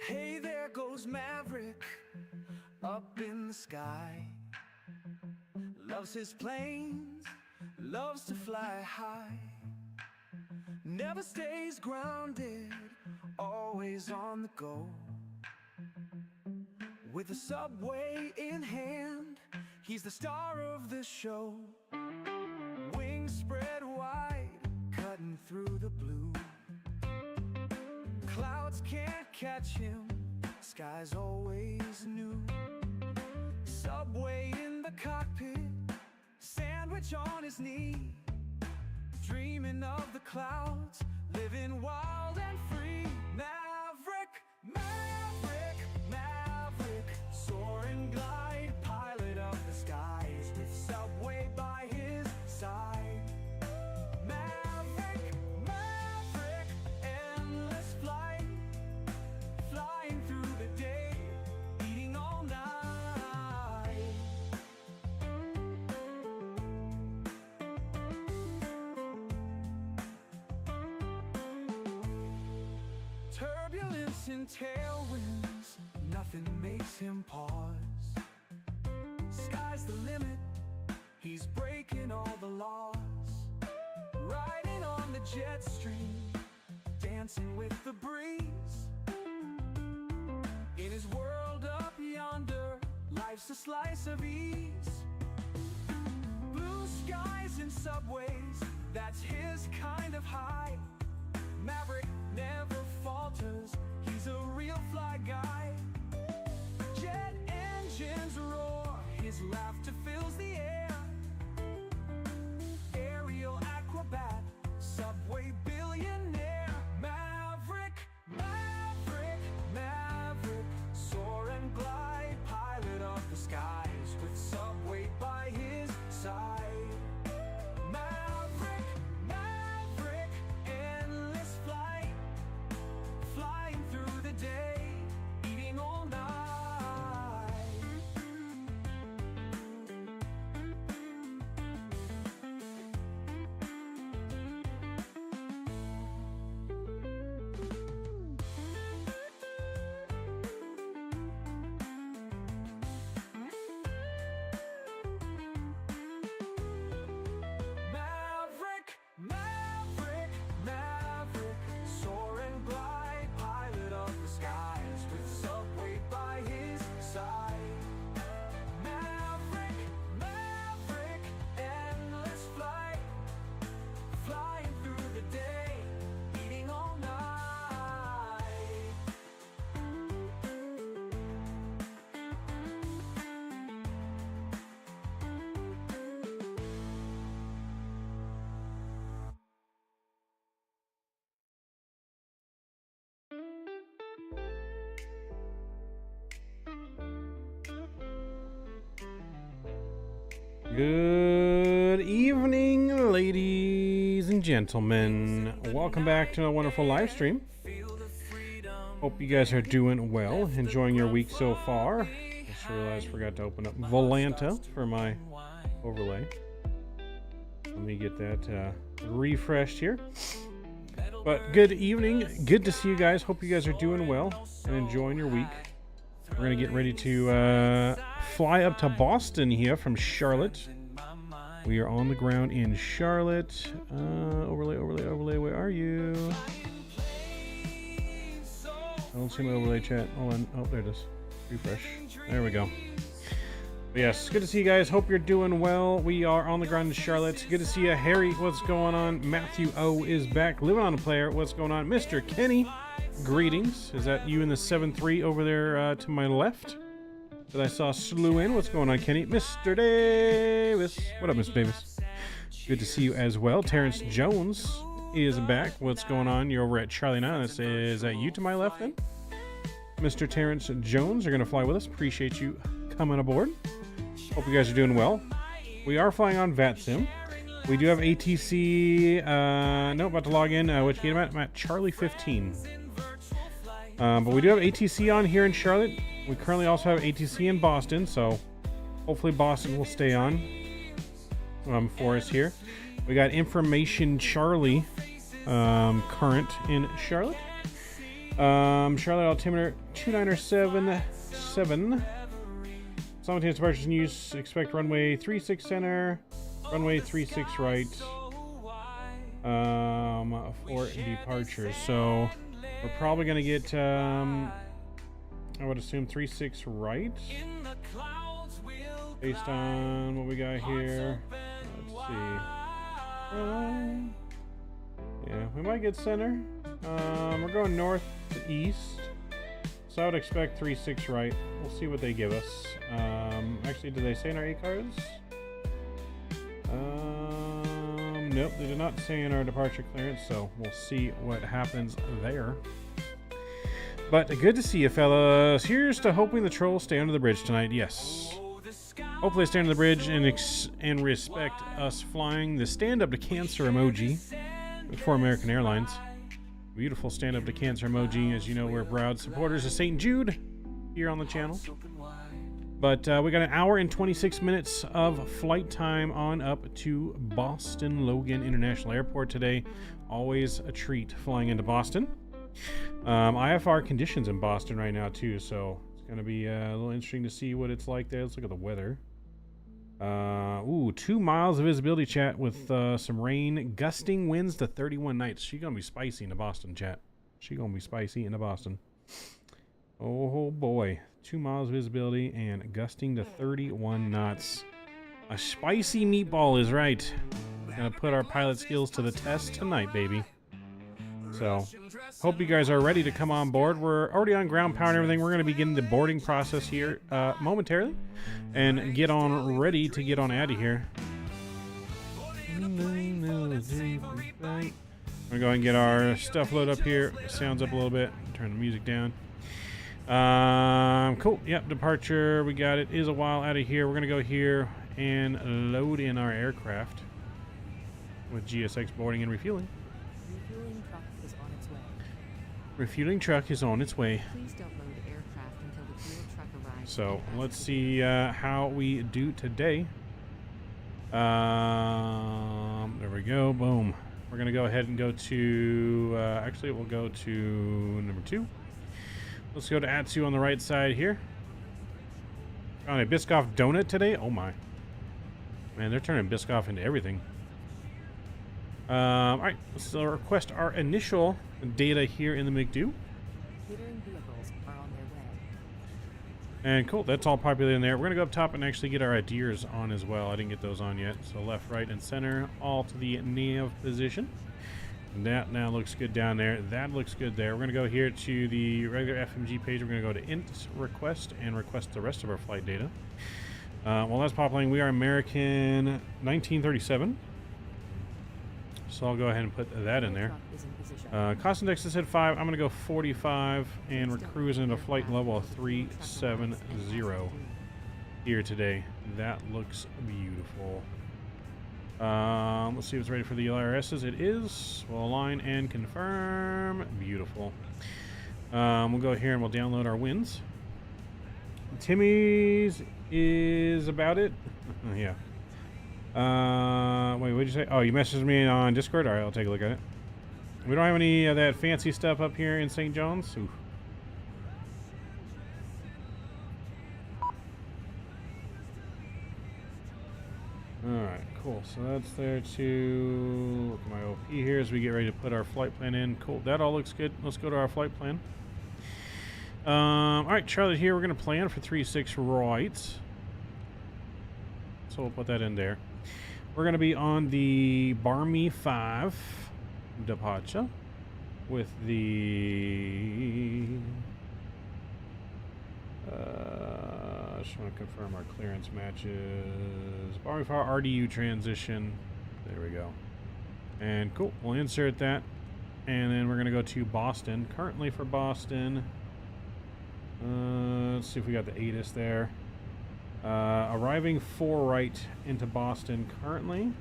Hey, there goes Maverick up in the sky. Loves his planes, loves to fly high. Never stays grounded, always on the go. With the subway in hand, he's the star of the show. Wings spread wide, cutting through the blue. Clouds can't catch him, sky's always new. Subway in the cockpit, sandwich on his knee. Dreaming of the clouds, living wild and free. Maverick, Maverick, Maverick, soar and glide, pilot of the skies, with subway by his side. Maverick, Maverick, endless flight, flying through the day, eating all night. Turbulence and tailwinds, nothing makes him pause. Sky's the limit, he's breaking all the laws. Riding on the jet stream, dancing with the breeze. In his world up yonder, life's a slice of ease. Blue skies and subways, that's his kind of high. Maverick never falters, he's a real fly guy. Jet engines roar, his laughter fills the air. Aerial acrobat, subway billionaire. Maverick, Maverick, Maverick, soar and glide, pilot of the skies, with subway by his side. Maverick, Maverick, endless flight, flying through the day, eating all night. Maverick, Maverick, Maverick, soar and glide, pilot of the skies, with subway by his side. Maverick, Maverick, endless flight, flying through the day, eating all night. Good evening, ladies and gentlemen. Welcome back to a wonderful live stream. Hope you guys are doing well, enjoying your week so far. Just realized I forgot to open up Volanta for my overlay. Let me get that refreshed here. But good evening, good to see you guys. Hope you guys are doing well and enjoying your week. We're gonna get ready to fly up to Boston here from Charlotte. We are on the ground in Charlotte. Overlay, where are you? I don't see my overlay chat. Hold on. Oh, there it is. Refresh. There we go. But yes, good to see you guys. Hope you're doing well. We are on the ground in Charlotte. Good to see you. Harry, what's going on? Matthew O is back. Living on a player. What's going on? Mr. Kenny, greetings. Is that you in the 7-3 over there to my left? That I saw slew in. What's going on, Kenny? Mr. Davis. What up, Mr. Davis? Good to see you as well. Terrence Jones is back. What's going on? You're over at Charlie 9. Is that you to my left then? Mr. Terrence Jones, you're going to fly with us. Appreciate you coming aboard. Hope you guys are doing well. We are flying on Vatsim. We do have ATC. No, about to log in. Which game am I at? I'm at Charlie 15. But we do have ATC on here in Charlotte. We currently also have ATC in Boston, so hopefully Boston will stay on for us here. We got Information Charlie current in Charlotte. Charlotte altimeter 2977. Simultaneous departures in use. Expect runway 36 center, runway 36 right. For departures. So we're probably gonna get I would assume 36 right. Based on what we got here. Let's see. Yeah, we might get center. We're going north to east. So I would expect 36 right. We'll see what they give us. Actually, did they say in our ACARs? Nope, they did not say in our departure clearance, so we'll see what happens there. But good to see you, fellas. Here's to hoping the trolls stay under the bridge tonight. Yes. Hopefully they stay under the bridge and respect us flying the stand up to cancer emoji for American Airlines. Beautiful stand up to cancer emoji. As you know, we're proud supporters of St. Jude here on the channel. But we got an hour and 26 minutes of flight time on up to Boston Logan International Airport today. Always a treat flying into Boston. IFR conditions in Boston right now too, so it's going to be a little interesting to see what it's like there. Let's look at the weather. 2 miles of visibility, chat, with some rain, gusting winds to 31 knots. She's going to be spicy in the Boston, chat. She's going to be spicy in the Boston. Oh boy. 2 miles visibility and gusting to 31 knots. A spicy meatball is right. Gonna put our pilot skills to the test tonight, baby. So, hope you guys are ready to come on board. We're already on ground power and everything. We're gonna begin the boarding process here momentarily and get on ready to get on out of here. We're gonna go ahead and get our stuff loaded up here. Sounds up a little bit. Turn the music down. Cool. Yep, departure. We got it. Is a while out of here. We're gonna go here and load in our aircraft with GSX boarding and refueling. Refueling truck is on its way. Refueling truck is on its way. Please don't load aircraft until the fuel truck arrives. So let's see how we do today. There we go. Boom. We're gonna go ahead and go to. Actually, we'll go to number 2. Let's go to Atsu on the right side here. On a Biscoff donut today? Oh my. Man, they're turning Biscoff into everything. Alright, let's request our initial data here in the McDo. Catering vehicles are on their way. And cool, that's all populated in there. We're going to go up top and actually get our ideas on as well. I didn't get those on yet. So left, right, and center, all to the nav position. That now looks good down there. That looks good there. We're going to go here to the regular FMG page. We're going to go to int request and request the rest of our flight data. While that's populating, we are American 1937. So I'll go ahead and put that in there. Cost index is at 5. I'm going to go 45, and we're cruising at a flight level of 370 here today. That looks beautiful. Let's see if it's ready for the LRSs. It is. We'll align and confirm. Beautiful. We'll go here and we'll download our wins. Timmy's is about it. Yeah. Wait, what did you say? Oh, you messaged me on Discord? All right, I'll take a look at it. We don't have any of that fancy stuff up here in St. John's. Oof. Alright, cool. So that's there too. Look at my OP here as we get ready to put our flight plan in. Cool. That all looks good. Let's go to our flight plan. Alright, Charlotte here. We're going to plan for 36 right. So we'll put that in there. We're going to be on the Barmy 5 departure with the... just want to confirm our clearance matches. Barmy 5 RDU transition. There we go. And cool. We'll insert that. And then we're going to go to Boston. Currently for Boston. Let's see if we got the ATIS there. Arriving 4 right into Boston currently.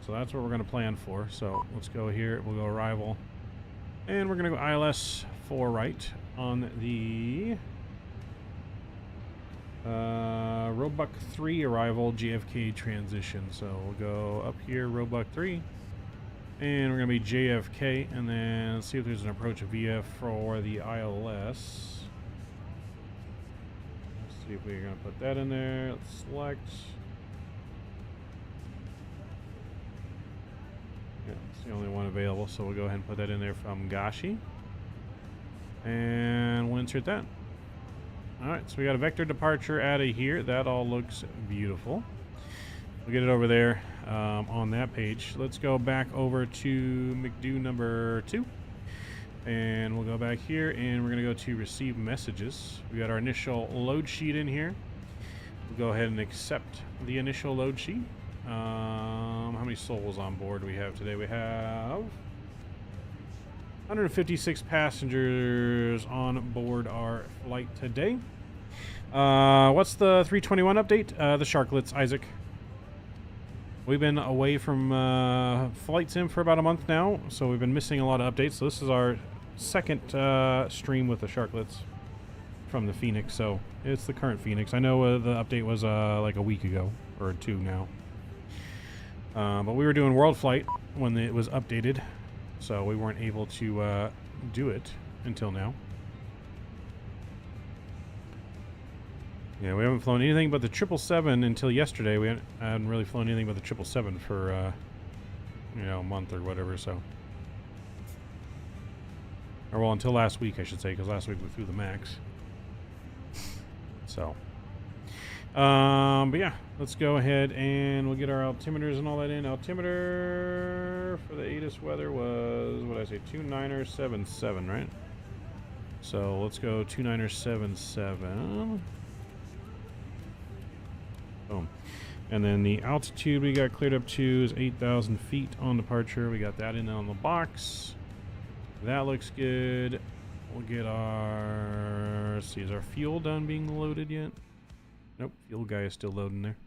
So that's what we're going to plan for. So let's go here. We'll go arrival. And we're going to go ILS 4 right on the Roebuck 3 arrival JFK transition. So we'll go up here, Roebuck 3. And we're going to be JFK, and then let's see if there's an approach VF for the ILS. Let's see if we're going to put that in there. Let's select. Yeah, it's the only one available, so we'll go ahead and put that in there from Gashi. And we'll insert that. Alright, so we got a vector departure out of here. That all looks beautiful. We'll get it over there on that page. Let's go back over to McDo number 2. And we'll go back here, and we're going to go to receive messages. We got our initial load sheet in here. We'll go ahead and accept the initial load sheet. How many souls on board do we have today? We have 156 passengers on board our flight today. What's the 321 update? The Sharklets, Isaac. We've been away from flight sim for about a month now, so we've been missing a lot of updates. So this is our second stream with the Sharklets from the Fenix. So it's the current Fenix. I know the update was like a week ago or 2 now. But we were doing World Flight when it was updated, so we weren't able to do it until now. Yeah, we haven't flown anything but the 777 until yesterday. We hadn't really flown anything but the 777 for, you know, a month or whatever, so. Or, well, until last week, I should say, because last week we flew the MAX. So. But yeah, let's go ahead and we'll get our altimeters and all that in. Altimeter for the ATIS weather was, what did I say, 2977, right? So let's go 2977. Boom. And then the altitude we got cleared up to is 8,000 feet on departure. We got that in on the box. That looks good. We'll get our, let's see, is our fuel done being loaded yet? Nope, fuel guy is still loading there.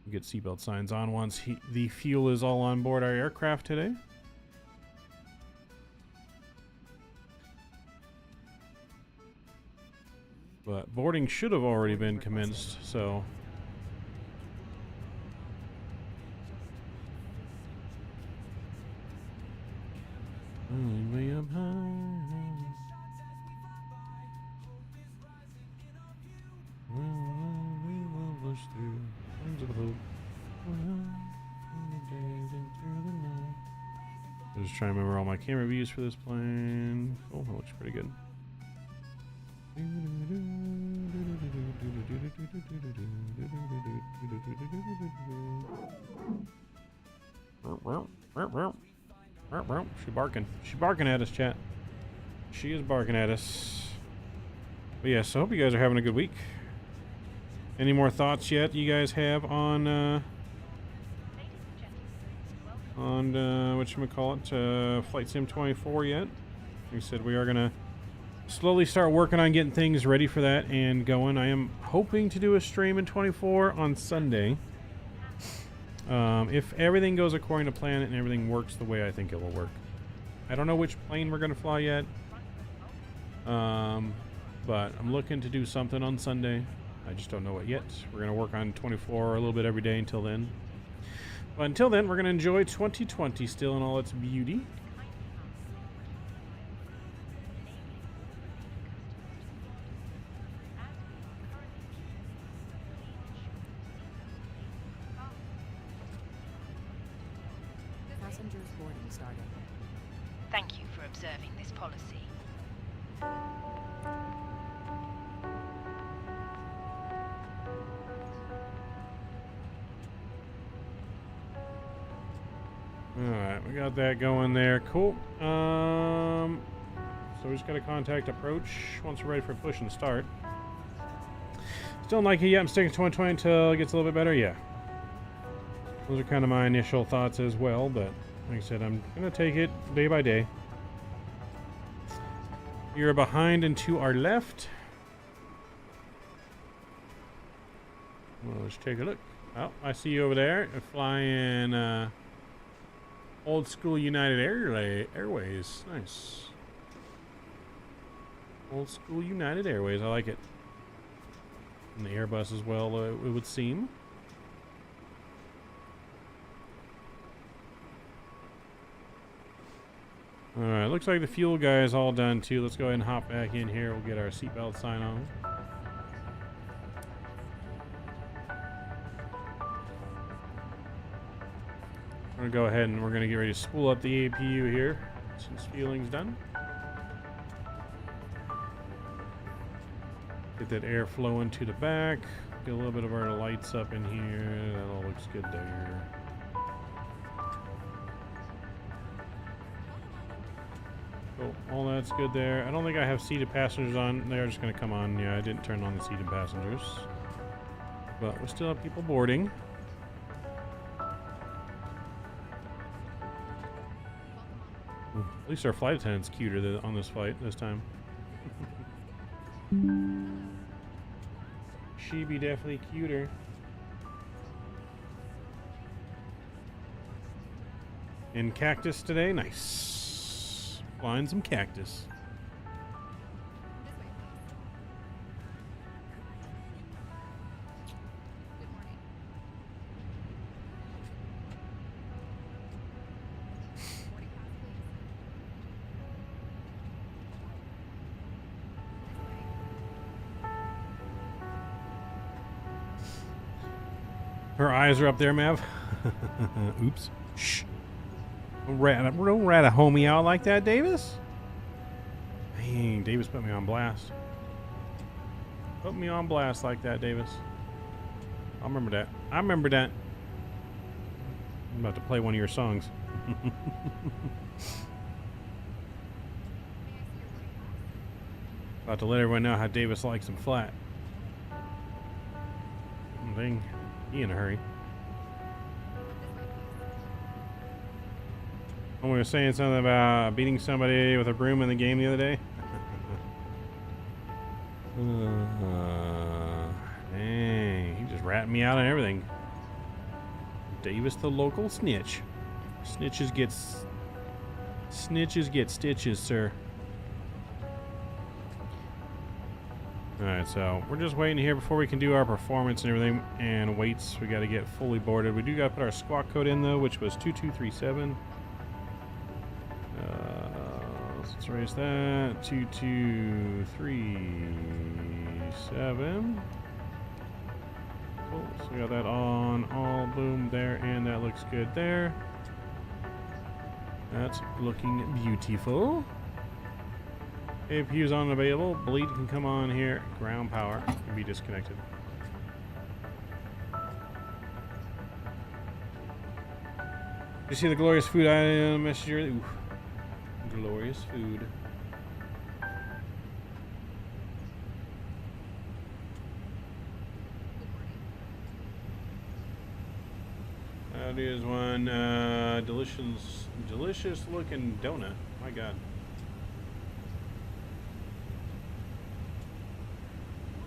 We'll get seatbelt signs on once the fuel is all on board our aircraft today. But boarding should have already been commenced, so. Way up high. We will push through arms of hope. I'm just trying to remember all my camera views for this plane. Oh, that looks pretty good. She barking. She's barking at us, chat. She is barking at us. But yes, I hope you guys are having a good week. Any more thoughts yet you guys have on whatchamacallit, Flight Sim 24 yet? Like I said, we are gonna slowly start working on getting things ready for that and going. I am hoping to do a stream in 24 on Sunday. If everything goes according to plan and everything works the way I think it will work. I don't know which plane we're going to fly yet. But I'm looking to do something on Sunday. I just don't know it yet. We're going to work on 24 a little bit every day until then. But until then, we're going to enjoy 2020 still in all its beauty. Passengers boarding started. Thank you for observing this policy. Alright, we got that going there. Cool. So we just got to contact approach once we're ready for push and start. Still don't like it yet. I'm sticking to 2020 until it gets a little bit better. Yeah. Those are kind of my initial thoughts as well, but like I said, I'm going to take it day by day. You're behind and to our left. Well, let's take a look. Oh, I see you over there. You're flying old school United Airways. Nice. Old school United Airways. I like it. And the Airbus as well, it would seem. Alright, looks like the fuel guy is all done too. Let's go ahead and hop back in here. We'll get our seatbelt sign on. We're gonna go ahead and we're gonna get ready to spool up the APU here. Since fueling's done. Get that air flowing to the back. Get a little bit of our lights up in here. That all looks good there. Cool. All that's good there. I don't think I have seated passengers on. They're just going to come on. Yeah, I didn't turn on the seated passengers. But we still have people boarding. At least our flight attendant's cuter on this flight this time. She be definitely cuter. In cactus today, nice. Flying some cactus. Her eyes are up there, Mav. Oops. Shh. Don't rat a homie out like that, Davis. Dang, Davis put me on blast. Put me on blast like that, Davis. I remember that. I remember that. I'm about to play one of your songs. About to let everyone know how Davis likes him flat. Dang. He in a hurry. When we were saying something about beating somebody with a broom in the game the other day. Dang, he just ratted me out on everything. Davis the local snitch. Snitches get stitches, sir. Alright, so we're just waiting here before we can do our performance and everything, and weights, we got to get fully boarded. We do got to put our squawk code in though, which was 2237. Let's raise that. 2237. Cool, so we got that on, all boom there, and that looks good there. That's looking beautiful. APU's on and available. Bleed can come on here. Ground power can be disconnected. You see the glorious food item message here? Ooh. Glorious food. That is one delicious looking donut. My God.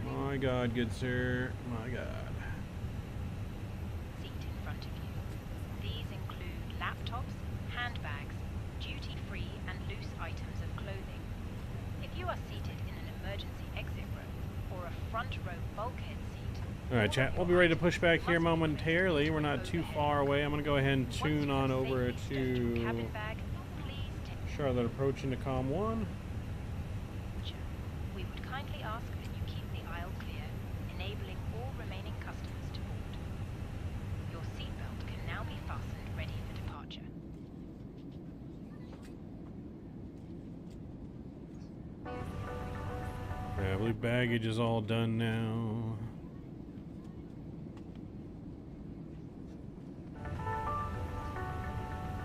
My God, good sir. My God. Seat in front of you. These include laptops, handbags, duty-free and loose items of clothing. If you are seated in an emergency exit row or a front row bulkhead seat. Alright, chat. We'll be ready to push back here momentarily. We're not too far away. I'm going to go ahead and tune on over to Charlotte approaching to COM 1. We would kindly ask that you keep the aisle clear, enabling all remaining customers to board. Your seatbelt can now be fastened, ready for departure. Yeah, I believe baggage is all done now.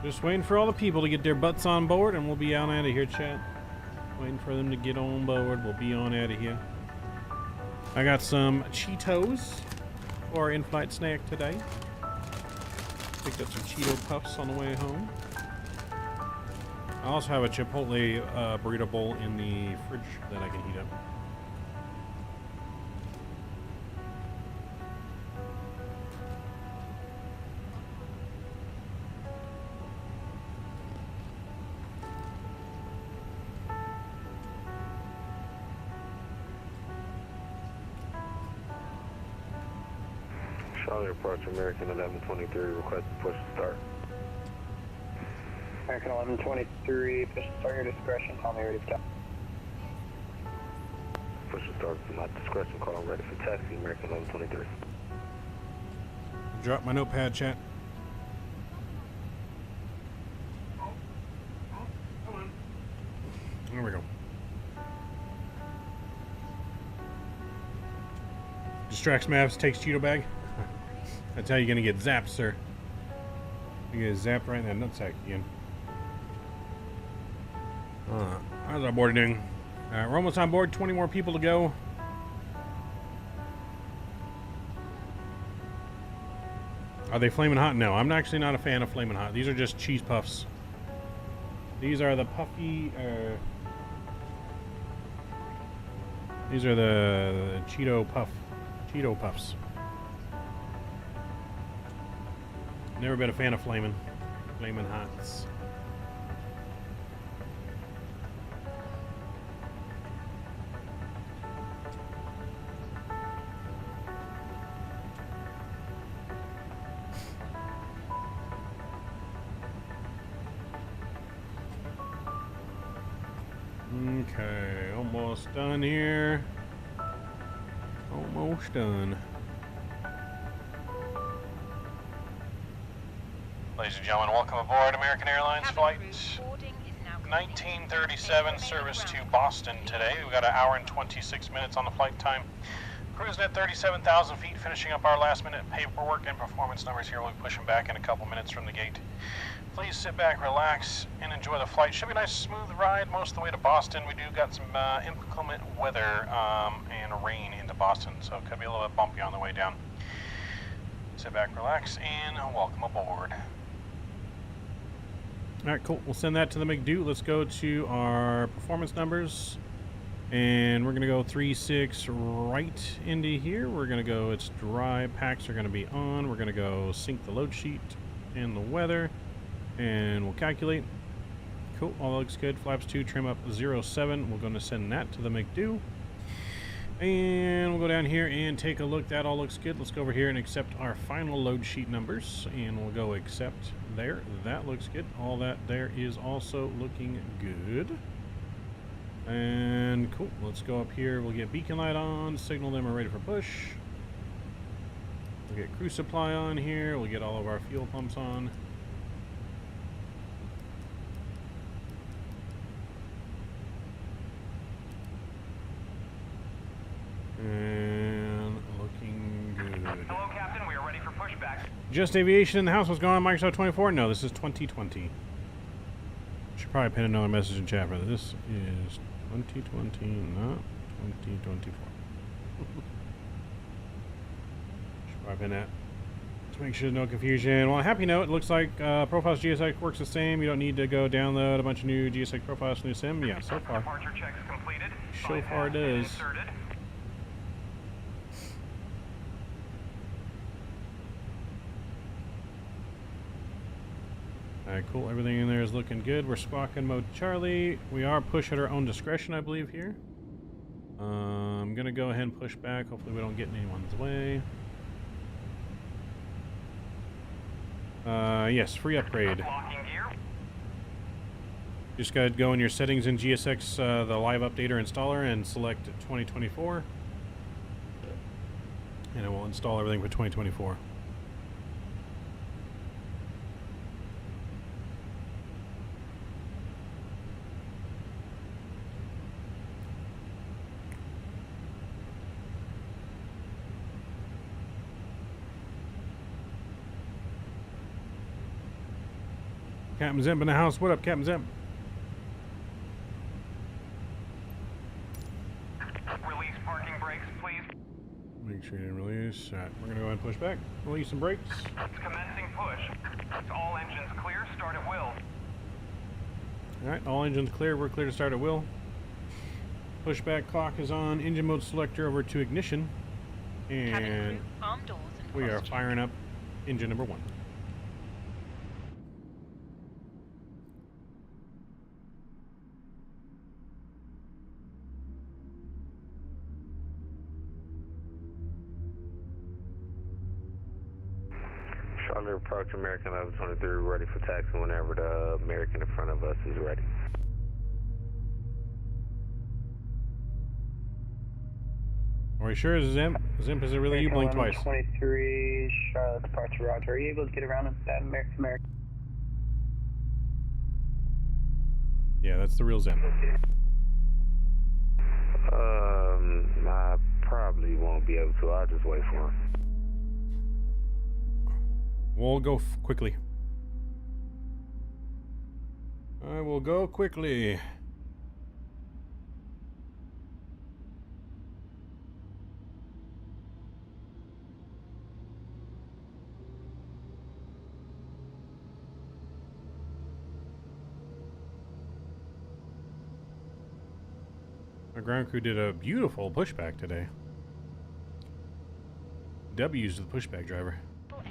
Just waiting for all the people to get their butts on board, and we'll be on out of here, chat. Waiting for them to get on board. We'll be on out of here. I got some Cheetos for our in-flight snack today. Picked up some Cheeto Puffs on the way home. I also have a Chipotle burrito bowl in the fridge that I can heat up. Charlie approach American 1123, request to push start. American 1123, push to start your discretion, call me ready for taxi. Push to start for my discretion, call ready for taxi, American 1123. Drop my notepad, chat. There we go. Distracts maps, takes Cheeto bag. That's how you're gonna get zapped, sir. You get zapped right in that nutsack again. How's our board doing? We're almost on board. 20 more people to go. Are they flaming hot? No, I'm actually not a fan of flaming hot. These are just cheese puffs. These are the puffy. These are the Cheeto puffs. Never been a fan of flaming hots. Okay, almost done here. Almost done. Ladies and gentlemen, welcome aboard American Airlines flight 1937, service to Boston today. We've got an hour and 26 minutes on the flight time. Cruising at 37,000 feet, finishing up our last minute paperwork and performance numbers here. We'll be pushing back in a couple minutes from the gate. Please sit back, relax, and enjoy the flight. Should be a nice, smooth ride most of the way to Boston. We do got some inclement weather and rain into Boston, so it could be a little bit bumpy on the way down. Sit back, relax, and welcome aboard. All right, cool. We'll send that to the McDo. Let's go to our performance numbers. And we're going to go 3-6 right into here. We're going to go, it's dry. Packs are going to be on. We're going to go sync the load sheet and the weather. And we'll calculate. Cool. All looks good. Flaps 2, trim up 07. We're going to send that to the McDo. And we'll go down here and take a look. That all looks good. Let's go over here and accept our final load sheet numbers. And we'll go accept there. That looks good. All that there is also looking good. And cool. Let's go up here. We'll get beacon light on. Signal them we're ready for push. We'll get crew supply on here. We'll get all of our fuel pumps on. And looking good. Hello, Captain. We are ready for pushback. Just Aviation in the house. What's going on, Microsoft 24? No, this is 2020. Should probably pin another message in chat for this. Is 2020, not 2024. Should probably pin that. Just make sure there's no confusion. Well, happy note. It looks like Profiles GSX works the same. You don't need to go download a bunch of new GSX profiles from new sim. Yeah, so far. Departure checks completed. So far it is. Inserted. Alright, cool. Everything in there is looking good. We're squawking mode Charlie. We are push at our own discretion, I believe, here. I'm going to go ahead and push back. Hopefully we don't get in anyone's way. Yes, free upgrade. Locking gear. Just got to go in your settings in GSX, the live updater installer, and select 2024. And it will install everything for 2024. Captain Zemp in the house. What up, Captain Zemp? Release parking brakes, please. Make sure you didn't release. Alright, we're gonna go ahead and push back. Release some brakes. Commencing push. All engines clear. Start at will. Alright, all engines clear. We're clear to start at will. Pushback clock is on. Engine mode selector over to ignition. Cabin And crew, arm doors and we are cross check. firing up engine number 1. Charlie to approach American 1123, ready for taxi whenever the American in front of us is ready. Are we sure it's Zimp? Zimp, is it really you? Blink twice. 23, Charlotte departure, Roger. Are you able to get around that American? Yeah, that's the real Zimp. I probably won't be able to. I'll just wait for him. We'll go quickly. I will go quickly. Our ground crew did a beautiful pushback today. W's to the pushback driver. Exit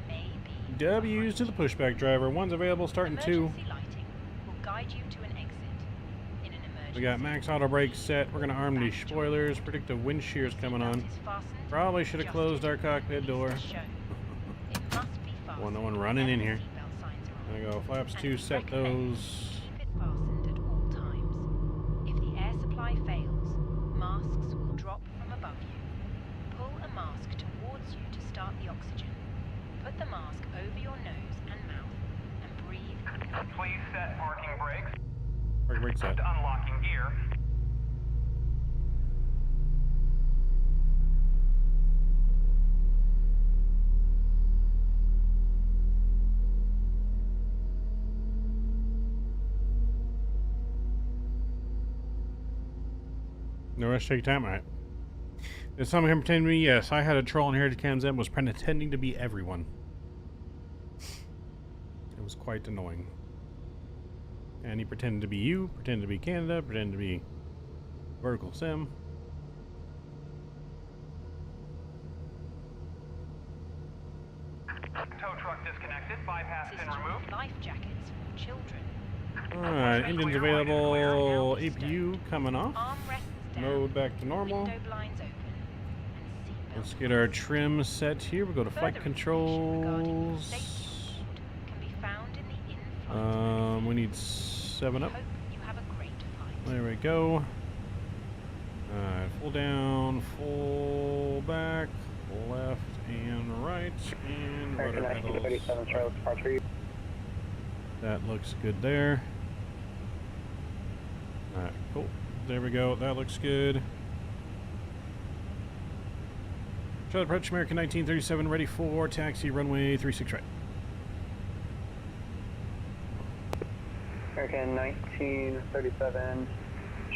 may be W's to the pushback driver. One's available starting 2. emergency lighting will guide you to an exit. In an emergency, We got max auto brake set. We're going to arm these spoilers. Predictive wind shear's coming on. Probably should have closed our cockpit door. One running in here. There we go. Flaps 2, set those. Keep it fastened at all times. If the air supply fails, masks will drop from above you. Pull a mask towards you to start the oxygen. Put the mask over your nose and mouth and breathe. Please set parking brakes. Parking brake set. Unlocking gear. No rush, take your time. All right. Did someone here pretend to be? Yes, I had a troll in here. Cam Zem was pretending to be everyone. It was quite annoying. And he pretended to be you, pretended to be Canada, pretended to be Vertical Sim. Tow truck disconnected. Bypass pin removed. Life jackets for children. Alright, engines available. APU coming off. Armrests down. Mode back to normal. Window blinds open. And seatbelt Let's get our trim set here. We'll go to flight Further information regarding controls. the safety board can be found in the in-flight We need 7 up. Hope you have a great flight. There we go. Alright, full down, full back, left and right, and rudder American pedals. 1937, Charlotte departure. That looks good there. Alright, cool. There we go. That looks good. Charlotte approach, American 1937, ready for taxi, runway 36 right. American 1937,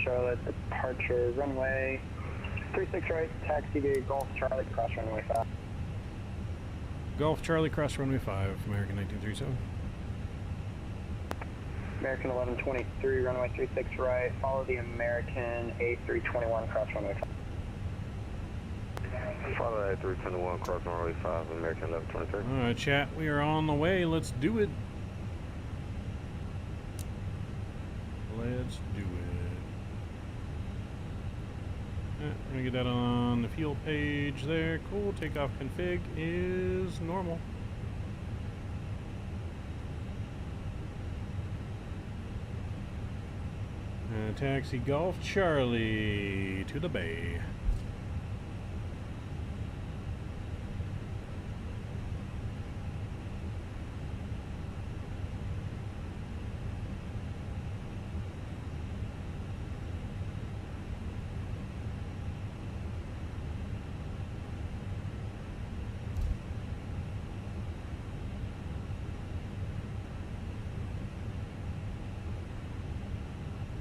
Charlotte departure, runway 36 right, taxi to Golf Charlie, cross runway 5. Golf Charlie, cross runway 5, American 1937. American 1123, runway 36 right, follow the American A321, cross runway 5. Follow A321, cross runway 5, American 1123. Alright, chat, we are on the way. Let's do it. Let's do it. We're gonna get that on the fuel page there. Cool. Takeoff config is normal. Taxi Golf Charlie to the bay.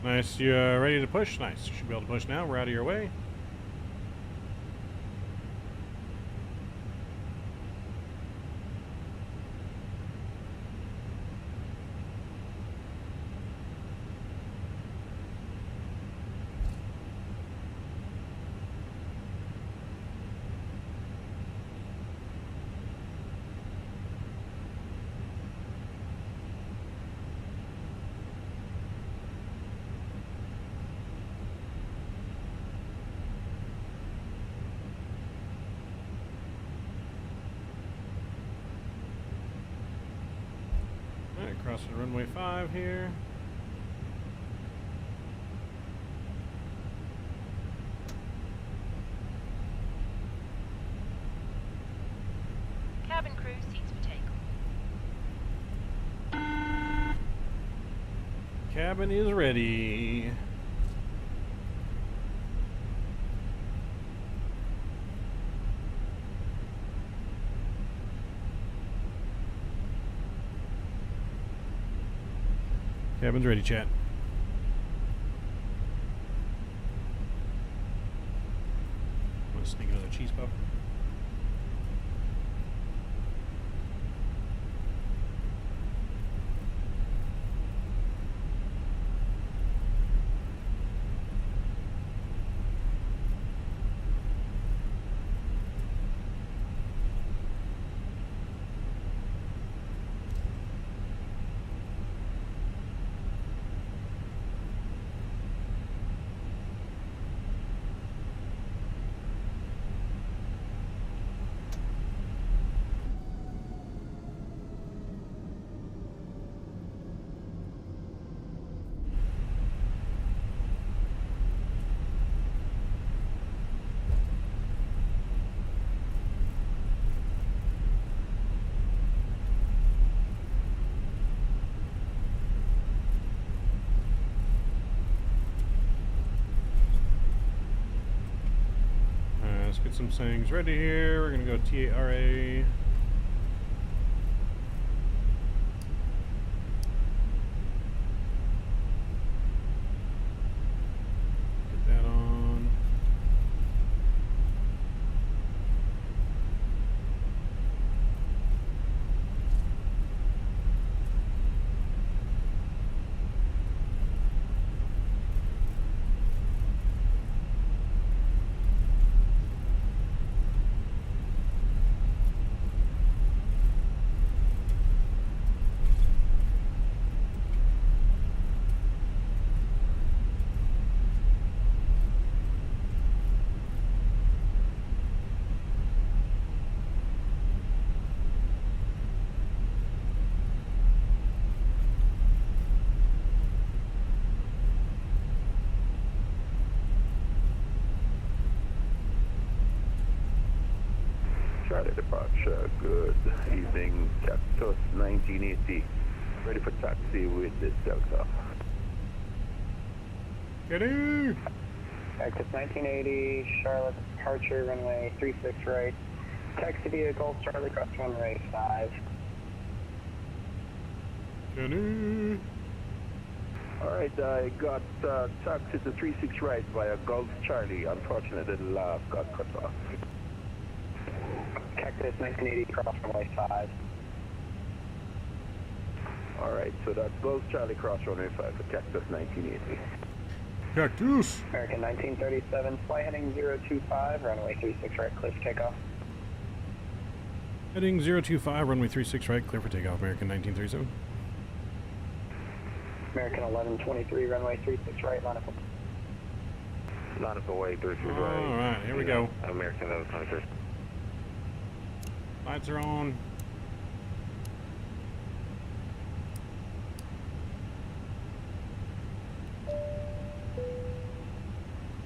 Nice, you ready to push? Nice, you should be able to push now. We're out of your way. This is runway 5 here. Cabin crew, seats for takeoff. Cabin is ready. Cabin's ready, chat. I'm gonna sneak another cheese puff. Let's get some settings ready here. We're gonna go TARA. Get that on. Charlie departure, good evening, Cactus 1980. Ready for taxi with this Delta. Get in! Cactus 1980, Charlotte departure, runway 36 right. Taxi via Golf Charlie, cross runway 5. Get in! Alright, I got taxi to 36 right via Gulf Charlie. Unfortunately, the last got cut off. Cactus 1980, cross runway 5. Alright, so that's Gulf Charlie cross runway 5 for Cactus 1980. Cactus! American 1937, flight heading 025, runway 36 right, clear for takeoff. Heading 025, runway 36 right, clear for takeoff, American 1937. American 1123, runway 36 right, line up. Line up away, 36 right. Alright, here we go. American 1123. Lights are on.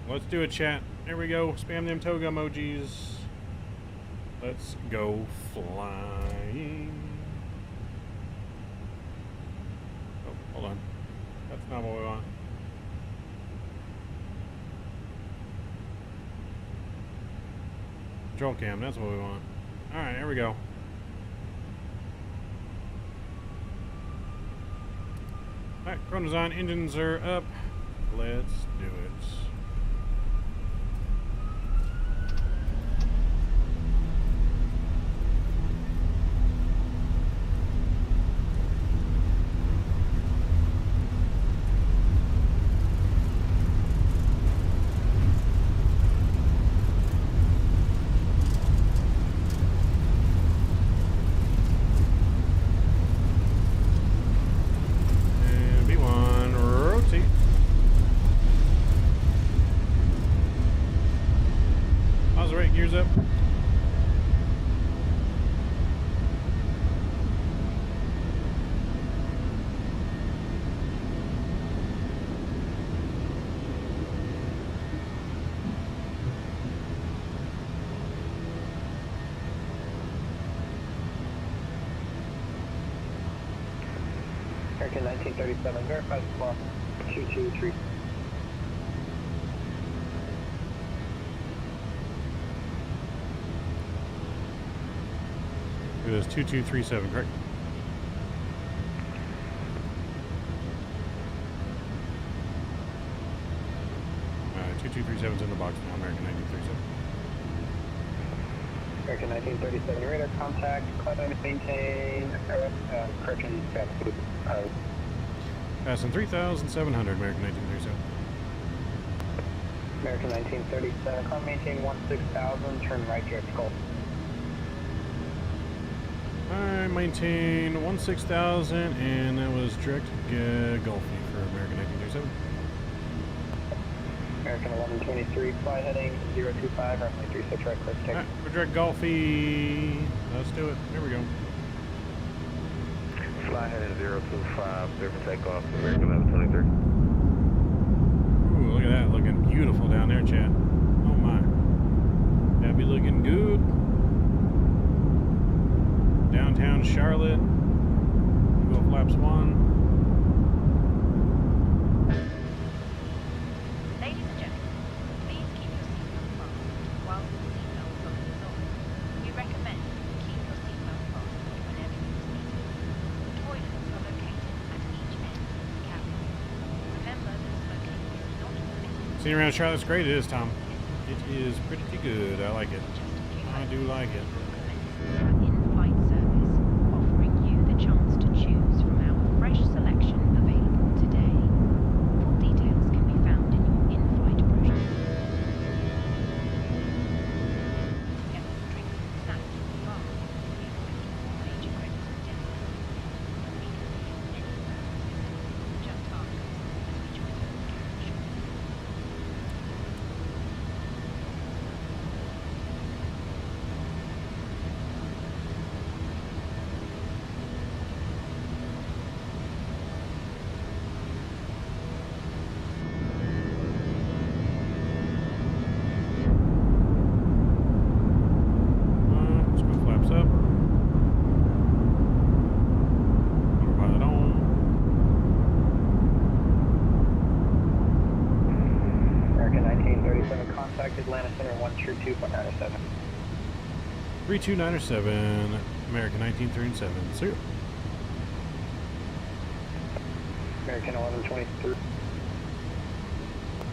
Let's do it, chat. There we go. Spam them toga emojis. Let's go flying. Oh, hold on. That's not what we want. Control cam, that's what we want. Alright, here we go. Alright, chrono's on, engines are up. Let's do it. Gears up. 1937, verify the squawk 223. It is 2237, correct? Alright, 2237's in the box now, American 1937. American 1937, radar contact, climb and maintain, correction, Passing 3,700, American 1937. American 1937, climb maintain 16,000, turn right direct Gulf. I maintain 16,000, and that was direct Gulfy for American 1937. American 1123, fly heading 025, runway 36 right, clear to take. Alright, we're direct Gulfy. Let's do it. Here we go. Fly heading 025, clear for takeoff, American 1123. Ooh, look at that. Looking beautiful down there, Chad. Oh my. That'd be looking good. Downtown Charlotte. Go flaps 1. Ladies and gentlemen, please keep your seatbelt fastened while the seatbelt sign is on. We recommend you keep your seatbelt fastened whenever you are seated. Toilets are located at each end of the cabin. Remember that smoking is not permitted. Seeing around Charlotte's great. It is, Tom. It is pretty good. I like it. I do like it. Our in-flight service, offering you the chance to choose from our fresh selection available today. Full details can be found in your in-flight brochure. Get some drinks and snacks from the bar. We accept all major credit and debit cards. If you need any further assistance, just ask us as we join you in the cabin shortly. Let's go flaps up. Autopilot on. American 1937, contact Atlanta Center 122.97. 3297, American 1937. See ya. American 1123.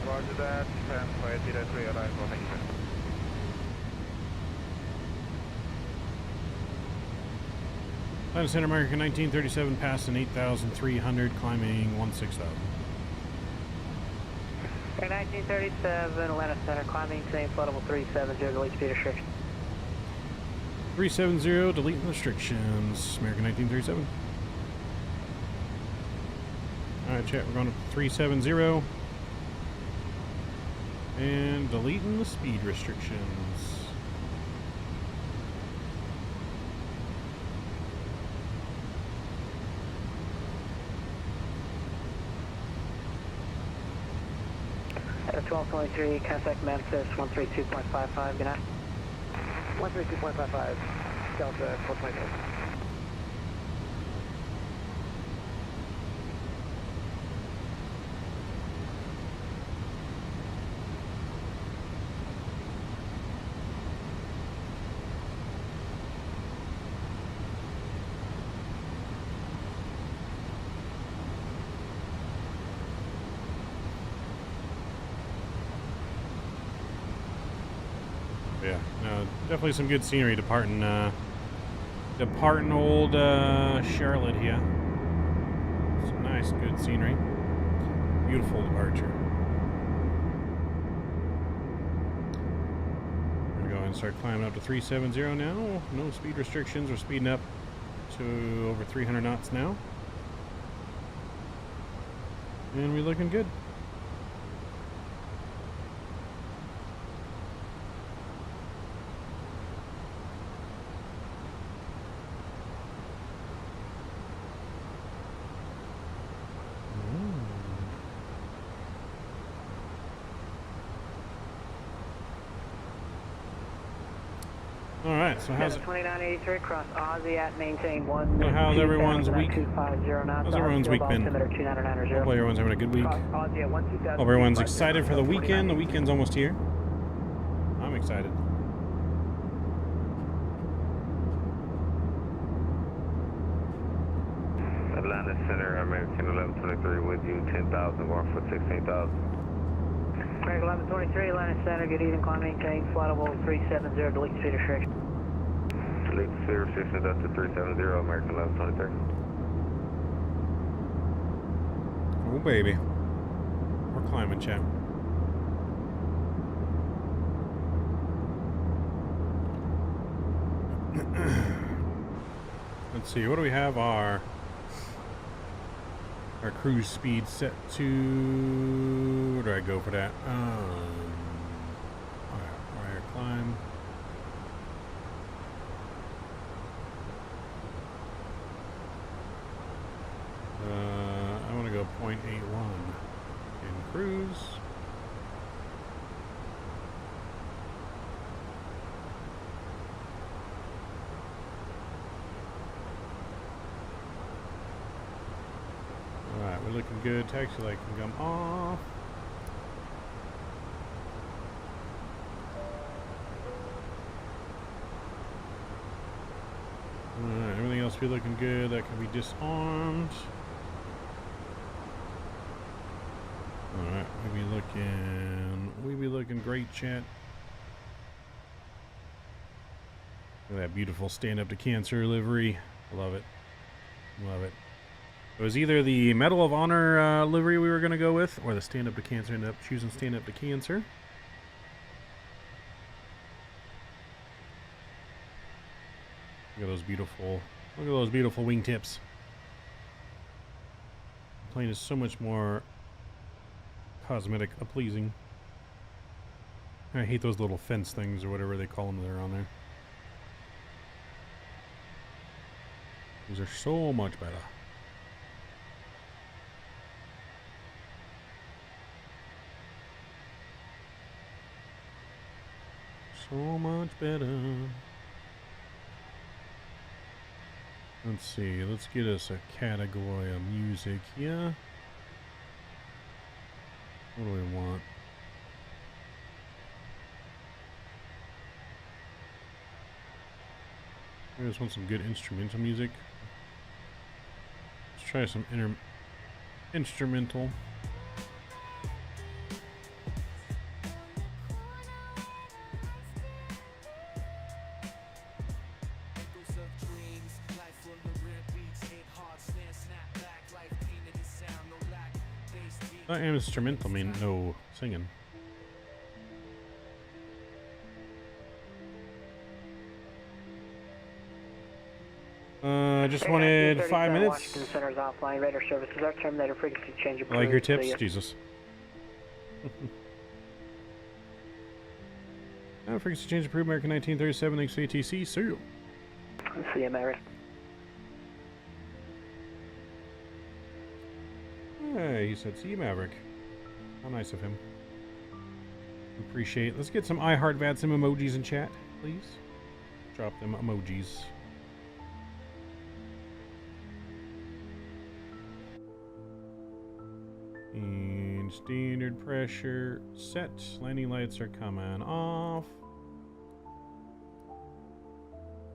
Roger that, transfer 03, Airline for Fenix. Atlanta Center, American 1937, passing 8,300, climbing 16,000. 1937, Atlanta Center, climbing same flow level 370, delete speed restriction. 370, deleting restrictions, American 1937. Alright, chat, we're going to 370. And deleting the speed restrictions. At 1223, contact MSFS 132.55, good night. 132.55, Delta 424. Yeah, no, definitely some good scenery departing old Charlotte here. Some nice, good scenery. Beautiful departure. We're gonna go ahead and start climbing up to 370 now. No speed restrictions. We're speeding up to over 300 knots now. And we're looking good. All right. So how's 2983 cross Aussie at maintain 1. So how's everyone's week? 2509. How's everyone's week been? Hopefully everyone's having a good week. Aussie at 12000. Hope everyone's excited for the weekend. The weekend's almost here. I'm excited. Atlanta Center, American 1123 with you, 10,000, going for 16,000. American 1123, Atlanta Center, good evening, climb maintain, flight level 370, delete speed restriction. Delete speed restrictions up to 370, American 1123. Oh, baby. We're climbing, chat. Let's see, what do we have our cruise speed set to? Where do I go for that? Alright, climb. I want to go 0.81 in cruise. Alright, we're looking good. Taxi light can come off. Alright, everything else be looking good. That can be disarmed. Alright, we be looking great, chat. Look at that beautiful stand up to cancer livery. Love it. Love it. It was either the Medal of Honor livery we were going to go with, or the Stand Up to Cancer. Ended up choosing Stand Up to Cancer. Look at those beautiful wingtips. The plane is so much more cosmetic pleasing. I hate those little fence things or whatever they call them that are on there. These are so much better. So much better. Let's see, let's get us a category of music here. What do we want? I just want some good instrumental music. Let's try some instrumental. Instrumental mean no singing. Just wanted 5 minutes. Washington Center's offline radar services. Our terminator frequency change approved. I like your tips, Jesus. Frequency change approved. American 1937. Thanks to ATC. See you. See you, Mary. Hey, he said, see you, Maverick. How nice of him. Appreciate it. Let's get some I Heart Vatsim emojis in chat, please. Drop them emojis. And standard pressure set. Landing lights are coming off.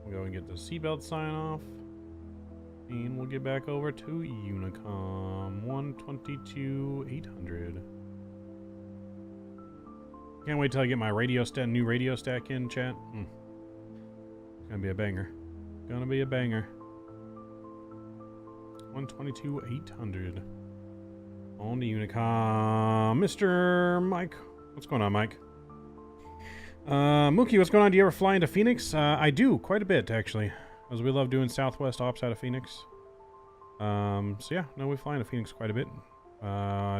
We'll go and get the seatbelt sign off. And we'll get back over to Unicom 122-800. Can't wait till I get my new radio stack in, chat. It's gonna be a banger. Gonna be a banger. 122-800 on the Unicom. Mr. Mike, what's going on, Mike? Mookie, what's going on? Do you ever fly into Phoenix? I do quite a bit, actually. Because we love doing Southwest ops out of Phoenix. So yeah, no, we fly into Phoenix quite a bit.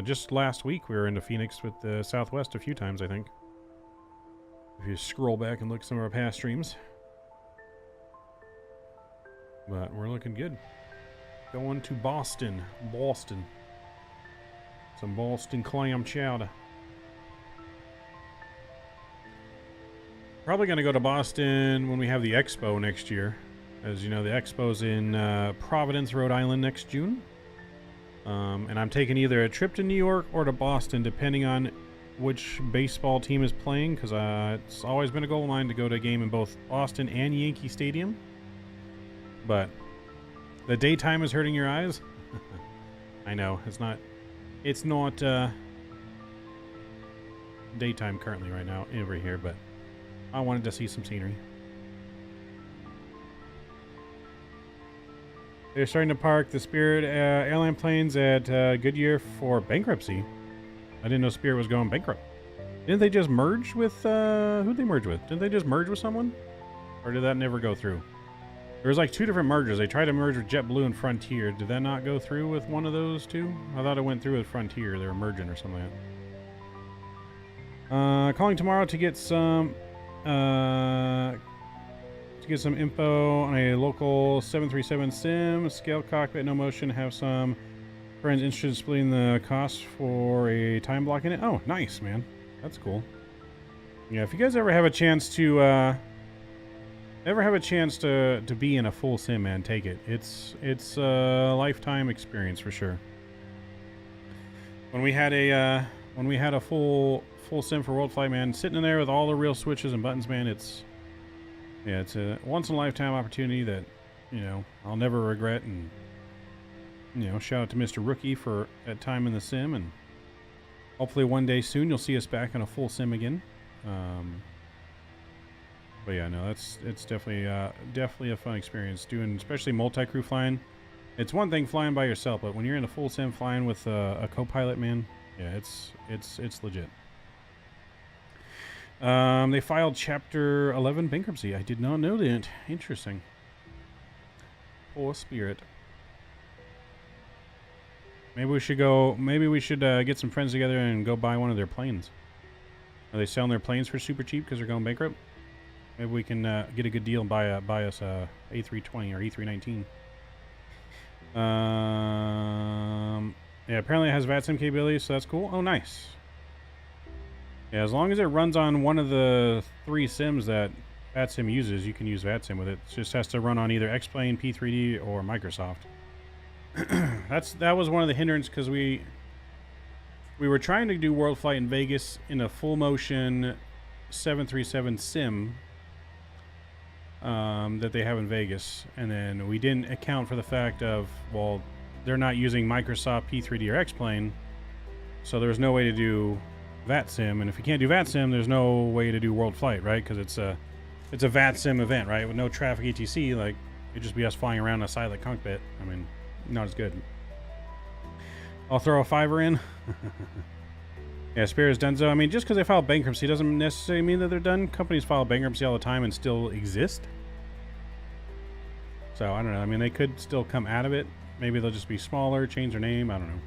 Just last week we were into Phoenix with the Southwest a few times, I think. If you scroll back and look at some of our past streams. But we're looking good. Going to Boston. Some Boston clam chowder. Probably going to go to Boston when we have the expo next year. As you know, the expo's in Providence, Rhode Island next June. And I'm taking either a trip to New York or to Boston, depending on which baseball team is playing, because it's always been a goal of mine to go to a game in both Boston and Yankee Stadium. But the daytime is hurting your eyes. I know, it's not daytime currently right now over here, but I wanted to see some scenery. They're starting to park the Spirit airline planes at Goodyear for bankruptcy. I didn't know Spirit was going bankrupt. Didn't they just merge with, who'd they merge with? Didn't they just merge with someone? Or did that never go through? There was like 2 different mergers. They tried to merge with JetBlue and Frontier. Did that not go through with one of those two? I thought it went through with Frontier. They were merging or something like that. Calling tomorrow to get some info on a local 737 sim, scale cockpit, no motion. Have some friends interested in splitting the cost for a time block in it. Oh, nice, man. That's cool. Yeah, if you guys ever have a chance to be in a full sim, man, take it. It's a lifetime experience for sure. When we had a full sim for World Flight, man, sitting in there with all the real switches and buttons, man, it's a once in a lifetime opportunity that, you know, I'll never regret. And, you know, shout out to Mr. Rookie for that time in the sim, and hopefully one day soon you'll see us back in a full sim again. But yeah, no, it's definitely a fun experience doing, especially multi-crew flying. It's one thing flying by yourself, but when you're in a full sim flying with a co-pilot, man, yeah, it's legit. They filed Chapter 11 bankruptcy. I did not know that. Interesting. Poor Spirit. Maybe we should get some friends together and go buy one of their planes. Are they selling their planes for super cheap because they're going bankrupt? Maybe we can get a good deal and buy us a A320 or A319. Yeah, apparently it has Vatsim capabilities, so that's cool. Oh, nice. Yeah, as long as it runs on one of the 3 sims that Vatsim uses, you can use Vatsim with it. It just has to run on either X-Plane, P3D, or Microsoft. That was one of the hindrances, because we were trying to do World Flight in Vegas in a full motion 737 sim that they have in Vegas, and then we didn't account for the fact of, well, they're not using Microsoft P3D or X-Plane, so there's no way to do Vatsim, and if you can't do Vatsim, there's no way to do World Flight, right? Because it's a Vatsim event, right? With no traffic ATC, like, it'd just be us flying around a silent cockpit. I mean, not as good. I'll throw a $5 in. Yeah, Spirit is done. So, I mean, just because they filed bankruptcy doesn't necessarily mean that they're done. Companies file bankruptcy all the time and still exist. So, I don't know. I mean, they could still come out of it. Maybe they'll just be smaller, change their name. I don't know.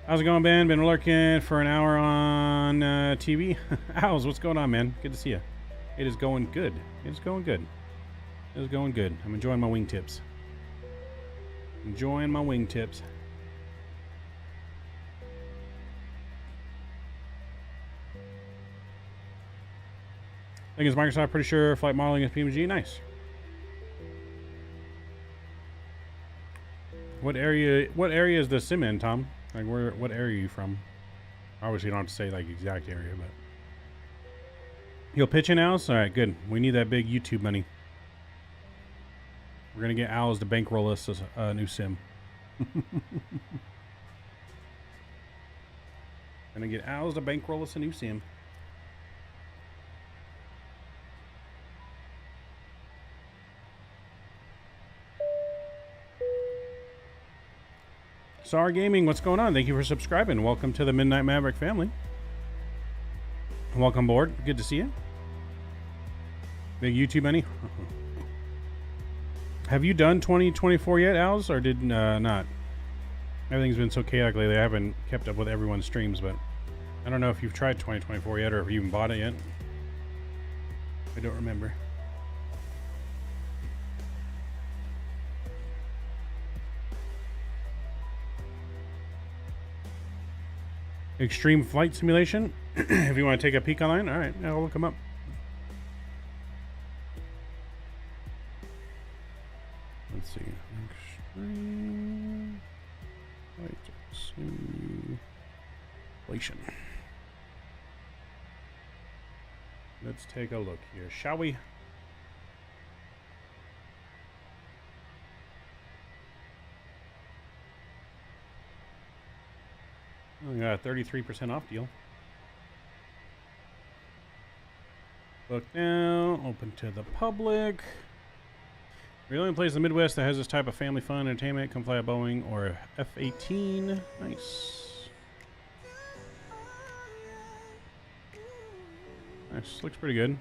How's it going, Ben? Been lurking for an hour on TV. Owls, what's going on, man? Good to see you. It is going good. It is going good. It is going good. I'm enjoying my wingtips. Enjoying my wingtips. I think it's Microsoft. Pretty sure flight modeling is PMG. Nice. What area is the sim in, Tom? Like, what area are you from? Obviously, you don't have to say like exact area, but you'll pitch in, Owls. All right, good. We need that big YouTube money. We're gonna get Owls to bankroll us a new sim. Gonna get Owls to bankroll us a new sim. SAR Gaming, what's going on? Thank you for subscribing. Welcome to the Midnight Maverick family. Welcome aboard. Good to see you. Big YouTube money. Have you done 2024 yet, Owls, or did not? Everything's been so chaotic lately. I haven't kept up with everyone's streams, but I don't know if you've tried 2024 yet or if you even bought it yet. I don't remember. Extreme Flight Simulation. If you want to take a peek online, all right, I'll look them up. Inflation. Let's take a look here, shall we? We got a 33% off deal. Book now, open to the public. We're the only place in the Midwest that has this type of family fun entertainment. Come fly a Boeing or a F-18. Nice. Nice, looks pretty good.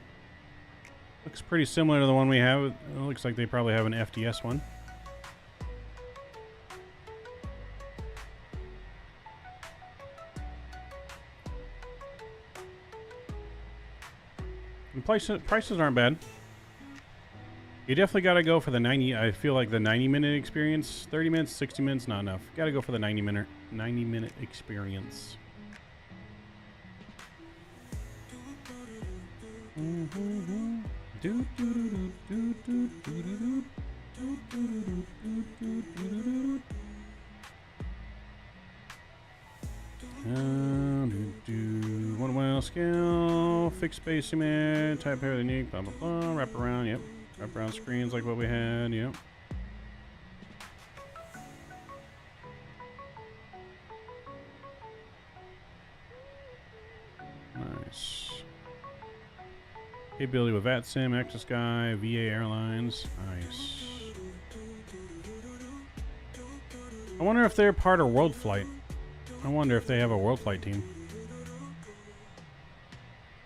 Looks pretty similar to the one we have. It looks like they probably have an FDS one. And prices aren't bad. You definitely got to go for the 90. I feel like the 90-minute experience. 30 minutes, 60 minutes, not enough. Got to go for the 90-minute experience. One mile scale, fixed space image, type hair unique, blah blah blah, wrap around, yep. Wrap around screens like what we had, yep. Nice. Capability with Vatsim, Exosky, VA Airlines. Nice. I wonder if they're part of World Flight. I wonder if they have a World Flight team.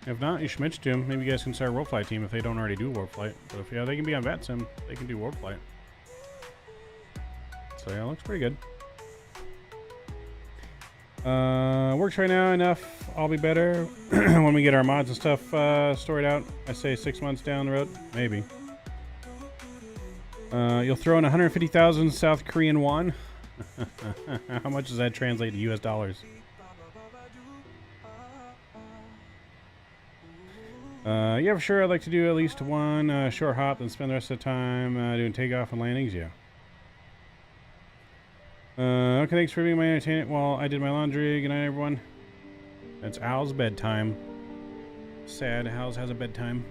If not, you should mention to them. Maybe you guys can start a World Flight team if they don't already do World Flight. But if yeah, they can be on Vatsim, they can do World Flight. So yeah, looks pretty good. Works right now enough. I'll be better when we get our mods and stuff stored out. I say 6 months down the road, maybe. You'll throw in 150,000 South Korean won. How much does that translate to US dollars? Yeah, for sure. I'd like to do at least one short hop and spend the rest of the time doing takeoff and landings. Yeah. Okay, thanks for being my entertainment while I did my laundry. Good night, everyone. That's Al's bedtime. Sad. Al's has a bedtime.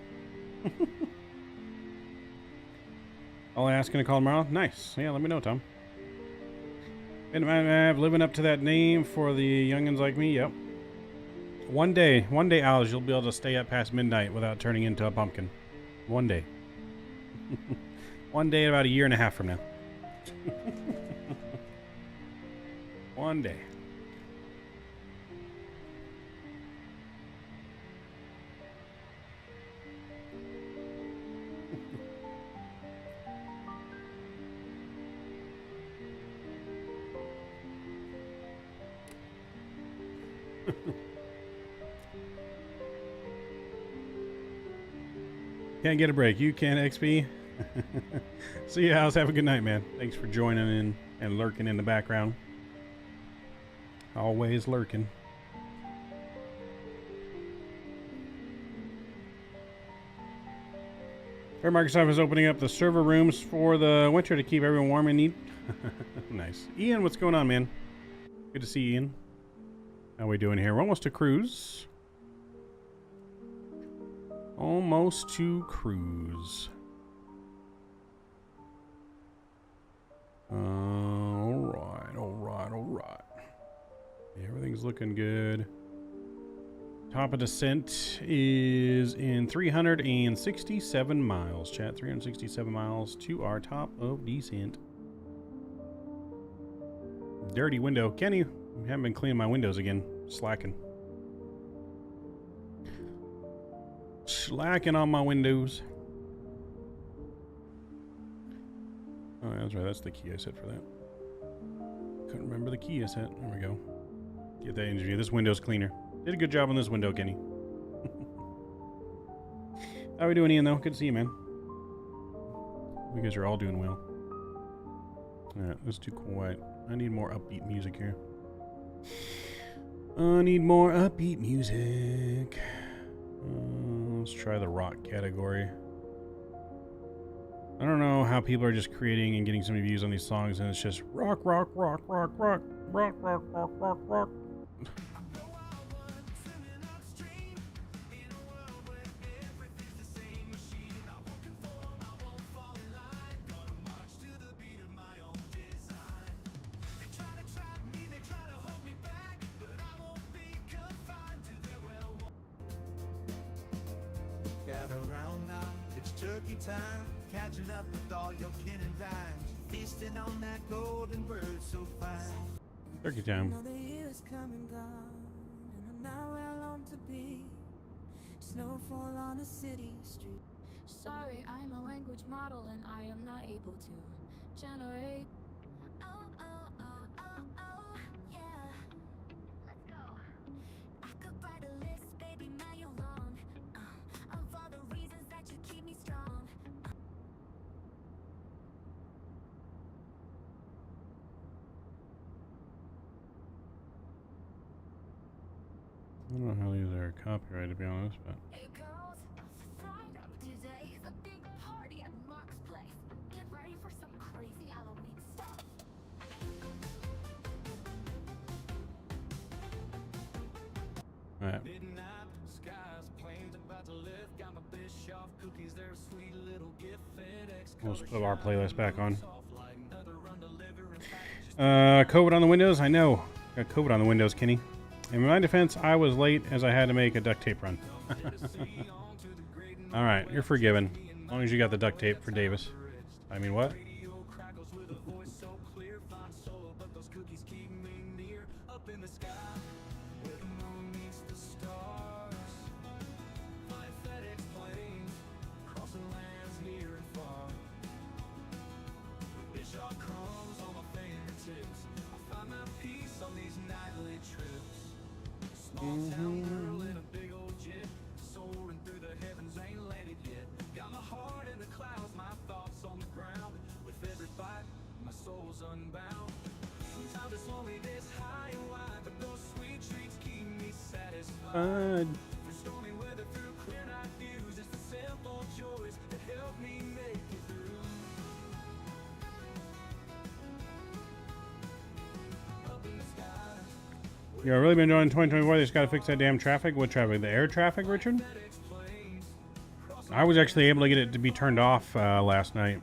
I'll ask and call tomorrow. Nice. Yeah, let me know, Tom. And I'm living up to that name for the youngins like me. Yep. One day, Al's, you'll be able to stay up past midnight without turning into a pumpkin. One day. One day, about a year and a half from now. One day. Can't get a break. You can, XP. See you, House. Have a good night, man. Thanks for joining in and lurking in the background. Always lurking. Air Microsoft is opening up the server rooms for the winter to keep everyone warm and neat. Nice. Ian, what's going on, man? Good to see you, Ian. How we doing here? We're almost to cruise. Almost to cruise. Alright. Everything's looking good. Top of descent is in 367 miles, chat. 367 miles to our top of descent. Dirty window. Kenny, I haven't been cleaning my windows again. Slacking on my windows. Oh, that's right. That's the key I set for that. Couldn't remember the key I set. There we go. Get that interview. This window's cleaner. Did a good job on this window, Kenny. How we doing, Ian, though? Good to see you, man. You guys are all doing well. Alright, that's too quiet. I need more upbeat music here. I need more upbeat music. Let's try the rock category. I don't know how people are just creating and getting so many views on these songs, and it's just rock, rock, rock, rock, rock, rock, rock, rock, rock, rock. Gather round now, it's turkey time. Catching up with all your kin and dimes. Feasting on that golden bird so fine. Turkey time. Another year's come and gone, and I'm not where I long to be. Snowfall on a city street. Sorry, I'm a language model and I am not able to generate. Oh, oh, oh, oh, oh, yeah. Let's go. I could write a list, baby, mile long, of all the reasons that you keep me strong. I don't know how these are copyrighted, to be honest, but Hey girls, fried up today. The big party at Mark's place. Get ready for some crazy Halloween stuff. alright. Midnight, skies, planes about to lift. Got my Bischoff cookies, they're a sweet little gift. FedEx We'll put our playlist back on. soft like another run delivery package. COVID on the windows? I know. Got COVID on the windows, Kenny. In my defense, I was late as I had to make a duct tape run. Alright, you're forgiven. As long as you got the duct tape for Davis. I mean, what? Radio crackles with a voice so clear. Fine soul, but those cookies keep me near. Up in the sky, where the moon meets the stars. Flying FedEx planes, crossing lands near and far. Bishop crumbs on my fingertips. I find my peace on these nightly trips. Small town girl in a big old jet, soaring through the heavens, ain't landed yet. Got my heart in the clouds, my thoughts on the ground. With every fight, my soul's unbound. Sometimes it's only this high and wide, but those sweet treats keep me satisfied. Through stormy weather, through clear night views, it's the simple joys that help me make it through. Up in the sky. Yeah, I've really been doing 2024. They just got to fix that damn traffic. What traffic? The air traffic, Richard? I was actually able to get it to be turned off last night.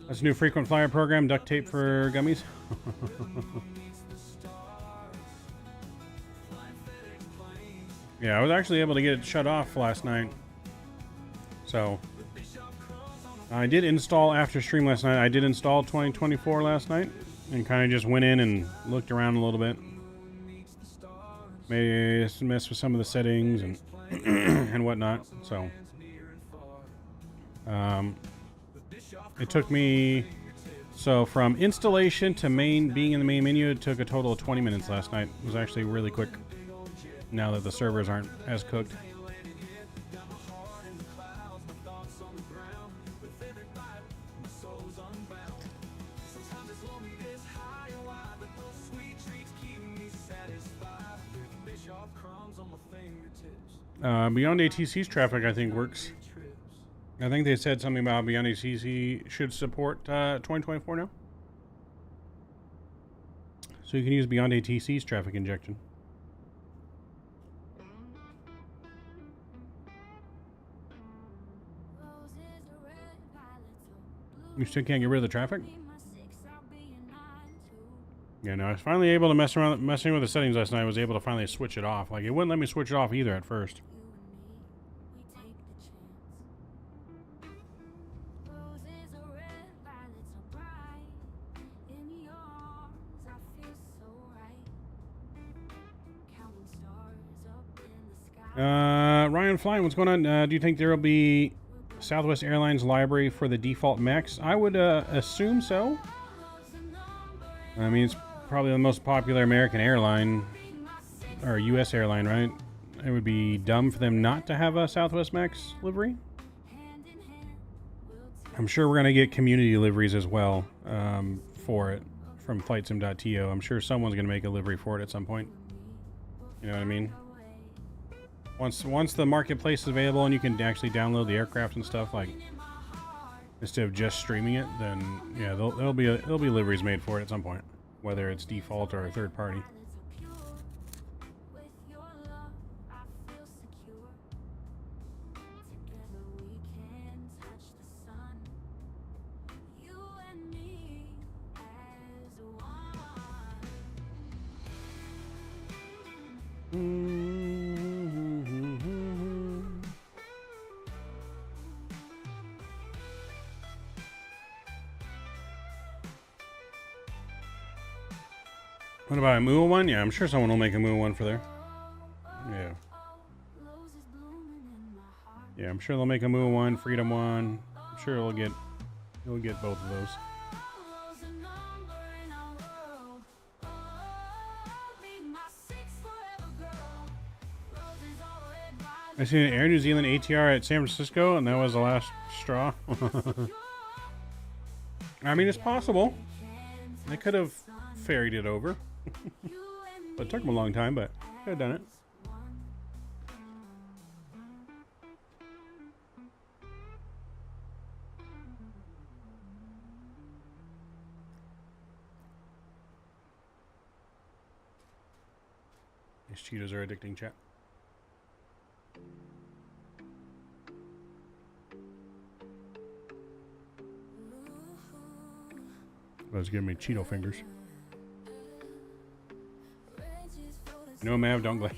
That's a new frequent flyer program, duct tape for gummies. Yeah, I was actually able to get it shut off last night. So, I did install after stream last night. I did install 2024 last night and kind of just went in and looked around a little bit. Maybe mess with some of the settings and and whatnot. So, it took me, so from installation to being in the main menu, it took a total of 20 minutes last night. It was actually really quick now that the servers aren't as cooked. Beyond ATC's traffic, I think, works. I think they said something about Beyond ATC should support 2024 now. So you can use Beyond ATC's traffic injection. You still can't get rid of the traffic? Yeah, no, I was finally able to messing with the settings last night. I was able to finally switch it off. Like, it wouldn't let me switch it off either at first. Ryan Flying, what's going on? Do you think there will be Southwest Airlines library for the default Max? I would assume so. I mean, it's probably the most popular American airline, or U.S. airline, right? It would be dumb for them not to have a Southwest Max livery. I'm sure we're going to get community liveries as well for it from FlightSim.to. I'm sure someone's going to make a livery for it at some point. You know what I mean? Once the marketplace is available and you can actually download the aircraft and stuff, like instead of just streaming it, then yeah, there'll be liveries made for it at some point, whether it's default or a third party. With your love, I feel secure. Together we can touch the sun. You and me as one. What about a MUA one? Yeah, I'm sure someone will make a MUA one for there. Yeah. Yeah, I'm sure they'll make a MUA one, Freedom one. I'm sure you'll get both of those. I seen an Air New Zealand ATR at San Francisco, and that was the last straw. I mean, it's possible. They could have ferried it over. But it took them a long time, but could have done it. These Cheetos are addicting, chat. Let's give me Cheeto fingers. No, Mav, don't glare.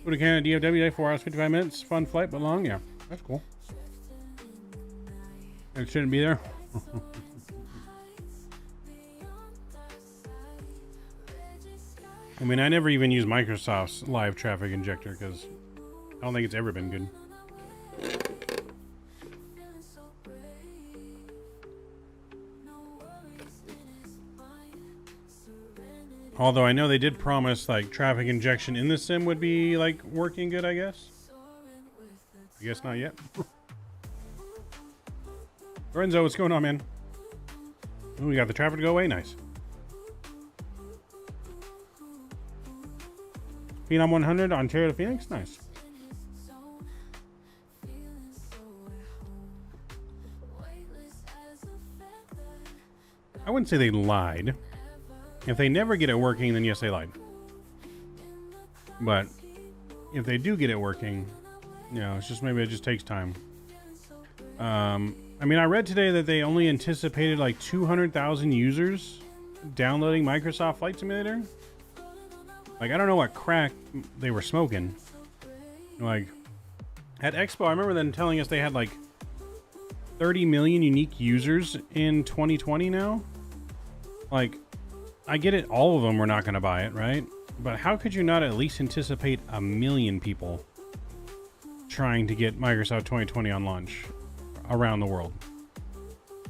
Go to Canada DFW, 4 hours, 55 minutes. Fun flight, but long. Yeah, that's cool. It shouldn't be there. I mean, I never even use Microsoft's live traffic injector because I don't think it's ever been good. Although I know they did promise like traffic injection in the sim would be like working good, I guess. I guess not yet. Lorenzo, what's going on, man? Oh, we got the traffic to go away. Nice. Phenom 100, Ontario to Phoenix. Nice. I wouldn't say they lied. If they never get it working, then yes, they lied. But if they do get it working, you know, it's just maybe it just takes time. I mean, I read today that they only anticipated like 200,000 users downloading Microsoft Flight Simulator. Like, I don't know what crack they were smoking. Like, at Expo, I remember them telling us they had like 30 million unique users in 2020 now. Like, I get it, all of them were not going to buy it, right? But how could you not at least anticipate 1 million people trying to get Microsoft 2020 on launch around the world?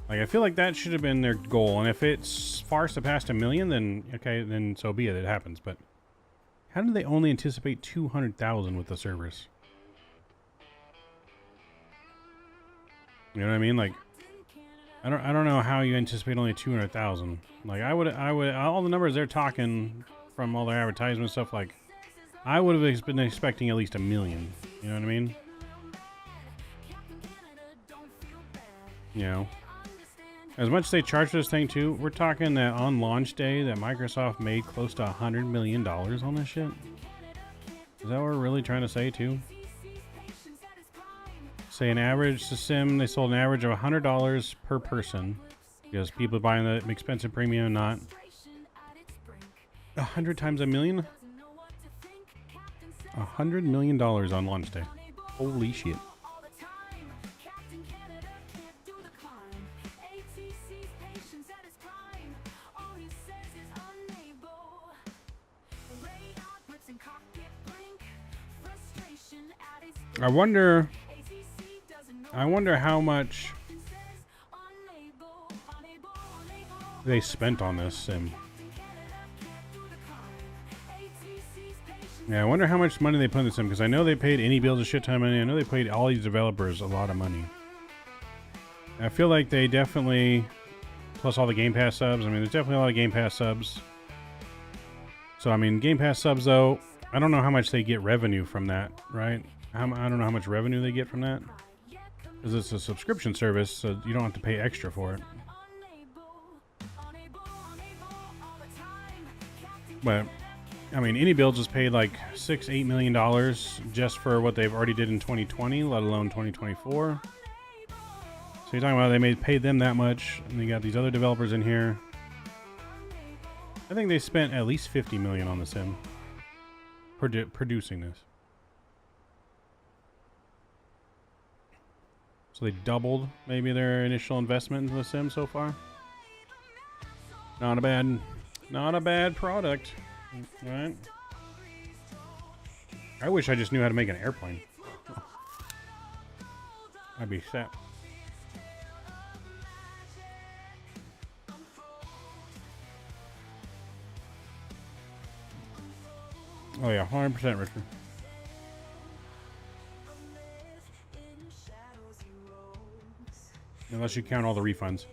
Like, I feel like that should have been their goal. And if it's far surpassed 1 million, then okay, then so be it. It happens. But how did they only anticipate 200,000 with the servers? You know what I mean? Like, I don't know how you anticipate only 200,000. Like, I would all the numbers they're talking from all their advertisement stuff, like, I would have been expecting at least 1 million. You know what I mean? You know, as much as they charge for this thing too, we're talking that on launch day that Microsoft made close to $100 million on this shit. Is that what we're really trying to say too? Say an average to sim, they sold an average of $100 per person because people buying the expensive premium, not 100 times 1 million. $100 million on launch day. Holy shit! I wonder how much they spent on this sim. Yeah, I wonder how much money they put in this sim, because I know they paid Any Builds a shit ton of money. I know they paid all these developers a lot of money. I feel like they definitely plus all the Game Pass subs. I mean, there's definitely a lot of Game Pass subs. So, I mean, Game Pass subs, though, I don't know how much they get revenue from that, right? I don't know how much revenue they get from that. Because it's a subscription service, so you don't have to pay extra for it. But, I mean, Any Builds has paid like $6-8 million just for what they've already did in 2020, let alone 2024. So you're talking about they paid them that much, and you got these other developers in here. I think they spent at least $50 million on the sim, producing this. So they doubled maybe their initial investment into the sim so far. Not a bad product, right? I wish I just knew how to make an airplane. I'd be set. Oh yeah, 100% Richard. Unless you count all the refunds.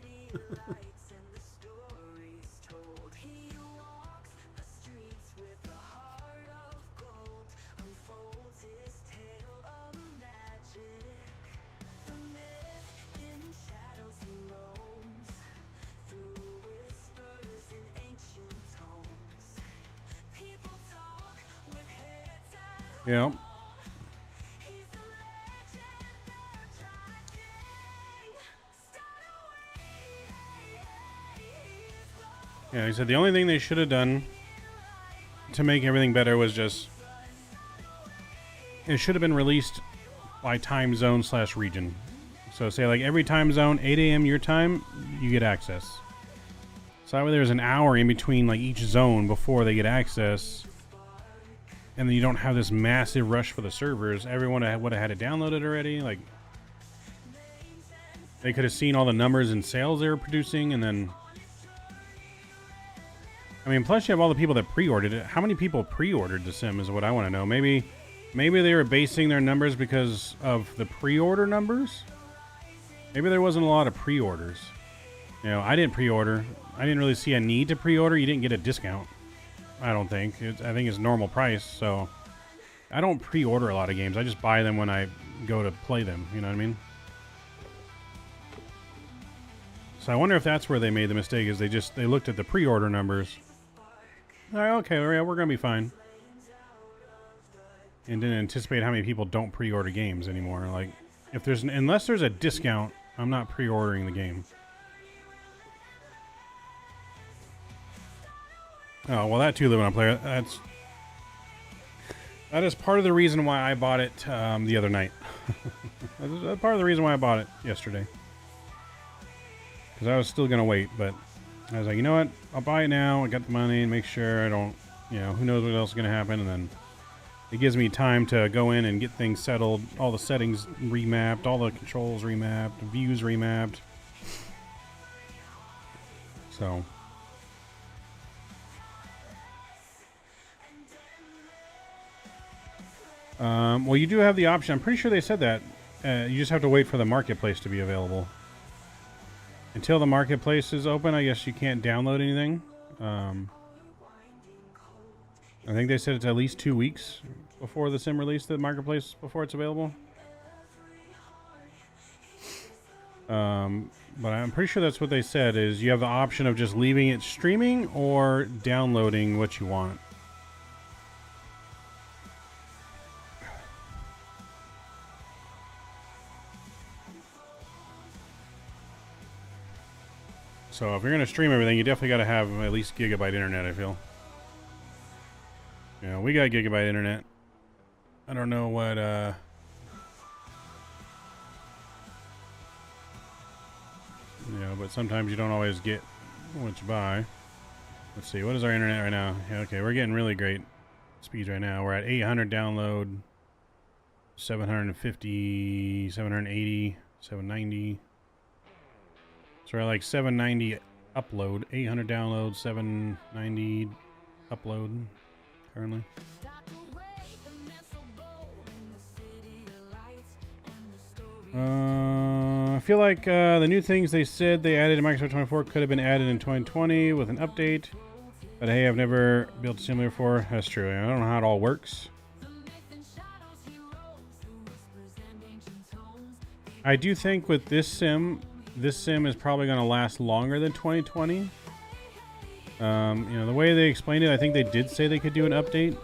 Yeah. Yeah, he said the only thing they should have done to make everything better was just it should have been released by time zone / region. So say like every time zone, 8 a.m. your time, you get access. So that way there's an hour in between like each zone before they get access. And then you don't have this massive rush for the servers. Everyone would have had it downloaded already. Like, they could have seen all the numbers and sales they were producing, and then... I mean, plus you have all the people that pre-ordered it. How many people pre-ordered the sim is what I want to know. Maybe they were basing their numbers because of the pre-order numbers? Maybe there wasn't a lot of pre-orders. You know, I didn't pre-order. I didn't really see a need to pre-order. You didn't get a discount. I don't think. I think it's normal price, so... I don't pre-order a lot of games. I just buy them when I go to play them, you know what I mean? So I wonder if that's where they made the mistake, is they looked at the pre-order numbers. All right, okay, we're going to be fine. And didn't anticipate how many people don't pre-order games anymore. Like, unless there's a discount, I'm not pre-ordering the game. Oh, well, that too, living on player. That is part of the reason why I bought it the other night. That's part of the reason why I bought it yesterday. Because I was still going to wait, but I was like, you know what? I'll buy it now. I got the money and make sure I don't, you know, who knows what else is going to happen. And then it gives me time to go in and get things settled. All the settings remapped, all the controls remapped, views remapped. So... well, you do have the option. I'm pretty sure they said that. You just have to wait for the marketplace to be available. Until the marketplace is open, I guess you can't download anything. I think they said it's at least 2 weeks before the sim release, the marketplace, before it's available. But I'm pretty sure that's what they said, is you have the option of just leaving it streaming or downloading what you want. So if you're going to stream everything, you definitely got to have at least gigabyte internet, I feel. Yeah, we got gigabyte internet. I don't know what, you know, but sometimes you don't always get what you buy. Let's see, what is our internet right now? Yeah, okay, we're getting really great speeds right now. We're at 800 download, 750, 780, 790. So we're like 790 upload, 800 download, 790 upload currently. feel like the new things they said they added in Microsoft 24 could have been added in 2020 with an update. But hey, I've never built a simulator before. That's true. I don't know how it all works. I do think with this sim is probably going to last longer than 2020. You know, the way they explained it, I think they did say they could do an update.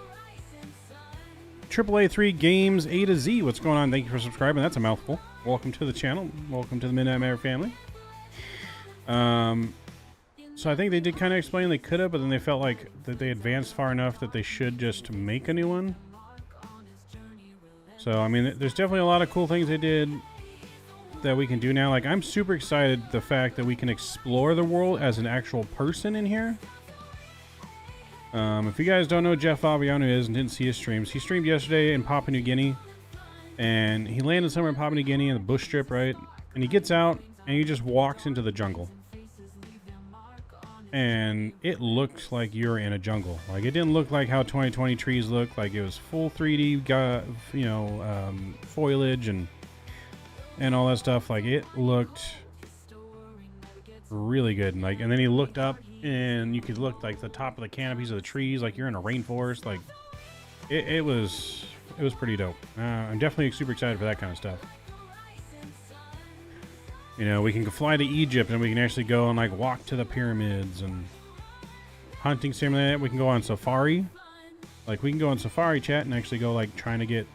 AAA3 Games A to Z, what's going on? Thank you for subscribing. That's a mouthful. Welcome to the channel. Welcome to the Midnight Mare family. So I think they did kind of explain they could have, but then they felt like that they advanced far enough that they should just make a new one. So, I mean, there's definitely a lot of cool things they did that we can do now. Like, I'm super excited the fact that we can explore the world as an actual person in here. If you guys don't know who Jeff Fabiano is and didn't see his streams, he streamed yesterday in Papua New Guinea, and he landed somewhere in Papua New Guinea in the bush strip, right? And he gets out and he just walks into the jungle, and it looks like you're in a jungle. Like, it didn't look like how 2020 trees look. Like, it was full 3D, you know, foliage and all that stuff. Like, it looked really good. And like, and then he looked up and you could look like the top of the canopies of the trees, like you're in a rainforest. Like, it was pretty dope. I'm definitely super excited for that kind of stuff. You know, we can fly to Egypt and we can actually go and like walk to the pyramids, and hunting simulator. We can go on safari. Like, we can go on safari chat and actually go like trying to get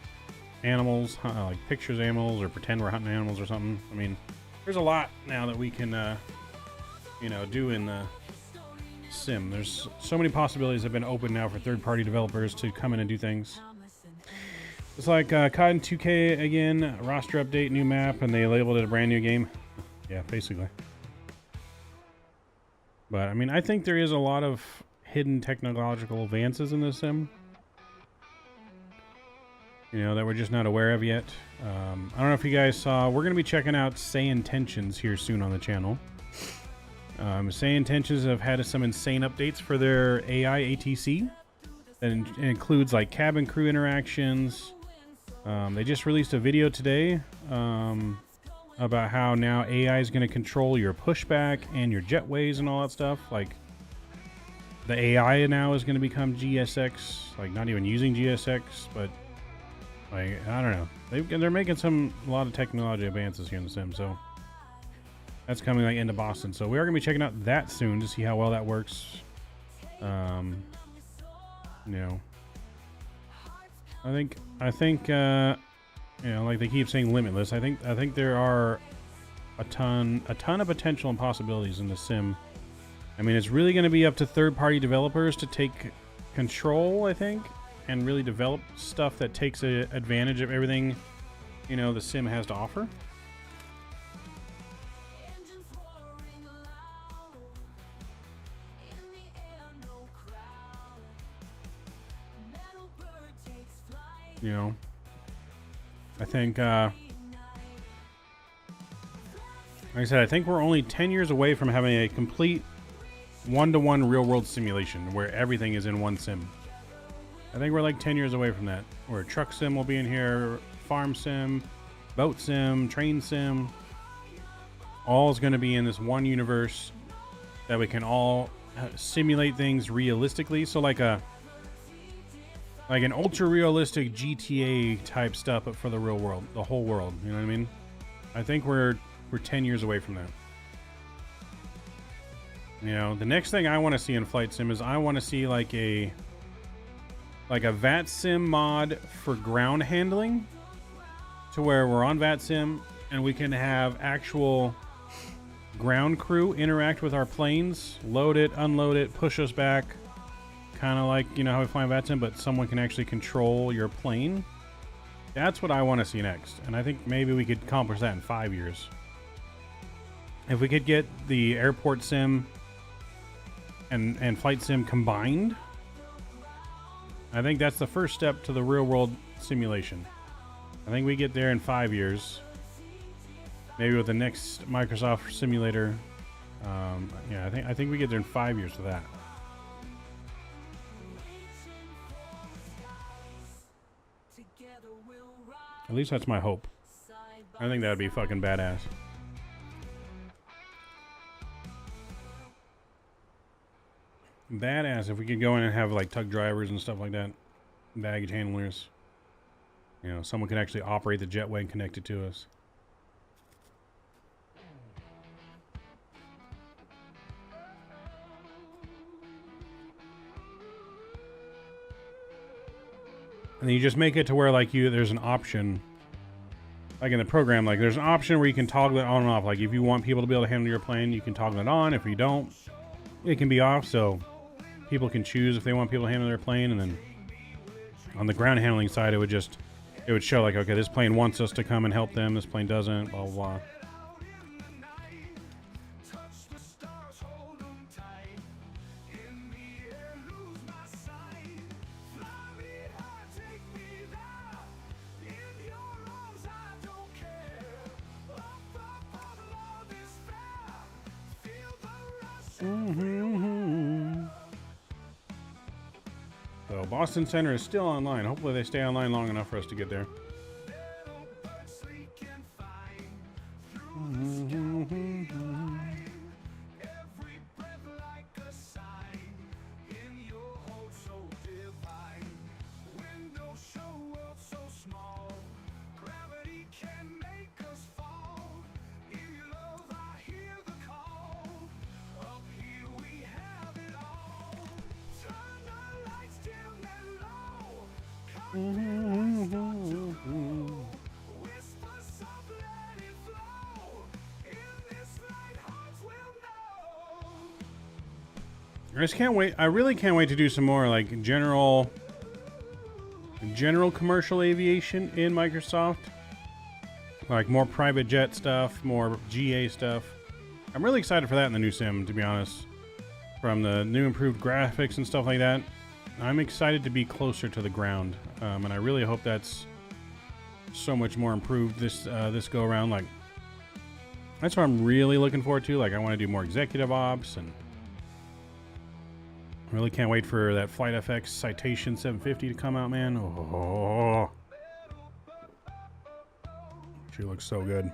animals, like pictures of animals, or pretend we're hunting animals or something. I mean, there's a lot now that we can, you know, do in the sim. There's so many possibilities that have been open now for third-party developers to come in and do things. It's like COD 2K again, roster update, new map, and they labeled it a brand new game. Yeah, basically. But I mean, I think there is a lot of hidden technological advances in this sim, you know, that we're just not aware of yet. I don't know if you guys saw, we're going to be checking out Say Intentions here soon on the channel. Say Intentions have had some insane updates for their AI ATC. That includes like cabin crew interactions. They just released a video today about how now AI is going to control your pushback and your jetways and all that stuff. Like, the AI now is going to become GSX, like not even using GSX, but like, I don't know. They're making a lot of technology advances here in the sim, so that's coming like into Boston. So we are going to be checking out that soon to see how well that works. You know, I think you know, like they keep saying limitless. I think there are a ton of potential and possibilities in the sim. I mean, it's really going to be up to third-party developers to take control, I think, and really develop stuff that takes advantage of everything, you know, the sim has to offer. You know, I think, like I said, I think we're only 10 years away from having a complete one-to-one real-world simulation where everything is in one sim. I think we're like 10 years away from that, where truck sim will be in here, farm sim, boat sim, train sim. All is going to be in this one universe that we can all simulate things realistically. So like an ultra realistic GTA type stuff, but for the real world, the whole world. You know what I mean? I think we're 10 years away from that. You know, the next thing I want to see in flight sim is I want to see like a Vatsim mod for ground handling, to where we're on Vatsim and we can have actual ground crew interact with our planes, load it, unload it, push us back. Kind of like, you know, how we fly in Vatsim, but someone can actually control your plane. That's what I want to see next. And I think maybe we could accomplish that in 5 years. If we could get the airport sim and flight sim combined, I think that's the first step to the real world simulation. I think we get there in 5 years. Maybe with the next Microsoft simulator. Yeah, I think we get there in 5 years with that. At least that's my hope. I think that would be fucking badass. badass if we could go in and have like tug drivers and stuff like that, baggage handlers. You know, someone could actually operate the jetway and connect it to us. And then you just make it to where like there's an option, like in the program, like there's an option where you can toggle it on and off. Like if you want people to be able to handle your plane, you can toggle it on. If you don't, it can be off, so people can choose if they want people to handle their plane. And then on the ground handling side, it would show like, okay, this plane wants us to come and help them, this plane doesn't, blah, blah, blah. So Boston Center is still online. Hopefully they stay online long enough for us to get there. I just can't wait. I really can't wait to do some more like general commercial aviation in Microsoft. Like more private jet stuff, more GA stuff. I'm really excited for that in the new sim, to be honest. From the new improved graphics and stuff like that. I'm excited to be closer to the ground. And I really hope that's so much more improved this go around. Like, that's what I'm really looking forward to. Like, I want to do more executive ops, and I really can't wait for that Flight FX Citation 750 to come out, man. Oh, she looks so good.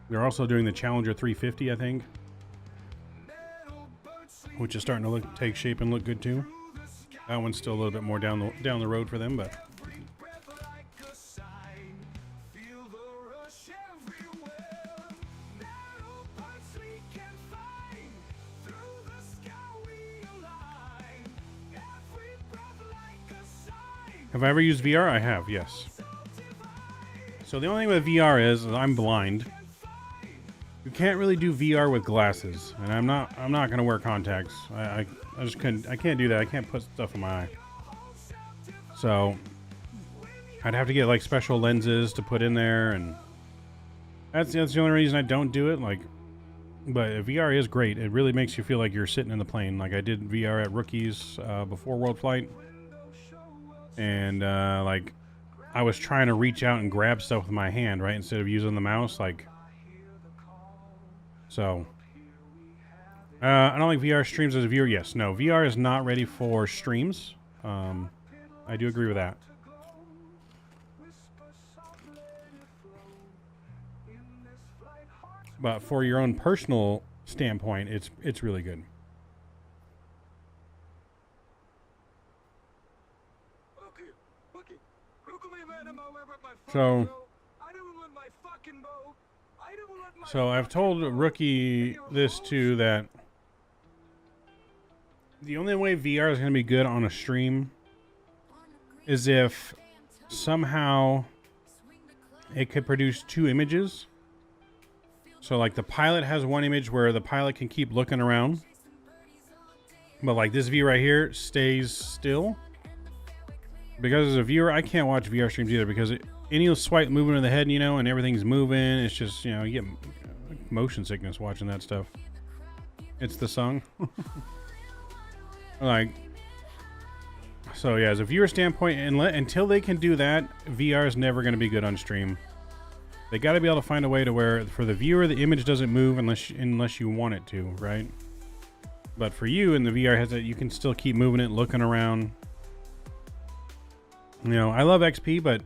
They're also doing the Challenger 350, I think, which is starting to take shape and look good too. That one's still a little bit more down the road for them, but have I ever used VR? I have, yes. So the only thing with VR is I'm blind. You can't really do VR with glasses, and I'm not gonna wear contacts. I just couldn't. I can't do that. I can't put stuff in my eye. So I'd have to get like special lenses to put in there, and that's the only reason I don't do it. Like, but VR is great. It really makes you feel like you're sitting in the plane. Like I did VR at Rookies before World Flight, and like I was trying to reach out and grab stuff with my hand, right, instead of using the mouse, like. So, I don't think VR streams as a viewer. Yes, no, VR is not ready for streams. I do agree with that. But for your own personal standpoint, it's really good. So I've told Rookie this too, that the only way VR is going to be good on a stream is if somehow it could produce two images. So like the pilot has one image where the pilot can keep looking around, but like this view right here stays still. Because as a viewer, I can't watch VR streams either, because any slight movement of the head, you know, and everything's moving, it's just, you know, you get motion sickness watching that stuff. It's the song. Like, so yeah, as a viewer standpoint, until they can do that, VR is never going to be good on stream. They got to be able to find a way to where, for the viewer, the image doesn't move unless you want it to, right? But for you in the VR headset, you can still keep moving it, looking around. You know, I love XP, but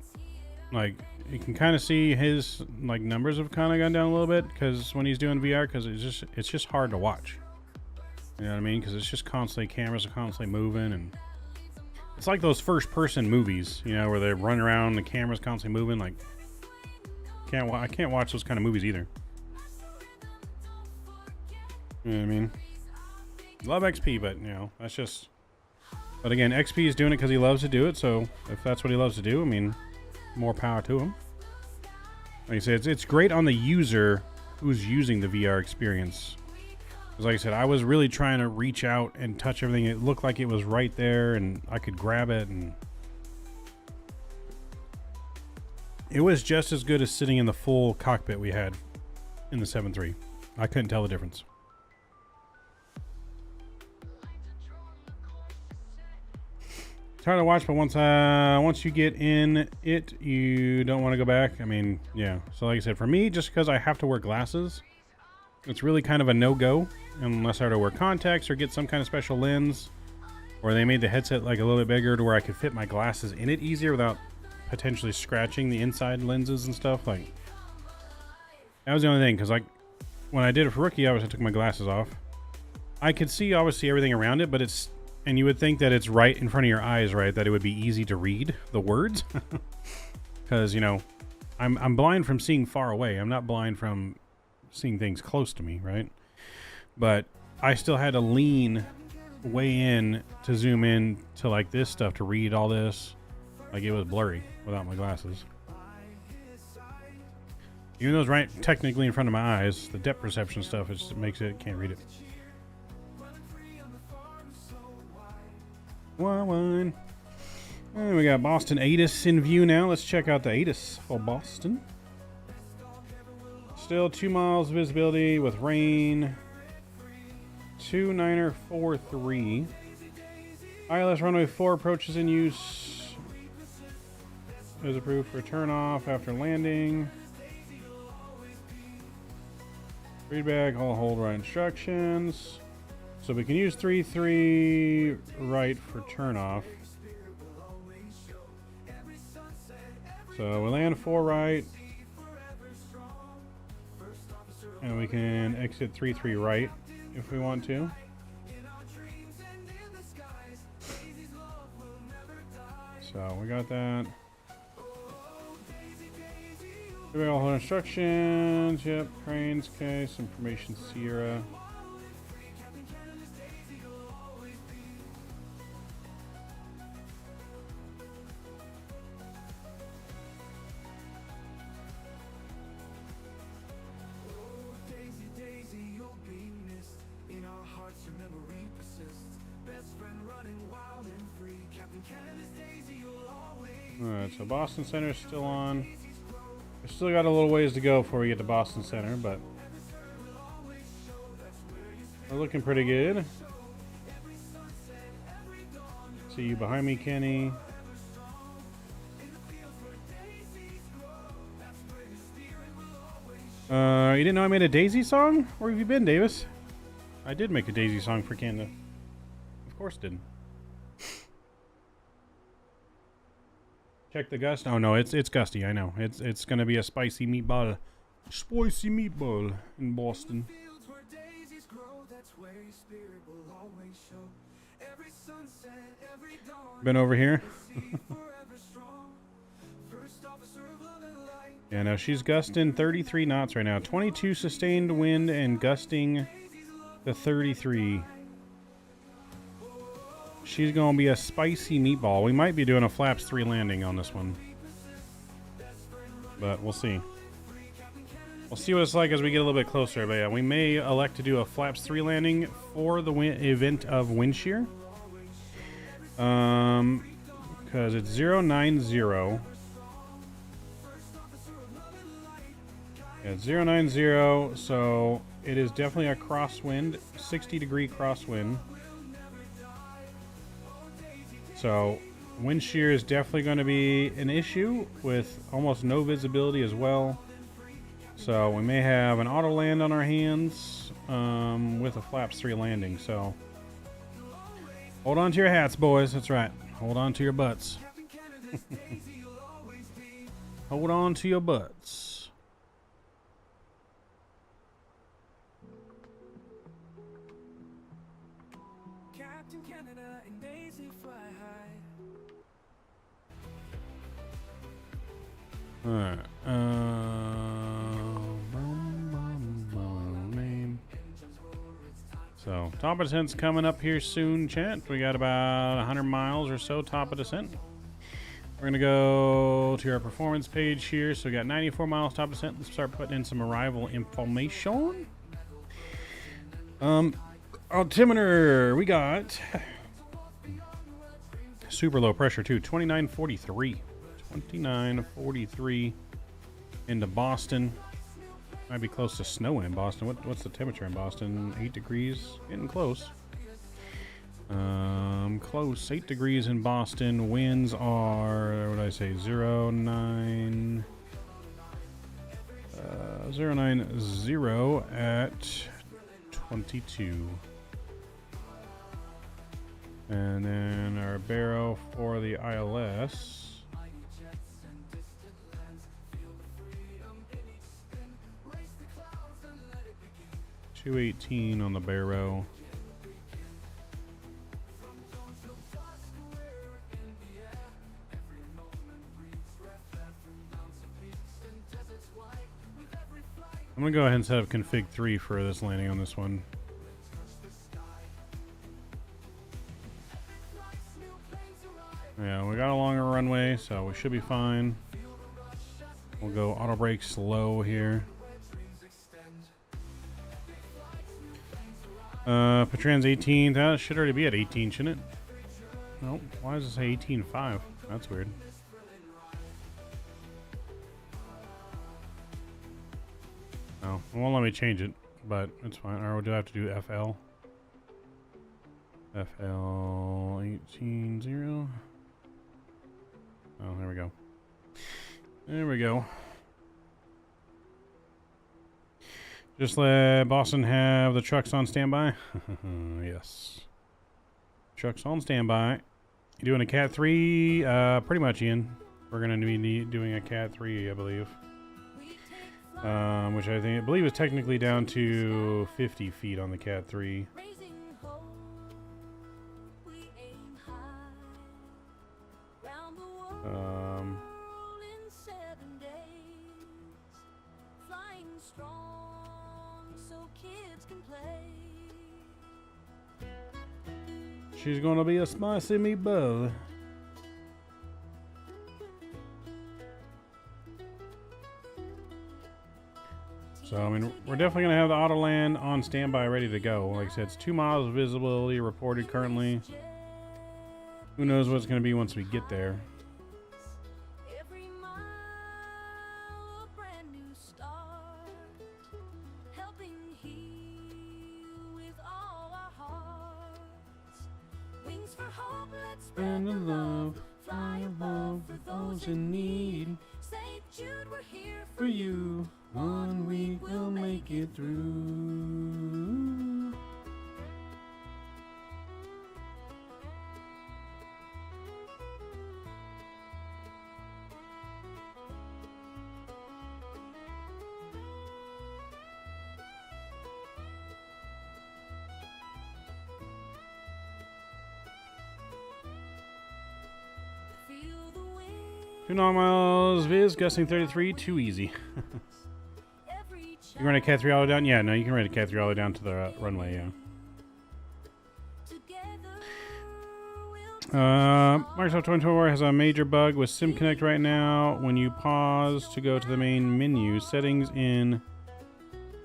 like you can kind of see his like numbers have kind of gone down a little bit because when he's doing VR, because it's just hard to watch. You know what I mean? Because it's just constantly, cameras are constantly moving, and it's like those first-person movies, you know, where they run around, the camera's constantly moving. Like, I can't watch those kind of movies either. You know what I mean? Love XP, but you know, that's just. But again, XP is doing it because he loves to do it. So if that's what he loves to do, I mean, more power to him. Like I said, it's great on the user who's using the VR experience. Because like I said, I was really trying to reach out and touch everything. It looked like it was right there and I could grab it. And it was just as good as sitting in the full cockpit we had in the 7.3. I couldn't tell the difference. It's hard to watch, but once you get in it, you don't want to go back. I mean, yeah. So like I said, for me, just because I have to wear glasses, it's really kind of a no-go unless I were to wear contacts or get some kind of special lens, or they made the headset like a little bit bigger to where I could fit my glasses in it easier without potentially scratching the inside lenses and stuff. Like, that was the only thing, because like when I did it for Rookie, I took my glasses off. I could see obviously everything around it, but it's. And you would think that it's right in front of your eyes, right? That it would be easy to read the words. Because, you know, I'm blind from seeing far away. I'm not blind from seeing things close to me, right? But I still had to lean way in to zoom in to like this stuff to read all this. Like it was blurry without my glasses. Even though it's right technically in front of my eyes, the depth perception stuff is, makes it, can't read it. And we got Boston ATIS in view now. Let's check out the ATIS for Boston. Still 2 miles visibility with rain. 2943. ILS runway 4 approaches in use. Is approved for turn off after landing. Feedback, all hold right instructions. So we can use 3-3 right for turnoff. So we land 4 right. And we can exit 3-3 right if we want to. So we got that. Here we go, hold instructions. Yep, cranes, case, information Sierra. Alright, so Boston Center is still on. We still got a little ways to go before we get to Boston Center, but we're looking pretty good. See you behind me, Kenny. You didn't know I made a Daisy song? Where have you been, Davis? I did make a Daisy song for Canada. Of course didn't. Check the gust. Oh no, it's gusty. I know. It's gonna be a spicy meatball. Spicy meatball in Boston. Been over here. Yeah, no, she's gusting 33 knots right now. 22 sustained wind and gusting to 33. She's going to be a spicy meatball. We might be doing a flaps 3 landing on this one. But we'll see. We'll see what it's like as we get a little bit closer. But yeah, we may elect to do a flaps 3 landing for the event of wind shear. Because it's 090. Yeah, it's 090, so it is definitely a crosswind, 60-degree crosswind. So wind shear is definitely going to be an issue with almost no visibility as well. So we may have an auto land on our hands with a flaps 3 landing. So hold on to your hats, boys. That's right. Hold on to your butts. Hold on to your butts. Alright. Name. So, top of descent's coming up here soon, chat. We got about 100 miles or so top of descent. We're going to go to our performance page here. So, we got 94 miles top of descent. Let's start putting in some arrival information. Altimeter, we got super low pressure too, 2943. 2943 into Boston. Might be close to snowing in Boston. What's the temperature in Boston? 8 degrees. Getting close. Close. 8 degrees in Boston. Winds are, what did I say? 090 at 22. And then our barrow for the ILS. 218 on the barrow. I'm gonna go ahead and set up config 3 for this landing on this one. Yeah, we got a longer runway, so we should be fine. We'll go auto brake slow here. Patran's 18. That should already be at 18, shouldn't it? Nope. Why does it say 18.5? That's weird. Oh, it won't let me change it, but it's fine. Or do I have to do FL? FL 18.0. Oh, there we go. There we go. Just let Boston have the trucks on standby. Yes. Trucks on standby. You doing a Cat 3? Pretty much, Ian. We're going to be doing a Cat 3, I believe. Which I believe is technically down to 50 feet on the Cat 3. She's gonna be a spicy meatball. So, I mean, we're definitely gonna have the auto land on standby ready to go. Like I said, it's 2 miles of visibility reported currently. Who knows what it's gonna be once we get there. And the love, fly above for those in need. St. Jude, we're here for you. 1 week we'll make it through. Two miles, Viz, gusting 33, too easy. You can run a Cat 3 all the way down? Yeah, no, you can run a Cat 3 all the way down to the runway, yeah. Microsoft 2024 has a major bug with SimConnect right now. When you pause to go to the main menu, settings in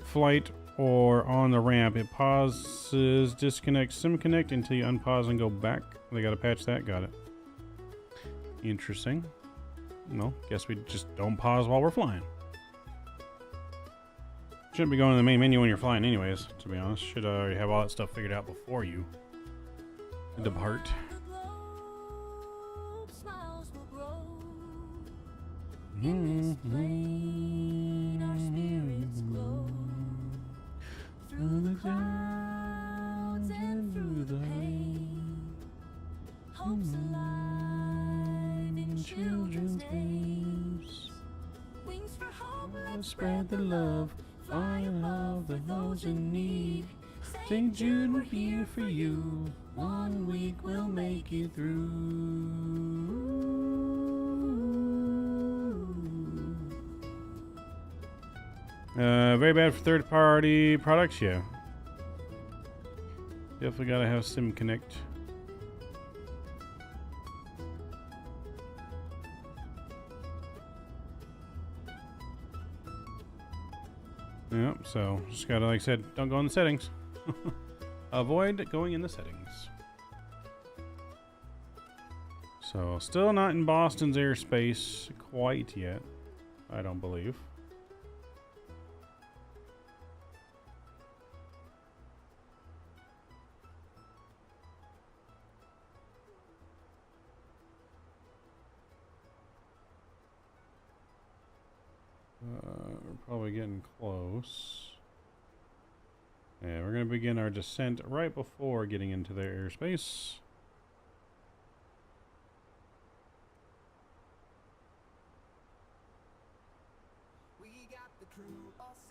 flight or on the ramp, it pauses, disconnect SimConnect until you unpause and go back. They gotta patch that, got it. Interesting. No, guess we just don't pause while we're flying. Shouldn't be going to the main menu when you're flying anyways, to be honest. Should already have all that stuff figured out before you depart. Through the clouds and through the rain, hope's alive in children's names. Wings for hope, let's spread the love, fire love for those in need. St. Jude, we're here for you. 1 week we'll make it through. Very bad for third-party products, yeah. Definitely gotta have Sim Connect. Yep, so just gotta, like I said, don't go in the settings. Avoid going in the settings. So, still not in Boston's airspace quite yet, I don't believe. We're probably getting close. Yeah, we're going to begin our descent right before getting into their airspace.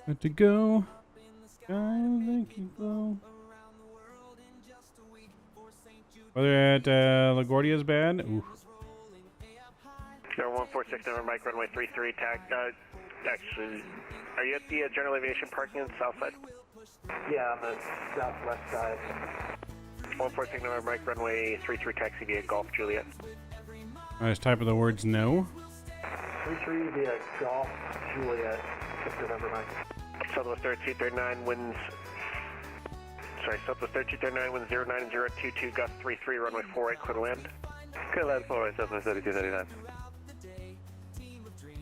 Good to go. Whether at LaGuardia is bad. Ooh. Number 146, number Mike, runway 33, actually, are you at the general aviation parking on the south side? Yeah, on the southwest side. 146, number Mike, runway 33, taxi via Golf Juliet. I just type of the words no. 33 via Golf Juliet, Victor number Mike. Southwest 3239 winds, Southwest 3239 winds 09 and 022, gust 33, runway 48, clear to land. Clear land 48, Southwest 3239.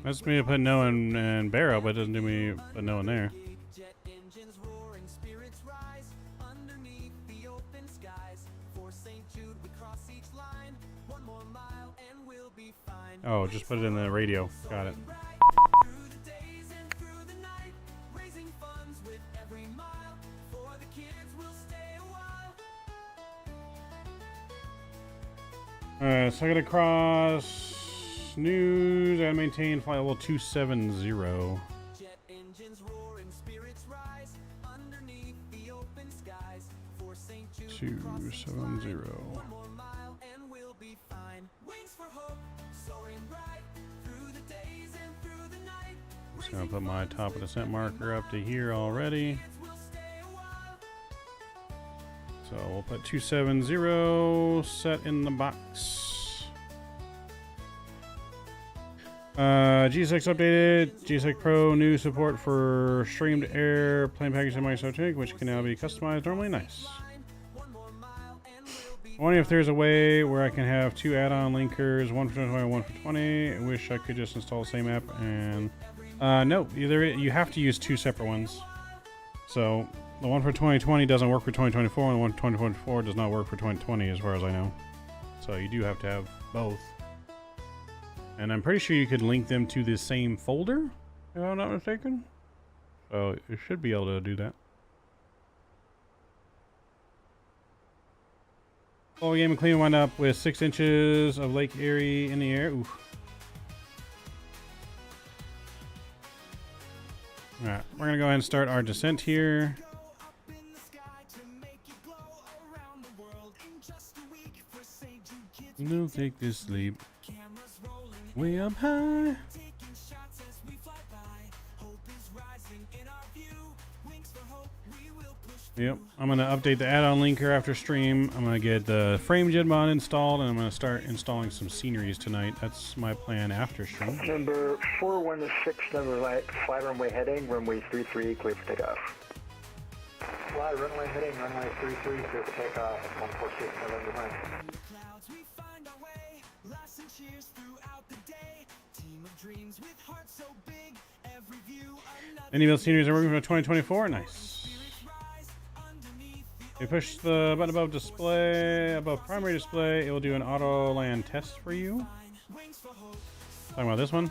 That's me to put no in Barrow, but it doesn't do me put no in there. Oh, just put it in the radio. Got it. Alright, so I gotta cross news. I gotta maintain flight level 270. 270. Just gonna put my top of descent marker up to here already. So we'll put 270 set in the box. G6 updated. G6 Pro new support for streamed air plane package in MSFS, which can now be customized normally. Nice. I wonder if there's a way where I can have two add-on linkers, one for 2020 and one for 20. I wish I could just install the same app and no, either you have to use two separate ones. So the one for 2020 doesn't work for 2024, and the one for 2024 does not work for 2020 as far as I know. So you do have to have both. And I'm pretty sure you could link them to the same folder, if I'm not mistaken. So you should be able to do that. Full game and clean wind up with 6 inches of Lake Erie in the air. Oof. Alright, we're gonna go ahead and start our descent here. We'll take this leap way up high. Yep, I'm going to update the add-on linker after stream. I'm going to get the frame JIT mod installed, and I'm going to start installing some sceneries tonight. That's my plan after stream. Number 416, number fly runway heading, runway 33, clear for takeoff. Fly runway heading, runway 33, clear for takeoff, 146, November Mike. Any build sceneries are working for 2024? Nice. You push the button above display, above primary display, it will do an auto land test for you. Talking about this one.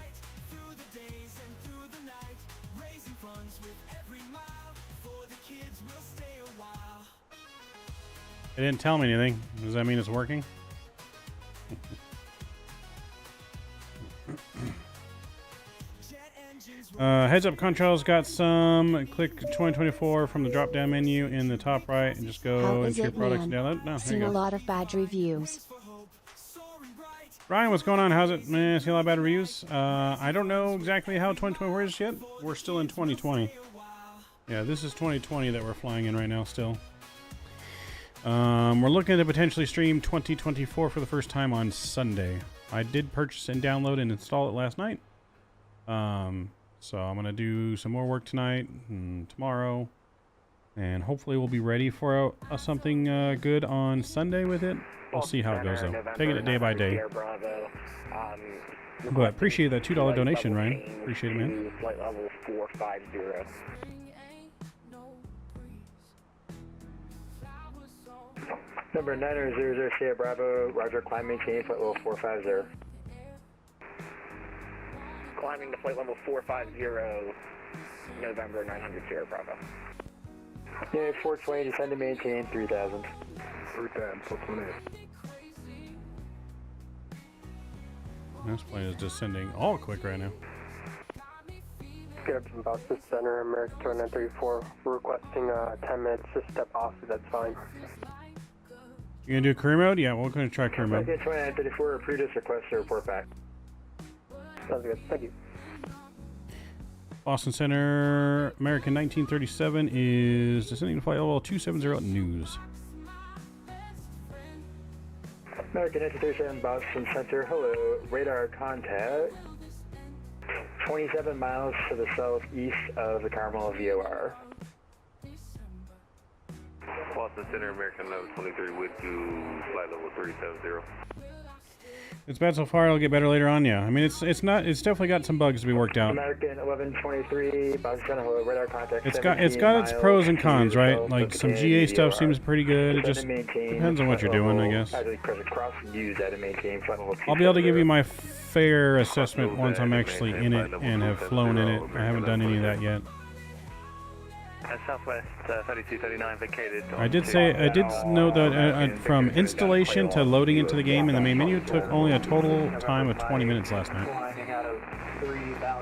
It didn't tell me anything. Does that mean it's working? Heads up controls got some. Click 2024 from the drop down menu in the top right and just go into your products and download. No, Seen a lot of bad reviews. Ryan, what's going on? How's it? Man, I see a lot of bad reviews. I don't know exactly how 2024 is yet. We're still in 2020. Yeah, this is 2020 that we're flying in right now still. We're looking to potentially stream 2024 for the first time on Sunday. I did purchase and download and install it last night. So I'm going to do some more work tonight and tomorrow. And hopefully we'll be ready for something good on Sunday with it. We'll see how it goes though. Taking it day by day. But appreciate that $2 donation, Ryan. Appreciate it, man. Flight level 450. Number 9000 Sierra Bravo, Roger, climb maintain flight level 450. Climbing to flight level 450, November 900 Sierra Bravo. Yeah, 420, descend to maintain 3000. 420. This plane is descending all quick right now. Captain Boston Center, American 2934, requesting 10 minutes to step off, that's fine. You gonna do career mode? Yeah, we're gonna try career mode. American 2934, previous request to report back. Sounds good, thank you. Boston Center, American 1937 is descending to flight level 270 news. American 1937, Boston Center, hello, radar contact. 27 miles to the southeast of the Carmel VOR. Boston Center, American 1123 with you, flight level 370. It's bad so far. It'll get better later on. Yeah, I mean it's definitely got some bugs to be worked out. American 1123, Boston Center, hello, radar contact. It's got its pros and cons, right? Like some GA stuff seems pretty good. It just depends on what you're doing, I guess. I'll be able to give you my fair assessment once I'm actually in it and have flown in it. I haven't done any of that yet. Southwest 3239 vacated. I did know that from installation to loading into the game in the main menu took only a total time of 20 minutes last night.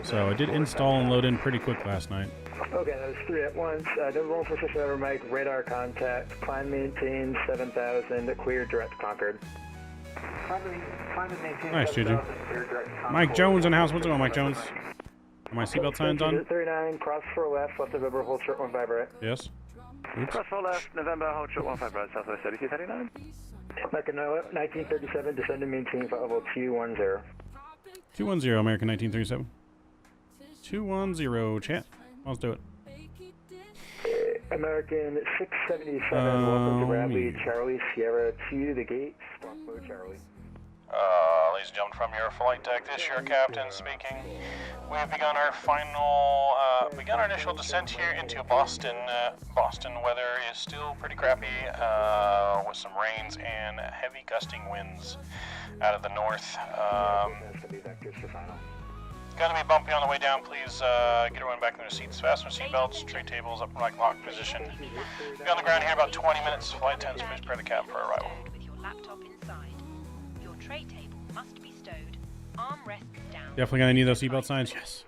So I did install and load in pretty quick last night. Okay, that was 3 at once. Number 1 for system over Mike, radar contact, climb maintain 7000, clear direct Concord. Nice, Juju. Mike Jones in the house. What's going on, Mike Jones? Are my seatbelt signs on? 39, cross for left, left November, hold short 15 right. Yes. Oops. Cross for left, November, hold short 15 right, Southwest 3239. American 1937, descend to maintain flight level 210. 210, American 1937. 210, chat. Let's do it. American 677, welcome to Bradley, Charlie, Sierra 2 to the gate, Bravo Charlie. Ladies and gentlemen, from your flight deck, this is your captain speaking. We have begun our initial descent here into Boston. Boston weather is still pretty crappy, with some rains and heavy gusting winds out of the north. Gonna be bumpy on the way down. Please get everyone back in their seats. Fasten your seatbelts, tray tables up in like lock position. Be on the ground here about 20 minutes. Flight attendants, please prepare the cab for arrival. With your laptop inside. Your tray table must be stowed. Armrests down. Definitely gonna need those seatbelt signs. Yes.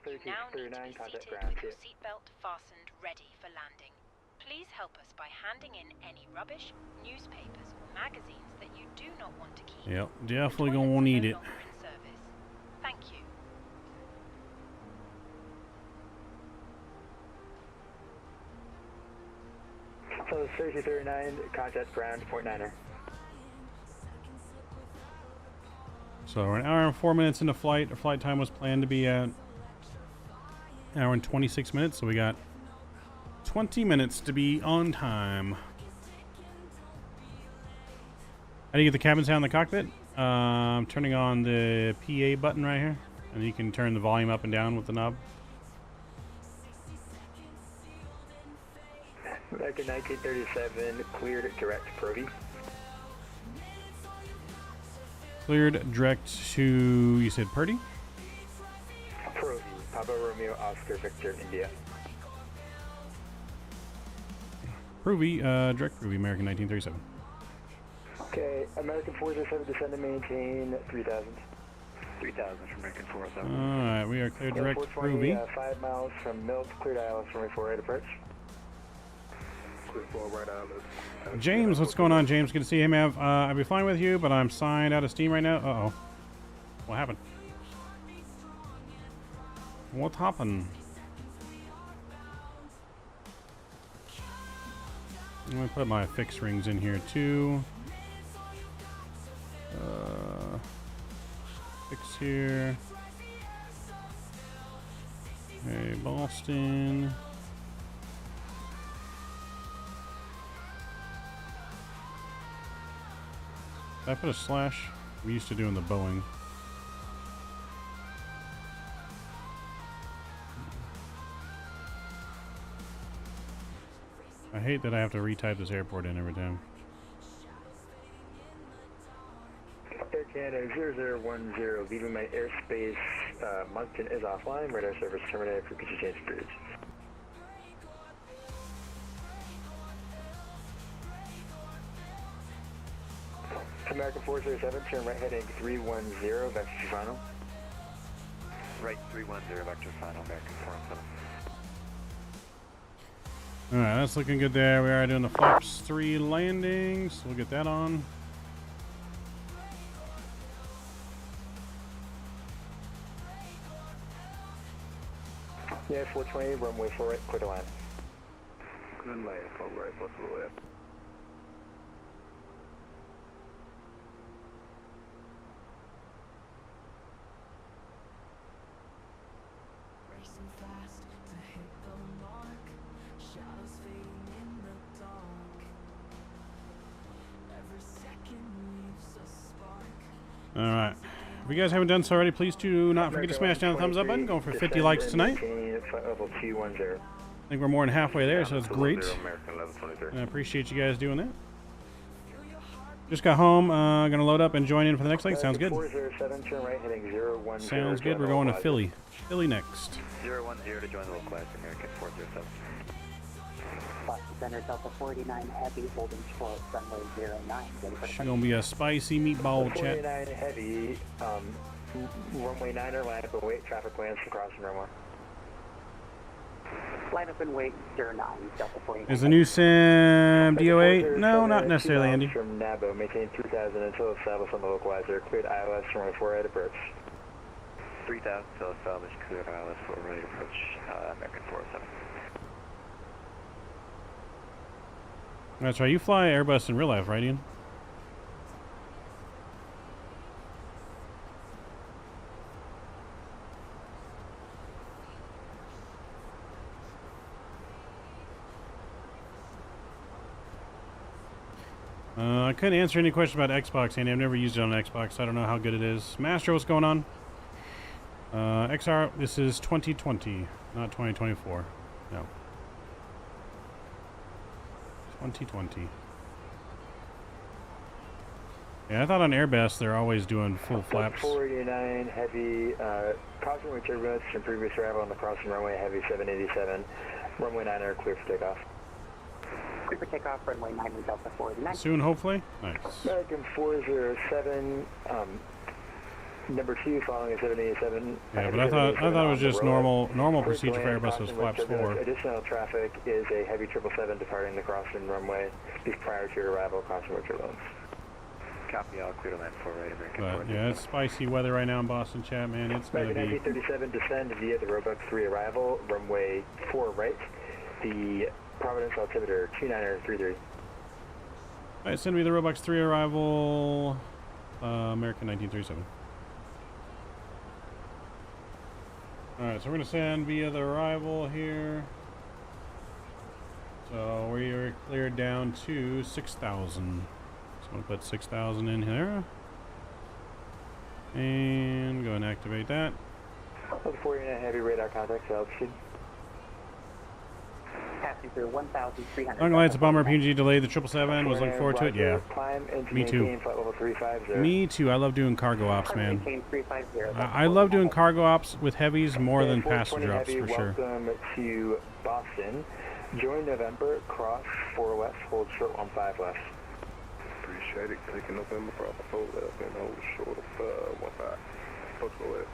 You now need to be seated with your seatbelt fastened, ready for landing. Please help us by handing in any rubbish, newspapers, or magazines that you do not want to keep. Yep, definitely gonna need it. Thank you. So 3239, contact ground, point 9er. So we're an hour and 4 minutes into flight. Our flight time was planned to be at an hour and 26 minutes, so we got 20 minutes to be on time. How do you get the cabin sound in the cockpit? I'm turning on the PA button right here, and you can turn the volume up and down with the knob. American 1937, cleared direct Provy. Cleared direct to, you said Purdy? Provy, Papa Romeo Oscar Victor India. Provy, direct Provy, American 1937. Okay, American 407, descend to maintain 3000. 3000 from American 407. Alright, we are clear direct Provy. 5 miles from Milt, cleared ILS 24 right approach. James, what's going on, James? Good to see you, man. I'll be flying with you, but I'm signed out of Steam right now. Uh-oh. What happened? What happened? I'm going to put my fixed rings in here, too. Fix here. Hey, Boston. Did I put a slash? We used to do in the Boeing. I hate that I have to retype this airport in every time. Air Canada 0010, leaving my airspace. Moncton is offline. Radar service terminated. Frequency change bridge. American 407, turn right heading 310, vector to final. Right 310, vector final, American 407. Alright, that's looking good there. We are doing the flaps 3 landings. We'll get that on. Yeah, 420, runway 4 right, clear to land. Good land, 4 right, 4 to the left. Racing fast to hit the mark. Shadows fading in the dark. Every second leaves a spark. Alright. If you guys haven't done so already, please do not forget to smash down the thumbs up button. Going for 50 likes tonight. Level 210. I think we're more than halfway there, so that's great. I appreciate you guys doing that. Just got home. Gonna load up and join in for the next leg. Sounds good. 407, turn right heading 010. Sounds good. We're going to Philly. Philly next. 010 to join the local class, American 407. Boston Center, Delta 49 Heavy, holding short, runway 09. It's gonna be a spicy meatball chat. 49 Heavy, runway 9 or line up and wait, traffic plans for crossing runway. Line up and wait, 09, Delta 49. Is the new sim DO8? No, not necessarily, Andy. From Nabo, maintain 3000 until established on the localizer. Cleared ILS from runway 4 right approach. 3000 until established, cleared ILS 4 right approach, American 407. That's right. You fly Airbus in real life, right, Ian? I couldn't answer any questions about Xbox, Andy. I've never used it on Xbox, so I don't know how good it is. Master, what's going on? XR, this is 2020, not 2024. No. 2020. Yeah, I thought on Airbus they're always doing full flaps. 489 Heavy, crossing with turbulence from previous arrival on the crossing runway Heavy 787. Runway 9 are clear for takeoff. Clear for takeoff, runway 9 and Delta 49. Soon, hopefully. Nice. American 407, number 2 following a 787. Yeah, but I thought it was just normal procedure for Airbus was flaps 4. Additional traffic is a Heavy 777 departing the crossing runway prior to your arrival crossing with turbulence. Copy, I'll clear to land 4 right, American 407. Yeah, it's spicy weather right now in Boston, chat, man. It's gonna be. American 37 descend via the Orbx 3 arrival, runway 4 right. The Providence altimeter 2933. Alright, send me the Orbx 3 arrival, American 1937. Alright, so we're going to send via the arrival here. So we are cleared down to 6,000. So I'm going to put 6,000 in here. And go and activate that. 49 Heavy radar contact, altitude. Passing through 1,300. I'm glad it's a bummer. PNG delayed the 777. Was looking forward to it. Yeah. Me too. Me too. I love doing cargo ops, man. I love doing cargo ops with heavies more than passenger ops for sure. Welcome to Boston. Join November, cross 4 west, hold short 15 left. Appreciate it. Taking November, cross 4 left, and hold short 15. Push left.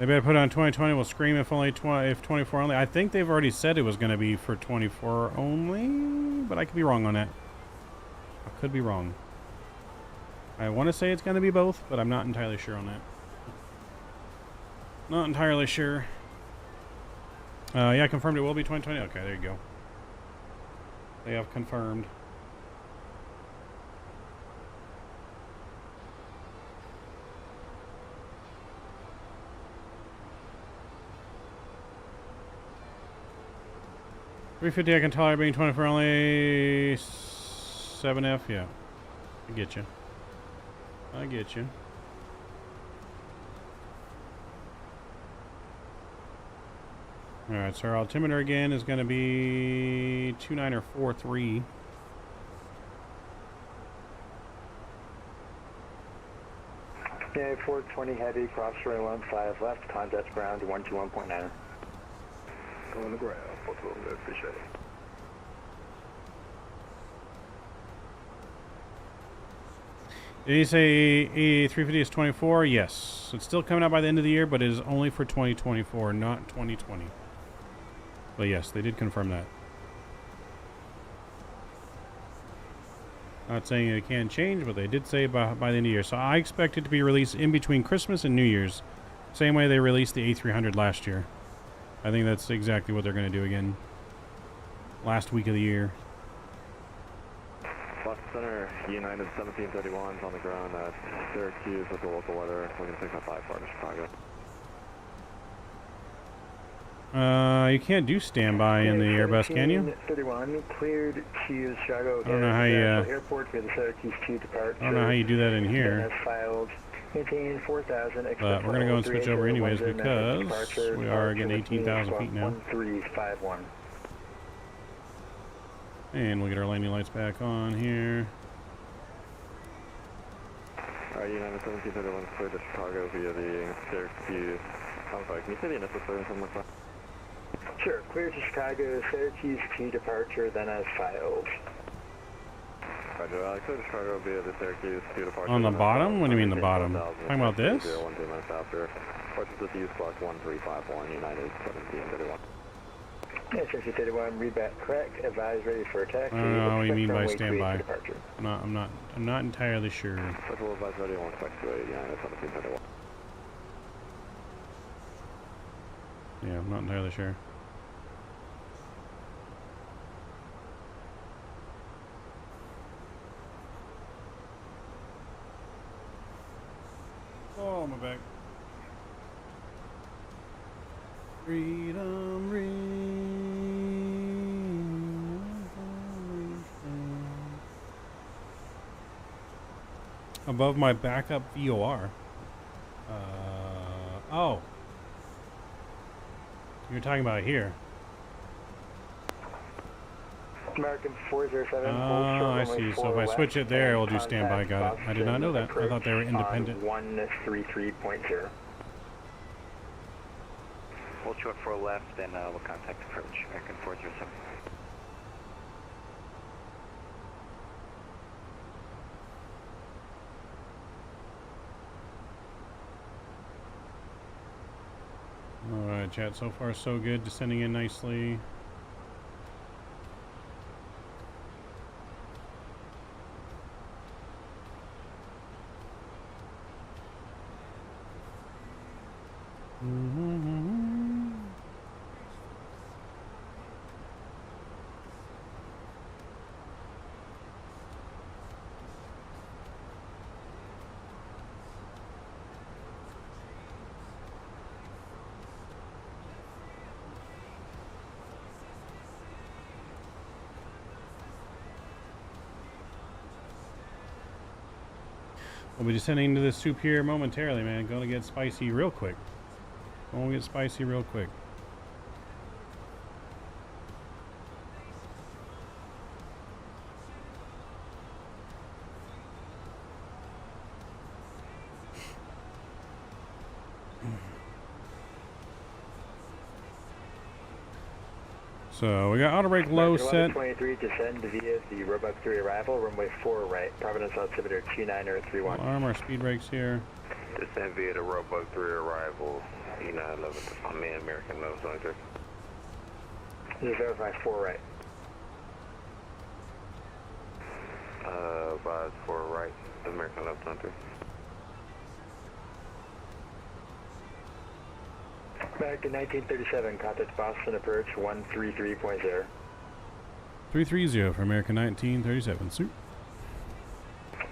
They better put it on 2020. We'll scream if only if 24 only. I think they've already said it was going to be for 24 only, but I could be wrong on that. I could be wrong. I want to say it's going to be both, but I'm not entirely sure on that. Not entirely sure. Yeah, confirmed it will be 2020. Okay, there you go. They have confirmed. $350 I can tolerate being 24 only. 7F, yeah. I get you. I get you. Alright, so our altimeter again is going to be 29 or 43. Yeah, 420 heavy, cross runway 15 left, contact ground 121.9. Go on the ground, 412, appreciate it. Did he say A350 is 24? Yes. It's still coming out by the end of the year, but it is only for 2024, not 2020. But yes, they did confirm that. Not saying it can change, but they did say by the end of the year. So I expect it to be released in between Christmas and New Year's. Same way they released the A300 last year. I think that's exactly what they're going to do again. Last week of the year. Bus Center, United 1731 on the ground at Syracuse with the local weather. We're going to take that 5 far to Chicago. You can't do standby in the Airbus, can you? 31 cleared to Chicago. I don't know how you. Airport for the Syracuse 2 departure. I don't know how you do that in here. Filed. Maintain 4,000. But we're gonna go and switch over anyways because we are getting 18,000 feet now. 1351. And we'll get our landing lights back on here. Alright, United 1731 cleared to Chicago via the Syracuse. I'm sorry, can you say the initial service one more time? Sure, clear to Chicago, Syracuse 2 departure, then as filed. Roger, clear to Chicago via the Syracuse 2 departure. On the bottom? What do you mean the bottom? Talking about this? 12 minutes after. Approaches with use block 1351, United 1731. Yeah, 1731, read back correct, advise ready for taxi. I don't know what you mean by Expect runway standby. 38 departure. I'm not entirely sure. Central advise ready on expect to United 1731. Yeah, I'm not entirely sure. Oh, my back. Freedom above my backup VOR. Oh. You're talking about here. American 407. Oh, I see. So if I switch it there, it'll do standby. Got it. I did not know that. I thought they were independent. 133.0. Hold short for left, and we'll contact approach. American 407. Alright, chat. So far, so good. Descending in nicely. We'll be descending into this soup here momentarily, man. Gonna get spicy real quick. Gonna get spicy real quick. So we got auto brake low set. 23 descend via the Roebuck 3 arrival, runway 4 right, Providence altimeter 2931. Arm our speed brakes here. Descend via the Roebuck 3 arrival, E911, I'm in American 1123. Just verify 4 right. Advise 4 right, American 1123. Back in 1937, contact Boston approach 133.0. 330 for American 1937. Suit.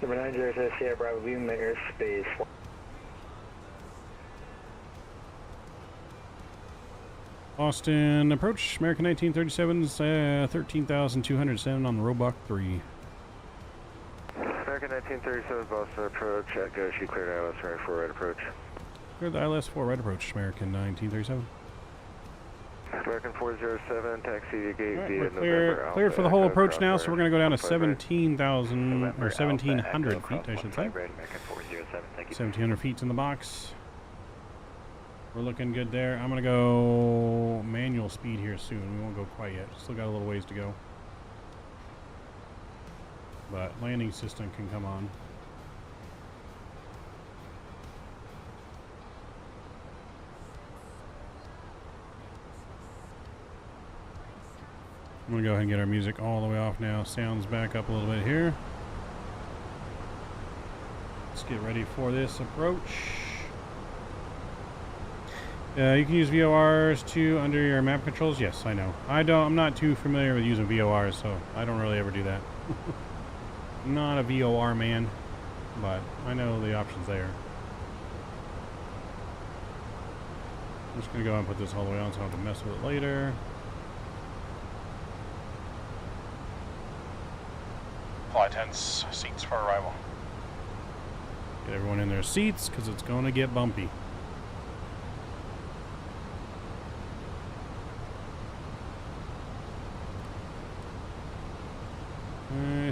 Number 90 says Sierra Bravo, leaving the airspace. Boston approach, American 1937's 13,207 on the Roebuck 3. American 1937 Boston approach, at go, she cleared ILS right for right approach. Cleared the ILS 4 right approach, American 1937. American 407, taxi gate Right, via we're November. cleared for the whole Alpha, approach now, so we're going to go down to Alpha, right. 17,000 or 1,700 feet, I should say. American 407, thank you. 1,700 feet's in the box. We're looking good there. I'm going to go manual speed here soon. We won't go quite yet. Still got a little ways to go. But landing system can come on. I'm going to go ahead and get our music all the way off now. Sounds back up a little bit here. Let's get ready for this approach. You can use VORs too under your map controls. Yes, I know. I'm not too familiar with using VORs, so I don't really ever do that. I'm not a VOR man, but I know the options there. I'm just going to go and put this all the way on so I don't have to mess with it later. Flight attendants, seats for arrival. Get everyone in their seats because it's going to get bumpy.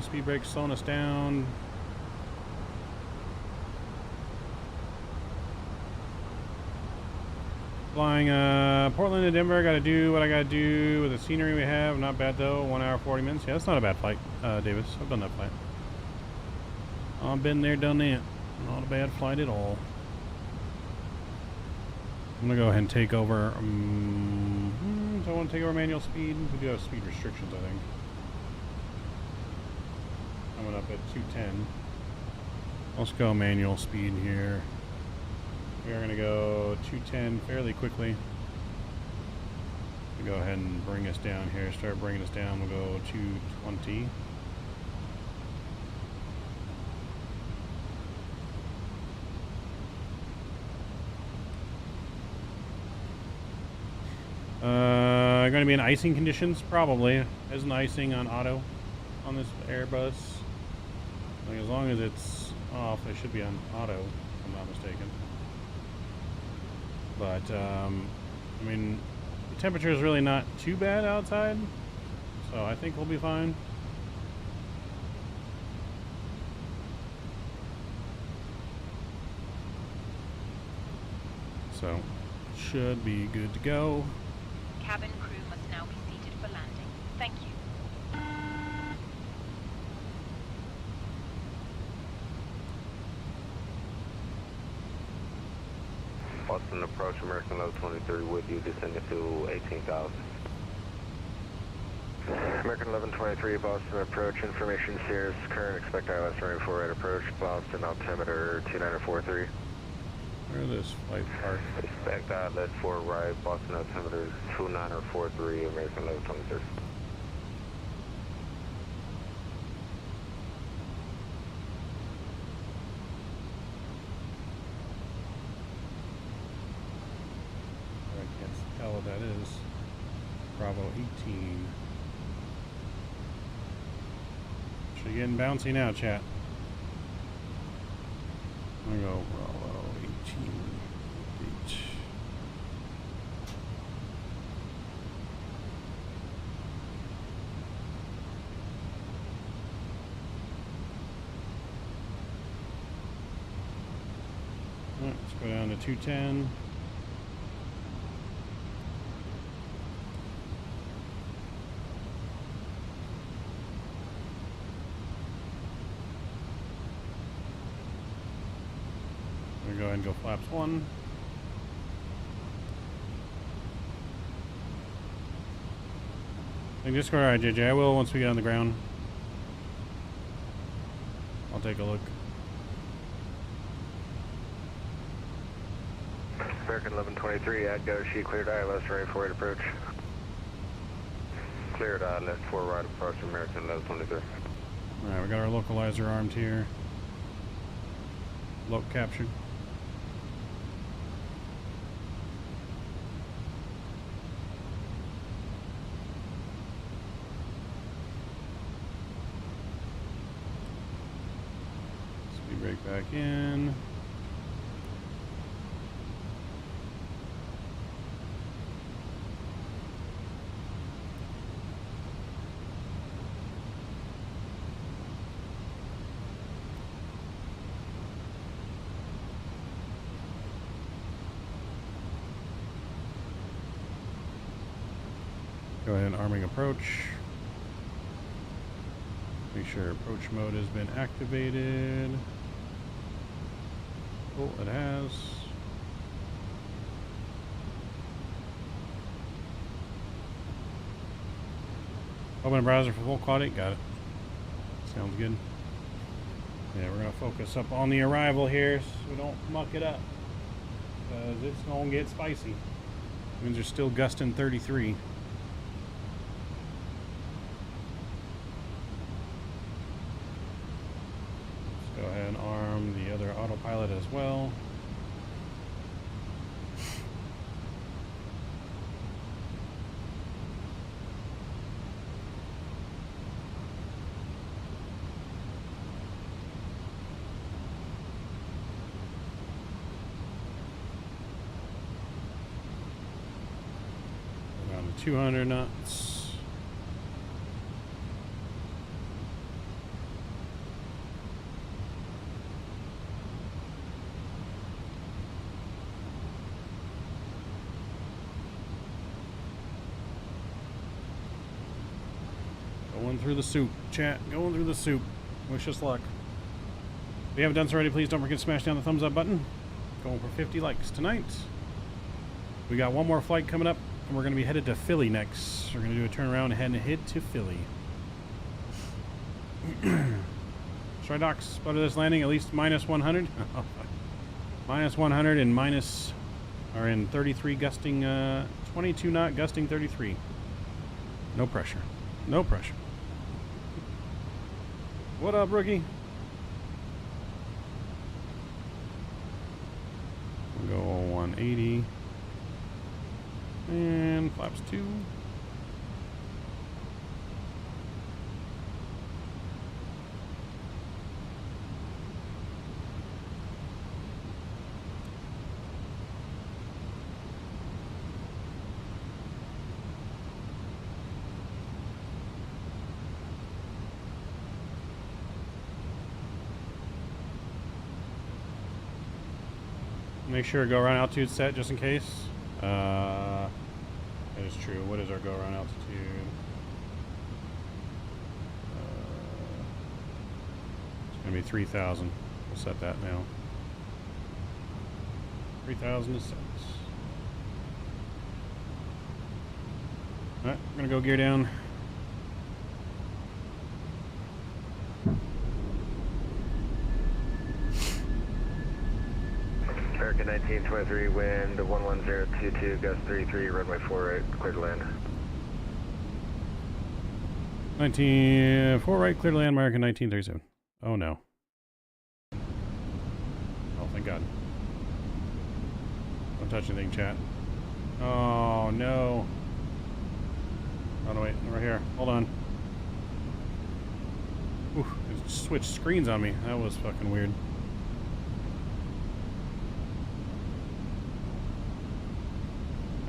Speed brake slowing us down. Flying Portland to Denver. Got to do what I got to do with the scenery we have. Not bad though. 1 hour 40 minutes. Yeah, that's not a bad flight, Davis. I've done that flight. I've been there, done that. Not a bad flight at all. I'm gonna go ahead and take over. So I want to take over manual speed. We do have speed restrictions, I think. Coming up at 210. Let's go manual speed here. We are going to go 210 fairly quickly. We'll go ahead and bring us down here. Start bringing us down. We'll go 220. Going to be in icing conditions, probably. There's an icing on auto on this Airbus. Like, as long as it's off, it should be on auto, if I'm not mistaken. But, I mean, the temperature is really not too bad outside, so I think we'll be fine. So, should be good to go. Cabin crew must now be seated for landing. Thank you. Boston approach, American 1123 with you, descending to 18,000. American 1123, Boston approach, information Sears, current expect ILS running 4 right approach, Boston altimeter 2943. Where is this flight park? Expect ILS 4 right, Boston altimeter 2943, American 1123. I can't tell what that is. Bravo 18. Should getting bouncy now, chat. I'm gonna go Bravo 18. Beach. Alright, let's go down to 210. go ahead and go flaps 1. And just go alright, JJ. I will once we get on the ground. I'll take a look. American 1123, I'd go. She cleared ILS, runway 48 approach. Cleared left 4 right approach, American 1123. Alright, we got our localizer armed here. Loc captured. Speed brake back in. Go ahead and arming approach. Make sure approach mode has been activated. Oh, it has. Open browser for full quality. Got it. Sounds good. Yeah, we're gonna focus up on the arrival here so we don't muck it up. Because it's gonna get spicy. Winds are still gusting 33. Go ahead and arm the other autopilot as well. Around 200 knots. Going through the soup, chat. Going through the soup. Wish us luck. If you haven't done so already, please don't forget to smash down the thumbs up button. Going for 50 likes tonight. We got one more flight coming up, and we're going to be headed to Philly next. We're going to do a turnaround and head to Philly. Strydox, spotted this landing at least minus 100. Minus 100 and minus, are in 33 gusting, 22 knot gusting 33. No pressure. No pressure. What up, rookie? We'll go 180. And flaps 2. Make sure go around altitude set just in case. That is true. What is our go around altitude? It's going to be 3,000. We'll set that now. 3,000 is set. Alright, we're going to go gear down. American 1923, wind 11022, gust 33, runway 48, clear to land. 4 right, clear to land, American 1937. Oh no. Oh, thank God. Don't touch anything, chat. Oh no. Oh no, wait, we're here. Hold on. Ooh, it switched screens on me. That was fucking weird.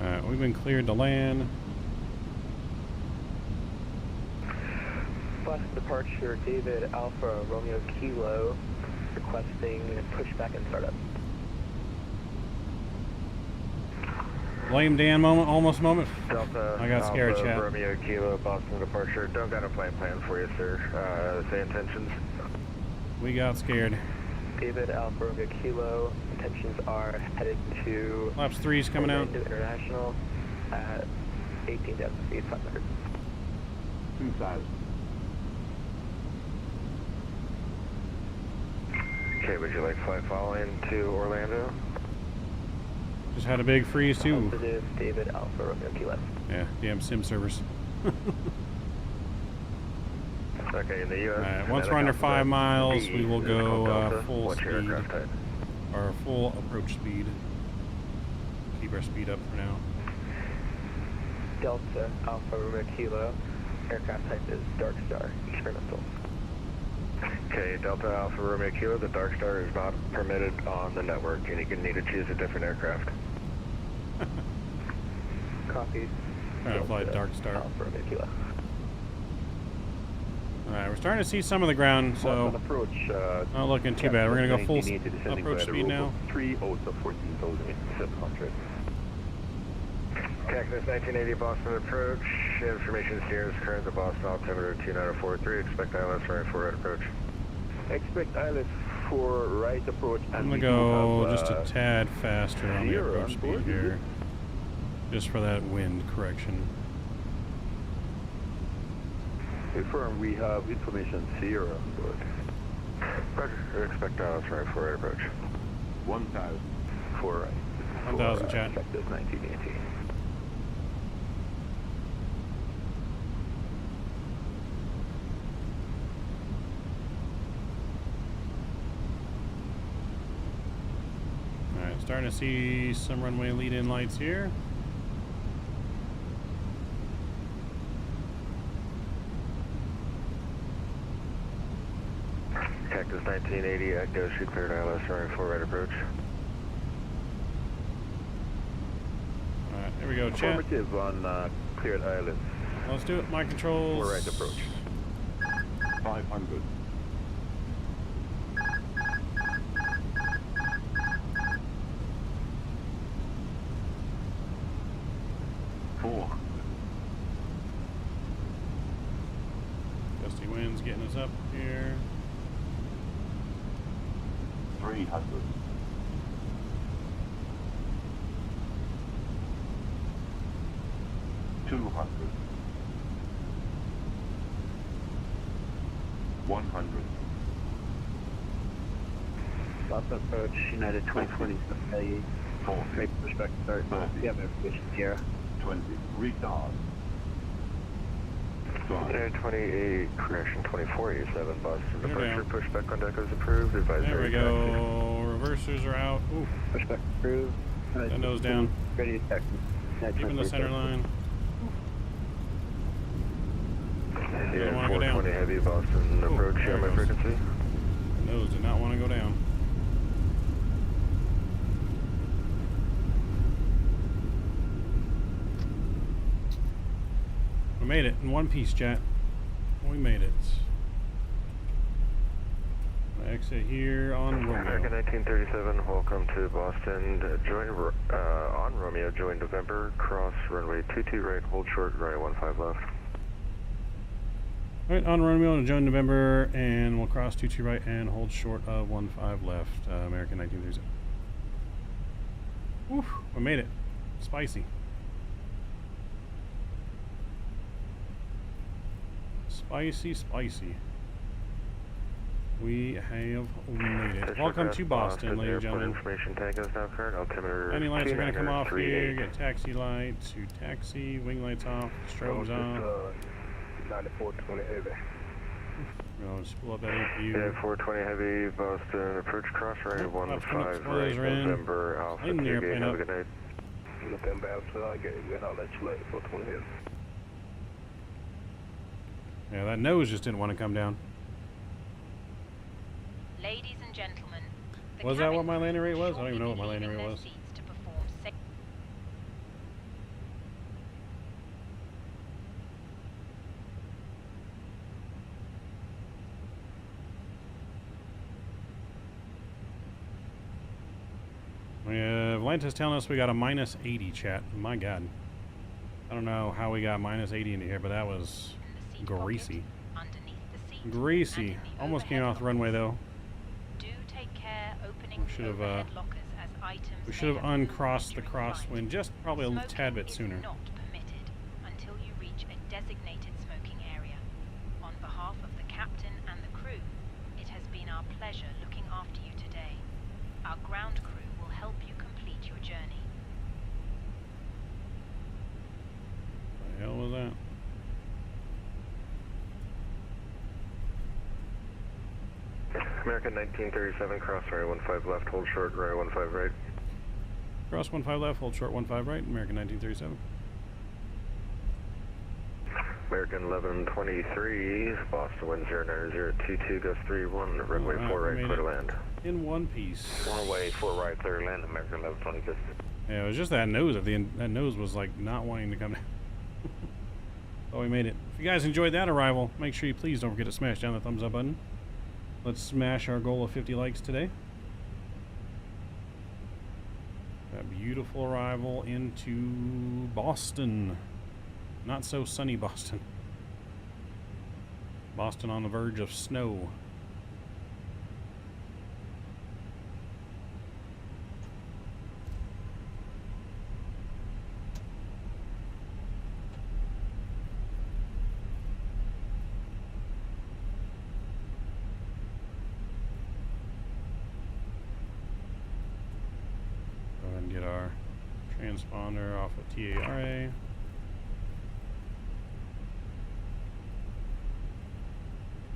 Alright, we've been cleared to land. Bus departure, David Alpha Romeo Kilo, requesting pushback and startup. Blame Dan moment, almost moment. Delta, I got scared, Alpha, chat. Romeo Kilo, Boston departure. Don't got a flight plan for you, sir. Say intentions. We got scared. David Alpha Romeo Kilo, intentions are headed to Flaps 3's coming out. Orlando International at 18,000 feet, 500. 2,000. Okay, would you like flight following to Orlando? Just had a big freeze too. Positive, David Alpha Romeo Key West. Yeah, damn sim servers. Okay, in the U.S. Alright, once we're under 5 miles, we will go full speed. Or full approach speed. Keep our speed up for now. Delta Alpha Romeo Kilo. Aircraft type is Dark Star, experimental. Okay, Delta Alpha Romeo Kilo, the Dark Star is not permitted on the network, and you need to choose a different aircraft. Copy. Trying to fly Dark Star. Alpha Romeo Kilo. Alright, we're starting to see some of the ground, so not looking too bad. We're going to go full approach speed now. 3 out of 14,700. Cactus 1980 Boston approach. Information steers current to Boston altimeter 29043. Expect ILS running 4 right approach. Expect ILS for right approach. I'm going to go just a tad faster on the approach speed here. Just for that wind correction. Confirm, we have information Sierra on board. Roger, expect ILS running 4 right approach. 1,000 for right. 1,000 chat. Cactus 1980. Alright, starting to see some runway lead-in lights here. Cactus 1980, Echo, shoot cleared ILS running 4 right approach. Alright, there we go, chat. Affirmative on cleared ILS. Let's do it, my controls. 4 right approach. 500. Gusty winds getting us up here. 300. 200. 100. Stop approach, United 2020, failure. 40. Make pushback start. 30. You have information, Sierra. 20. Retard. United 28, correction 2487, Boston They're departure, down. pushback on deck is approved, advisory. There we go. Reversers are out. Ooh. Pushback approved. That nose down. Ready to taxi. Keeping the center line. Yeah, wanna go 420 down. heavy, Boston Ooh, approach, there it my goes. frequency. Nose did not want to go down. We made it in one piece, chat. We made it. Exit here on American Romeo. 1937, welcome to Boston. Join on Romeo, join November, cross runway 22 right, hold short, runway 15 left. Right on Romeo to join November, and we'll cross 22 right and hold short of 15 left. American 1937. Woof, we made it. Spicy. Spicy, spicy. We have made it. Welcome to Boston, ladies and gentlemen. Information tank is now current, altimeter. Landing lights are going to come off here. 298. Get taxi lights to taxi. Wing lights off. Strobes on. 9420 heavy. We'll just pull up that APU. Yeah, 420 heavy, Boston approach cross runway 15 right, in. November, Alpha Lighten the 2 airplane gate, have a up. good night. November Alpha, I get you, and I'll let you later, 420 heavy. Yeah, that nose just didn't want to come down. Ladies and gentlemen, the Was that what cabin my landing rate crew was? I don't will even know what be my landing leaving rate their was. seats to perform Volanta's telling us we got a minus 80, chat. My God. I don't know how we got minus 80 into here, but that was in the seat greasy. pocket, underneath the seat, Greasy. and in the Almost came overhead off the runway, though. Do take care, opening We should have overhead lockers as items we should have may moved uncrossed the during crosswind flight. just probably a Smoking tad bit is sooner. not permitted until you reach a designated smoking area. On behalf of the captain and the crew, it has been our pleasure looking after you today. Our ground crew will help you complete your journey. What the hell was that? American 1937, cross runway 15 left, hold short, runway 15 right. Cross 15 left, hold short 15 right, American 1937. American 1123, Boston wind 09022, gust 31, runway 4 right, clear to land. In one piece. Runway 4 right, clear to land, American 1120, gust. Yeah, it was just that nose at the end. That nose was like not wanting to come down. Oh, we made it. If you guys enjoyed that arrival, make sure you please don't forget to smash down the thumbs up button. Let's smash our goal of 50 likes today. A beautiful arrival into Boston. Not so sunny Boston. Boston on the verge of snow. Get our transponder off of TARA.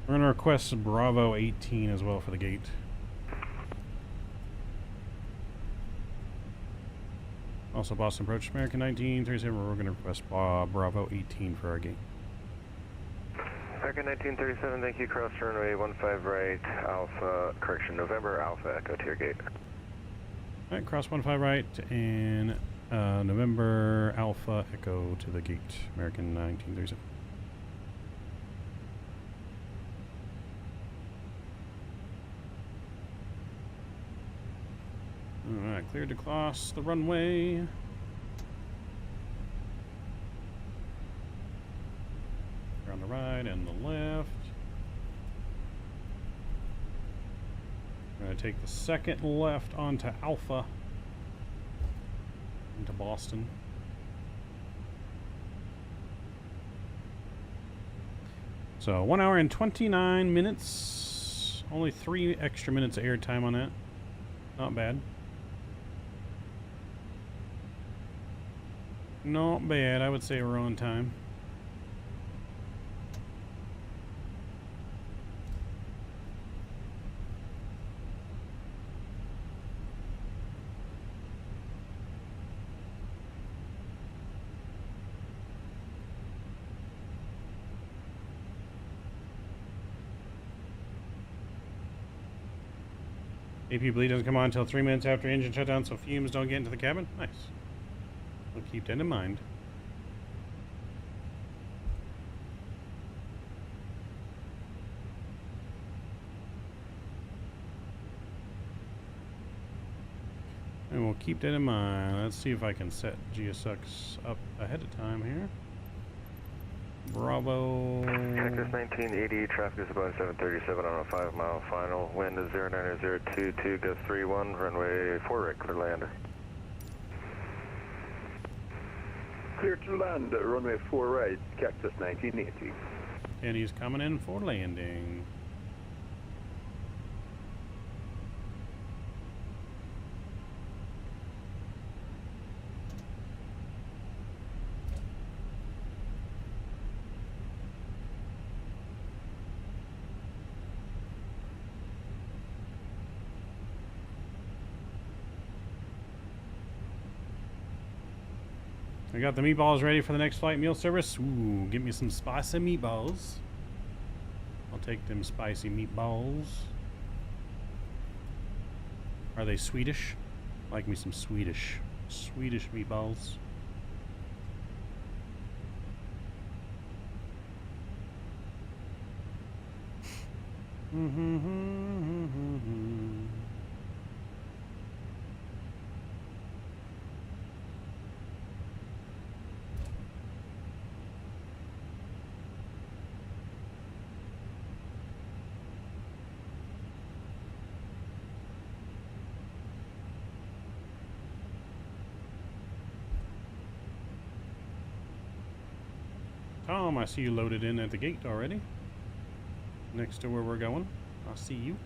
We're going to request Bravo 18 as well for the gate. Also, Boston approach American 1937. We're going to request Bravo 18 for our gate. American 1937, thank you. Cross runway 15 right, Alpha, correction, November Alpha, echo to your gate. Alright, cross 15 right and November Alpha Echo to the gate. American 1937. Alright, cleared to cross the runway. On the right and the left. We're going to take the second left onto Alpha into Boston. So 1 hour and 29 minutes. Only 3 extra minutes of airtime on that. Not bad. Not bad. I would say we're on time. AP bleed doesn't come on until 3 minutes after engine shutdown, so fumes don't get into the cabin. Nice. We'll keep that in mind. And we'll keep that in mind. Let's see if I can set GSX up ahead of time here. Bravo. Texas 1980, traffic is about 737 on a 5-mile final. Wind is 09022, gust 31, runway 4 right, clear land. Clear to land, runway 4 right, Cactus 1980. And he's coming in for landing. I got the meatballs ready for the next flight meal service. Ooh, give me some spicy meatballs. I'll take them spicy meatballs. Are they Swedish? Like me some Swedish meatballs. Tom, I see you loaded in at the gate already. Next to where we're going. I see you.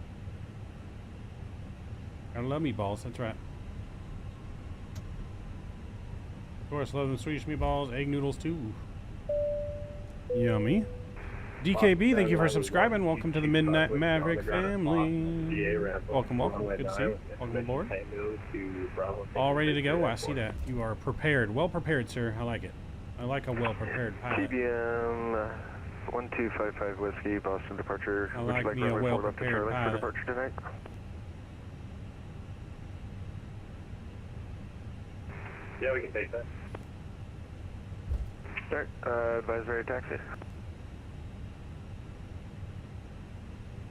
I love meatballs, that's right. Of course, love them Swedish meatballs, egg noodles too. Yummy. DKB, thank you for subscribing. Welcome to the Midnight Maverick family. Welcome, welcome. Good to see you. Welcome aboard. All ready to go? I see that. You are prepared. Well prepared, sir. I like it. I like a well-prepared pilot. CBM 1255 Whiskey, Boston departure. I like me a well-prepared pilot. Departure tonight. Yeah, we can take that. Start, advisory taxi.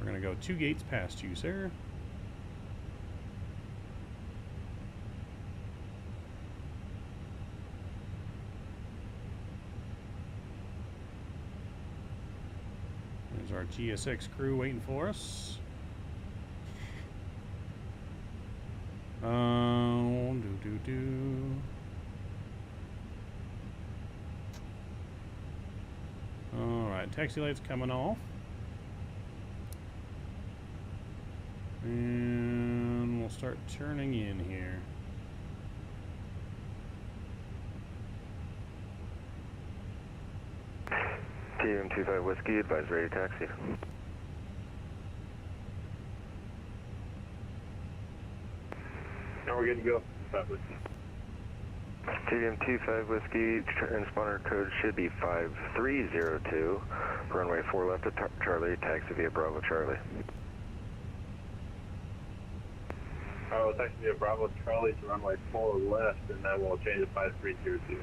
We're going to go 2 gates past you, sir. There's our GSX crew waiting for us. Alright, taxi lights coming off. And we'll start turning in here. TM25 Whiskey, advisory taxi. Now we're good to go. TM25 Whiskey, transponder code should be 5302. Runway 4 left at Charlie, taxi via Bravo Charlie. Oh, taxi via Bravo Charlie to runway 4 left, and then we'll change it 5302.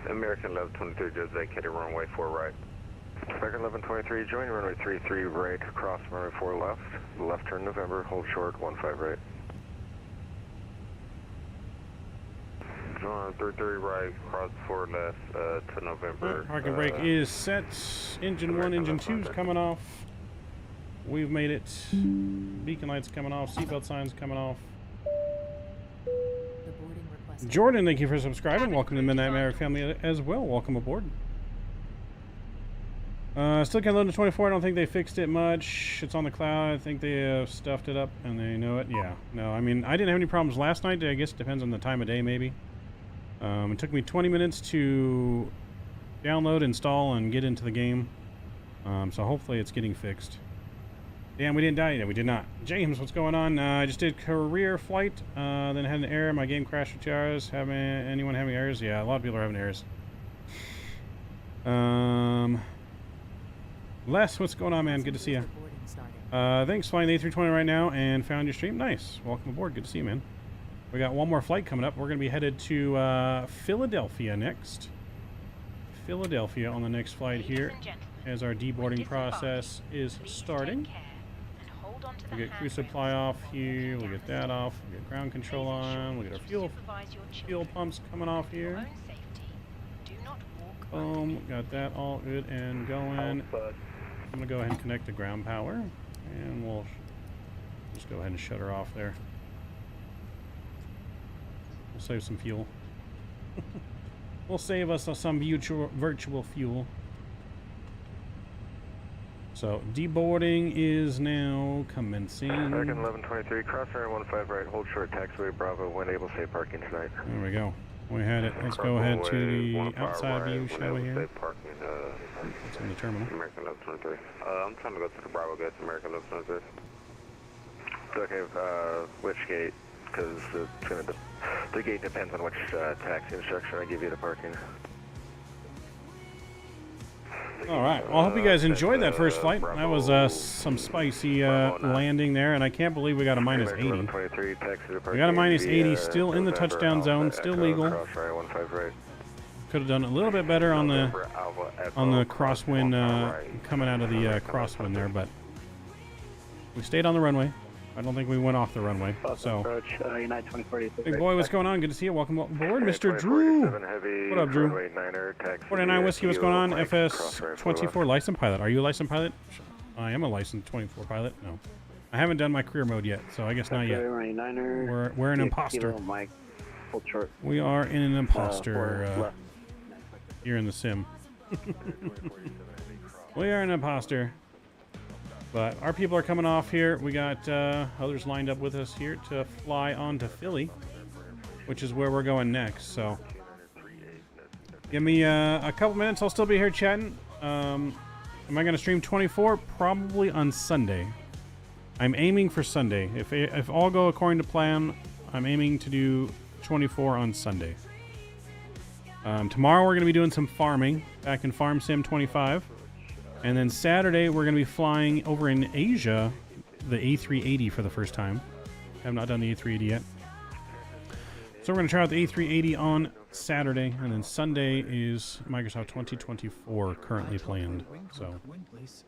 American 1123, just vacated runway 4 right. American 1123, join runway 33 right, cross runway 4 left, left turn November, hold short 15 right. Join 33 right, cross 4 left to November. Parking brake is set. Engine 1, engine 2's coming off. We've made it. Beacon lights coming off, seatbelt signs coming off. Jordan, thank you for subscribing. Welcome to the Midnight Maverick family as well. Welcome aboard. Still can't load to 24. I don't think they fixed it much. It's on the cloud. I think they stuffed it up and they know it. Yeah. No, I mean, I didn't have any problems last night. I guess it depends on the time of day, maybe. It took me 20 minutes to download, install, and get into the game. So hopefully it's getting fixed. Damn, we didn't die yet. We did not. James, what's going on? I just did career flight, then had an error. My game crashed with 2 hours. Anyone having errors? Yeah, a lot of people are having errors. Les, what's going on, man? Good to see you. Thanks, flying the A321 right now and found your stream. Nice. Welcome aboard. Good to see you, man. We got one more flight coming up. We're going to be headed to Philadelphia next. Philadelphia on the next flight here as our deboarding process is starting. We get crew supply off here. We'll get that off. We get ground control on. We get our fuel pumps coming off here. Boom. Got that all good and going. I'm going to go ahead and connect the ground power. And we'll just go ahead and shut her off there. We'll save some fuel. We'll save us some virtual fuel. So, deboarding is now commencing. American 1123, cross runway 15 right, hold short, taxiway Bravo, when able, safe parking tonight. There we go. We had it. Let's go ahead to the outside view, shall we here? It's in the terminal. American 1123. I'm trying to go to the Bravo gate, American 1123. Okay, which gate? Because it's going to the gate depends on which taxi instruction I give you to parking. Alright, well I hope you guys enjoyed that first flight. That was some spicy landing there, and I can't believe we got a minus 80. We got a minus 80, still in the touchdown zone, still legal. Could have done a little bit better on the crosswind, coming out of the crosswind there, but we stayed on the runway. I don't think we went off the runway. So, big boy, what's going on? Good to see you. Welcome aboard, Mr. Drew. What up, Drew? 49 Whiskey, what's going on? FS 24 licensed pilot. Are you a licensed pilot? I am a licensed 24 pilot. No. I haven't done my career mode yet, so I guess not yet. We're an imposter. Mike, hold short. We are in an imposter here in the sim. We are an imposter. But our people are coming off here. We got others lined up with us here to fly on to Philly, which is where we're going next. So give me a couple minutes. I'll still be here chatting. Am I going to stream 24? Probably on Sunday. I'm aiming for Sunday. If all go according to plan, I'm aiming to do 24 on Sunday. Tomorrow we're going to be doing some farming back in Farm Sim 25. And then Saturday we're going to be flying over in Asia the A380 for the first time. Have not done the A380 yet. So we're going to try out the A380 on Saturday, and then Sunday is Microsoft 2024 currently planned. So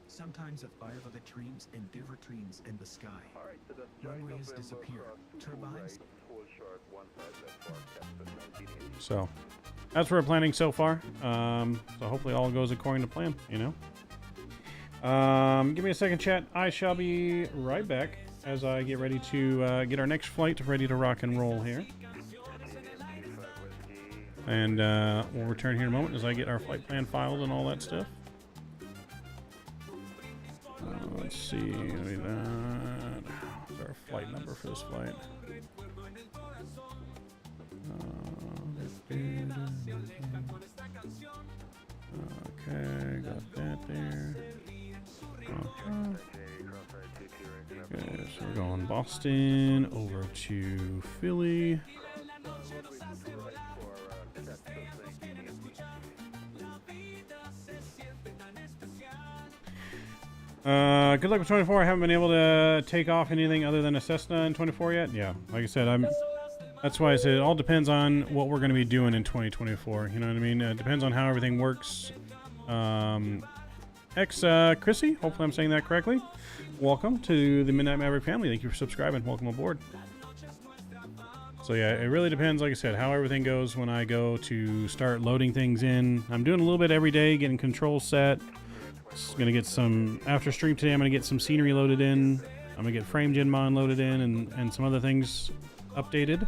sometimes a fire of the dreams and different dreams in the sky. Runways disappear. Turbines. So that's what we're planning so far. So hopefully all goes according to plan, you know. Give me a second, chat. I shall be right back as I get ready to get our next flight ready to rock and roll here. And we'll return here in a moment as I get our flight plan filed and all that stuff. Let's see. What's our flight number for this flight? Okay, got that there. Okay, so we're going Boston over to Philly. Good luck with 24. I haven't been able to take off anything other than a Cessna in 24 yet. Yeah, like I said, that's why I said it all depends on what we're going to be doing in 2024. You know what I mean? It depends on how everything works. Chrissy, hopefully I'm saying that correctly. Welcome to the Midnight Maverick family. Thank you for subscribing. Welcome aboard. So yeah, it really depends, like I said, how everything goes when I go to start loading things in. I'm doing a little bit every day, getting controls set. Just gonna get some, after stream today, I'm gonna get some scenery loaded in. I'm gonna get frame gen mod loaded in and some other things updated.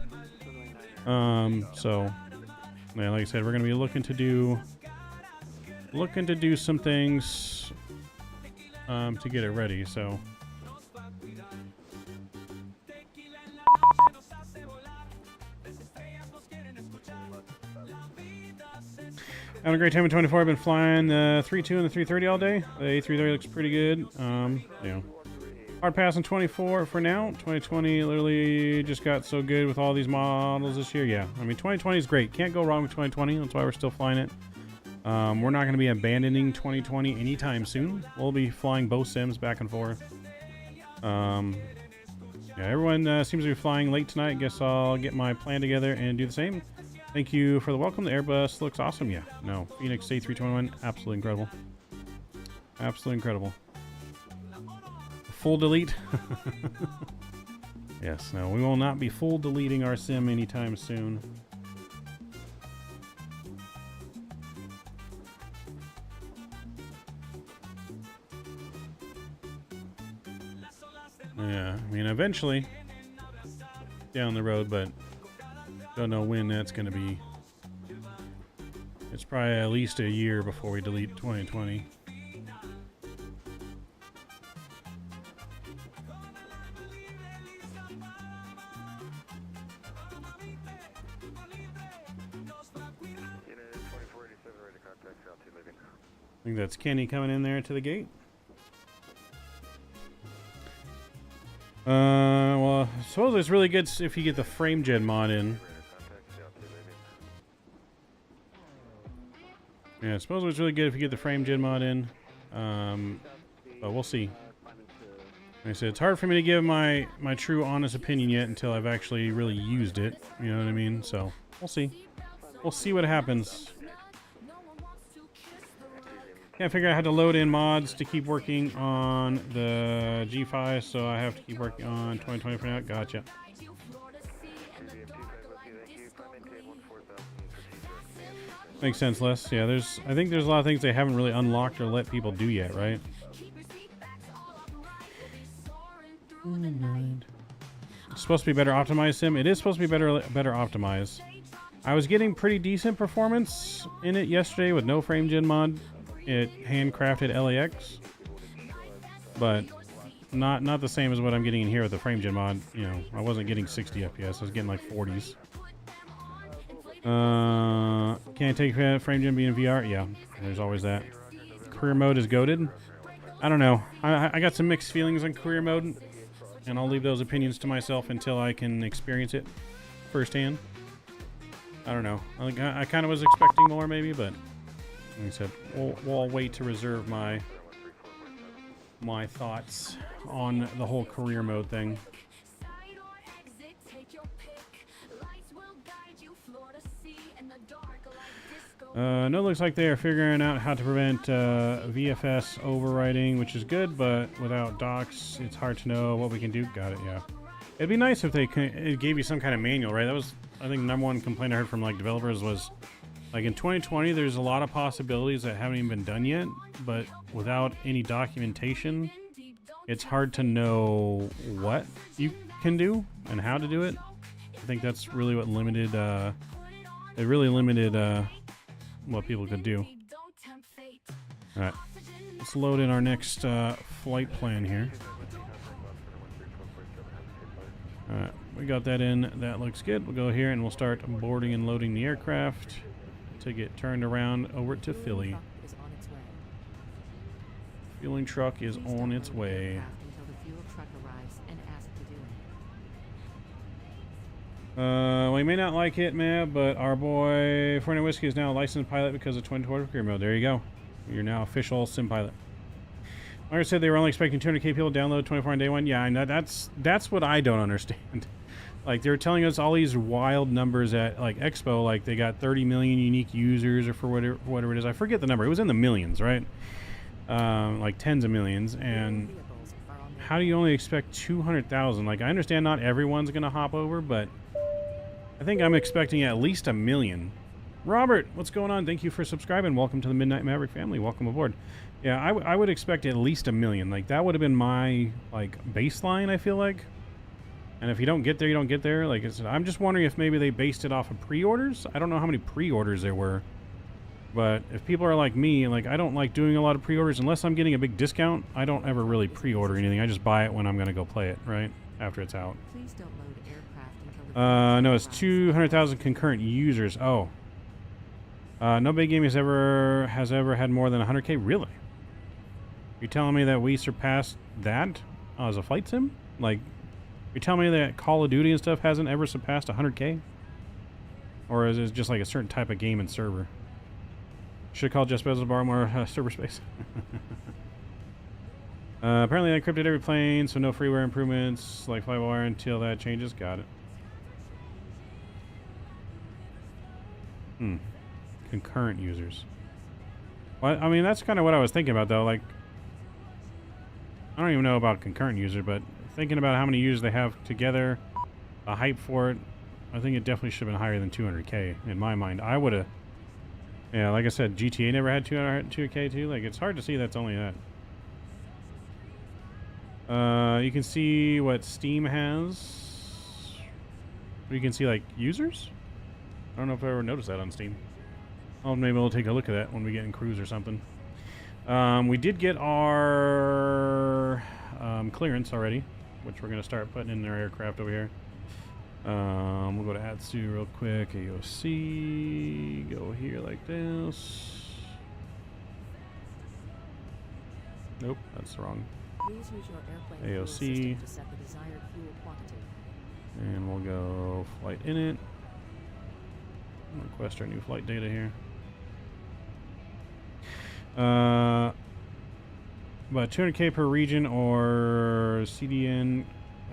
So yeah, like I said, we're gonna be looking to do some things to get it ready. So having a great time in 24. I've been flying the 3.2 and the 330 all day. The A330 looks pretty good. You know, hard pass in 24 for now. 2020 literally just got so good with all these models this year. Yeah, I mean 2020 is great. Can't go wrong with 2020. That's why we're still flying it. We're not going to be abandoning 2020 anytime soon. We'll be flying both sims back and forth. Yeah, everyone seems to be flying late tonight. Guess I'll get my plan together and do the same. Thank you for the welcome. The Airbus looks awesome. Yeah, no, Fenix A321, absolutely incredible. Absolutely incredible. Full delete. Yes, no, we will not be full deleting our sim anytime soon. Yeah, I mean, eventually down the road, but don't know when that's going to be. It's probably at least a year before we delete 2020. I think that's Kenny coming in there to the gate. Well, I suppose it's really good if you get the frame gen mod in. Yeah, I suppose it's really good if you get the frame gen mod in. But we'll see. Like I said, it's hard for me to give my true honest opinion yet until I've actually really used it. You know what I mean? So we'll see. We'll see what happens. Yeah, I figured I had to load in mods to keep working on the G5, so I have to keep working on 2020 for now. Gotcha. Makes sense, Les. Yeah, I think there's a lot of things they haven't really unlocked or let people do yet, right? It's supposed to be better optimized sim. It is supposed to be better optimized. I was getting pretty decent performance in it yesterday with no frame gen mod. It handcrafted LAX, but not the same as what I'm getting in here with the frame gen mod. You know, I wasn't getting 60 FPS. I was getting like 40s. Can I take frame gen being VR? Yeah, there's always that. Career mode is goated. I don't know. I got some mixed feelings on career mode, and I'll leave those opinions to myself until I can experience it firsthand. I don't know. I kind of was expecting more, maybe, but like I said, we'll wait to reserve my thoughts on the whole career mode thing. No, it looks like they are figuring out how to prevent VFS overwriting, which is good, but without docs, it's hard to know what we can do. Got it, yeah. It'd be nice if it gave you some kind of manual, right? That was, I think, the number one complaint I heard from like developers was, like in 2020, there's a lot of possibilities that haven't even been done yet, but without any documentation, it's hard to know what you can do and how to do it. I think that's really what limited, it really limited what people could do. Alright, let's load in our next flight plan here. Alright, we got that in. That looks good. We'll go here and we'll start boarding and loading the aircraft to get turned around over to Philly. Fueling truck is on its way. We may not like it, man, but our boy 49 Whiskey is now a licensed pilot because of 2020 career mode. There you go. You're now official sim pilot. Like I said, they were only expecting 200k people to download 24 on day one. Yeah, I know. That's what I don't understand. Like, they were telling us all these wild numbers at like Expo, like they got 30 million unique users or for whatever it is. I forget the number. It was in the millions, right? Like tens of millions. And how do you only expect 200,000? Like, I understand not everyone's gonna hop over, but I think I'm expecting at least 1 million. Robert, what's going on? Thank you for subscribing. Welcome to the Midnight Maverick family. Welcome aboard. Yeah, I would expect at least 1 million. Like, that would have been my like baseline, I feel like. And if you don't get there, you don't get there. Like I said, I'm just wondering if maybe they based it off of pre-orders. I don't know how many pre-orders there were. But if people are like me, like, I don't like doing a lot of pre-orders unless I'm getting a big discount. I don't ever really pre-order anything. I just buy it when I'm going to go play it, right? After it's out. Please don't load aircraft until the no, it's 200,000 concurrent users. Oh. No big game has ever had more than 100k. Really? You're telling me that we surpassed that as a flight sim? Like, you're telling me that Call of Duty and stuff hasn't ever surpassed 100k? Or is it just like a certain type of game and server? Should call Jeff Bezos to borrow more server space. Apparently I encrypted every plane, so no freeware improvements like fly-by-wire until that changes. Got it. Concurrent users. Well, I mean, that's kind of what I was thinking about, though. Like, I don't even know about concurrent user, but thinking about how many users they have together, the hype for it, I think it definitely should have been higher than 200k in my mind. I would have. Yeah, like I said, GTA never had 200k too. Like, it's hard to see that's only that. You can see what Steam has. You can see like users. I don't know if I ever noticed that on Steam. Oh, maybe we'll take a look at that when we get in cruise or something. We did get our clearance already, which we're going to start putting in our aircraft over here. We'll go to ATC real quick. AOC. Go here like this. Nope, that's wrong. Please use your airplane AOC. fuel system to set the desired fuel quantity. And we'll go flight in it. Request our new flight data here. About 200k per region or CDN.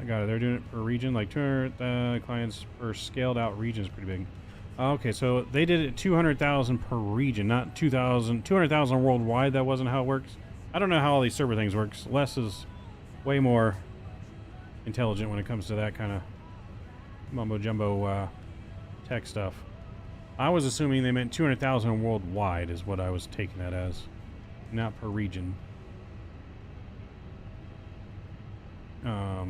I got it. They're doing it per region, like 200 clients per scaled out region is pretty big. Okay, so they did it 200,000 per region, not 200,000 worldwide. That wasn't how it works. I don't know how all these server things works. Les is way more intelligent when it comes to that kind of mumbo jumbo tech stuff. I was assuming they meant 200,000 worldwide is what I was taking that as, not per region. I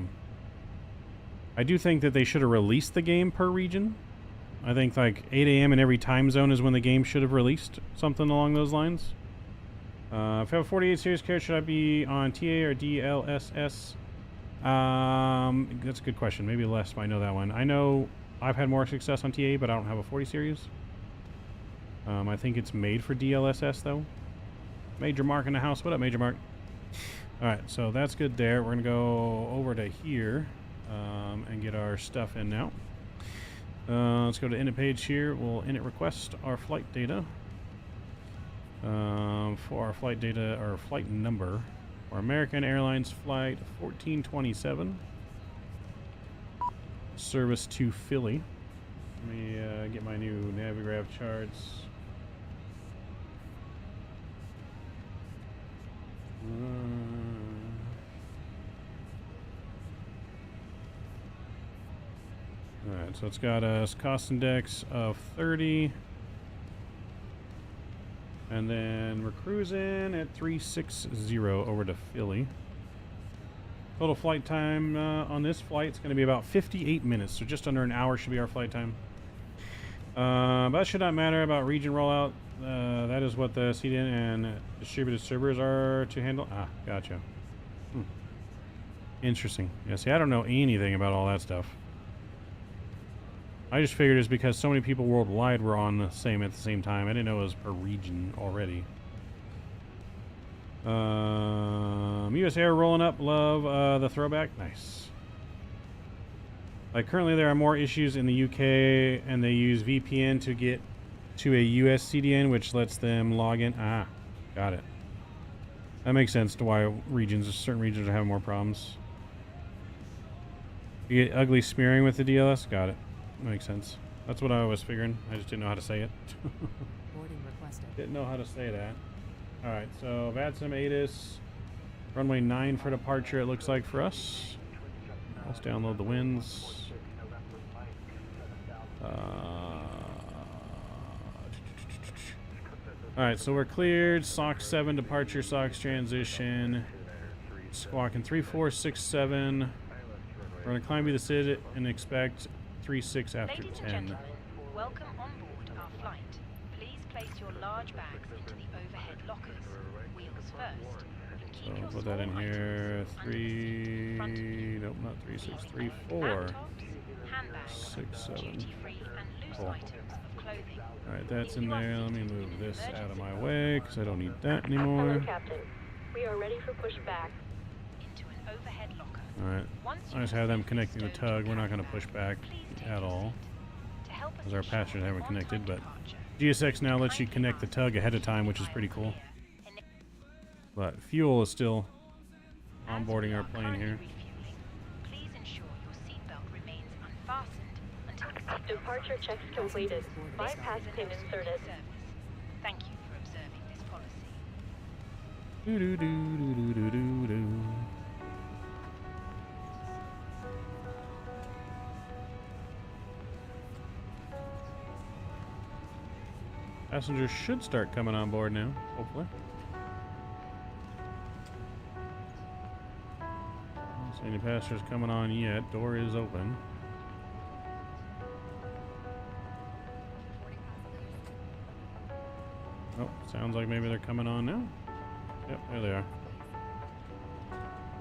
do think that they should have released the game per region. I think like 8 a.m. in every time zone is when the game should have released, something along those lines. If I have a 48 series carrier, should I be on TA or DLSS? That's a good question. Maybe Les might know that one. I know I've had more success on TA, but I don't have a 40 series. I think it's made for DLSS though. Major Mark in the house. What up, Major Mark? All right, so that's good there. We're gonna go over to here and get our stuff in now. Let's go to init page here. We'll init request our flight data. For our flight data, or flight number, for American Airlines flight 1427, service to Philly. Let me get my new Navigraph charts. Alright, so it's got a cost index of 30. And then we're cruising at 360 over to Philly. Total flight time on this flight is going to be about 58 minutes, so just under an hour should be our flight time. But that should not matter about region rollout. That is what the CDN and distributed servers are to handle. Ah, gotcha. Interesting. Yeah, see, I don't know anything about all that stuff. I just figured it's because so many people worldwide were on the same at the same time. I didn't know it was per region already. US Air rolling up. Love the throwback. Nice. Like currently there are more issues in the UK and they use VPN to get to a US CDN, which lets them log in. Ah, got it. That makes sense to why certain regions are having more problems. You get ugly smearing with the DLS. Got it. Makes sense. That's what I was figuring. I just didn't know how to say it. Boarding requested. Didn't know how to say that. Alright, so Vatsim ATIS. Runway 9 for departure, it looks like for us. Let's download the winds. Alright, so we're cleared. SOX 7 departure, SOX transition. Squawking 3467. We're going to climb the SID and expect 36 after Ladies 10. and gentlemen, welcome on board our flight. Please place your large bags into the overhead lockers, wheels first, and keep your Put that in small here. items in front of you. Nope, not 3, 6, 3, 4. Laptops, handbags, 6, 7. duty-free and loose Cool. items of clothing. Alright, that's If in you are there. Let me seated move in this an out of my emergency way because I don't need that anymore. Hello, Captain. We are ready for pushback. into an overhead locker. Alright, I just have them connecting the tug. We're not going to push back at all because our passengers haven't connected, but GSX now lets you connect the tug ahead of time, which is pretty cool. But fuel is still onboarding our plane here. Please ensure your seatbelt remains unfastened until the seatbelt Departure checks completed. Bypass pin inserted. Thank you for observing this policy. Do do do do do do do. Passengers should start coming on board now, hopefully. Don't see any passengers coming on yet. Door is open. Oh, sounds like maybe they're coming on now. Yep, there they are.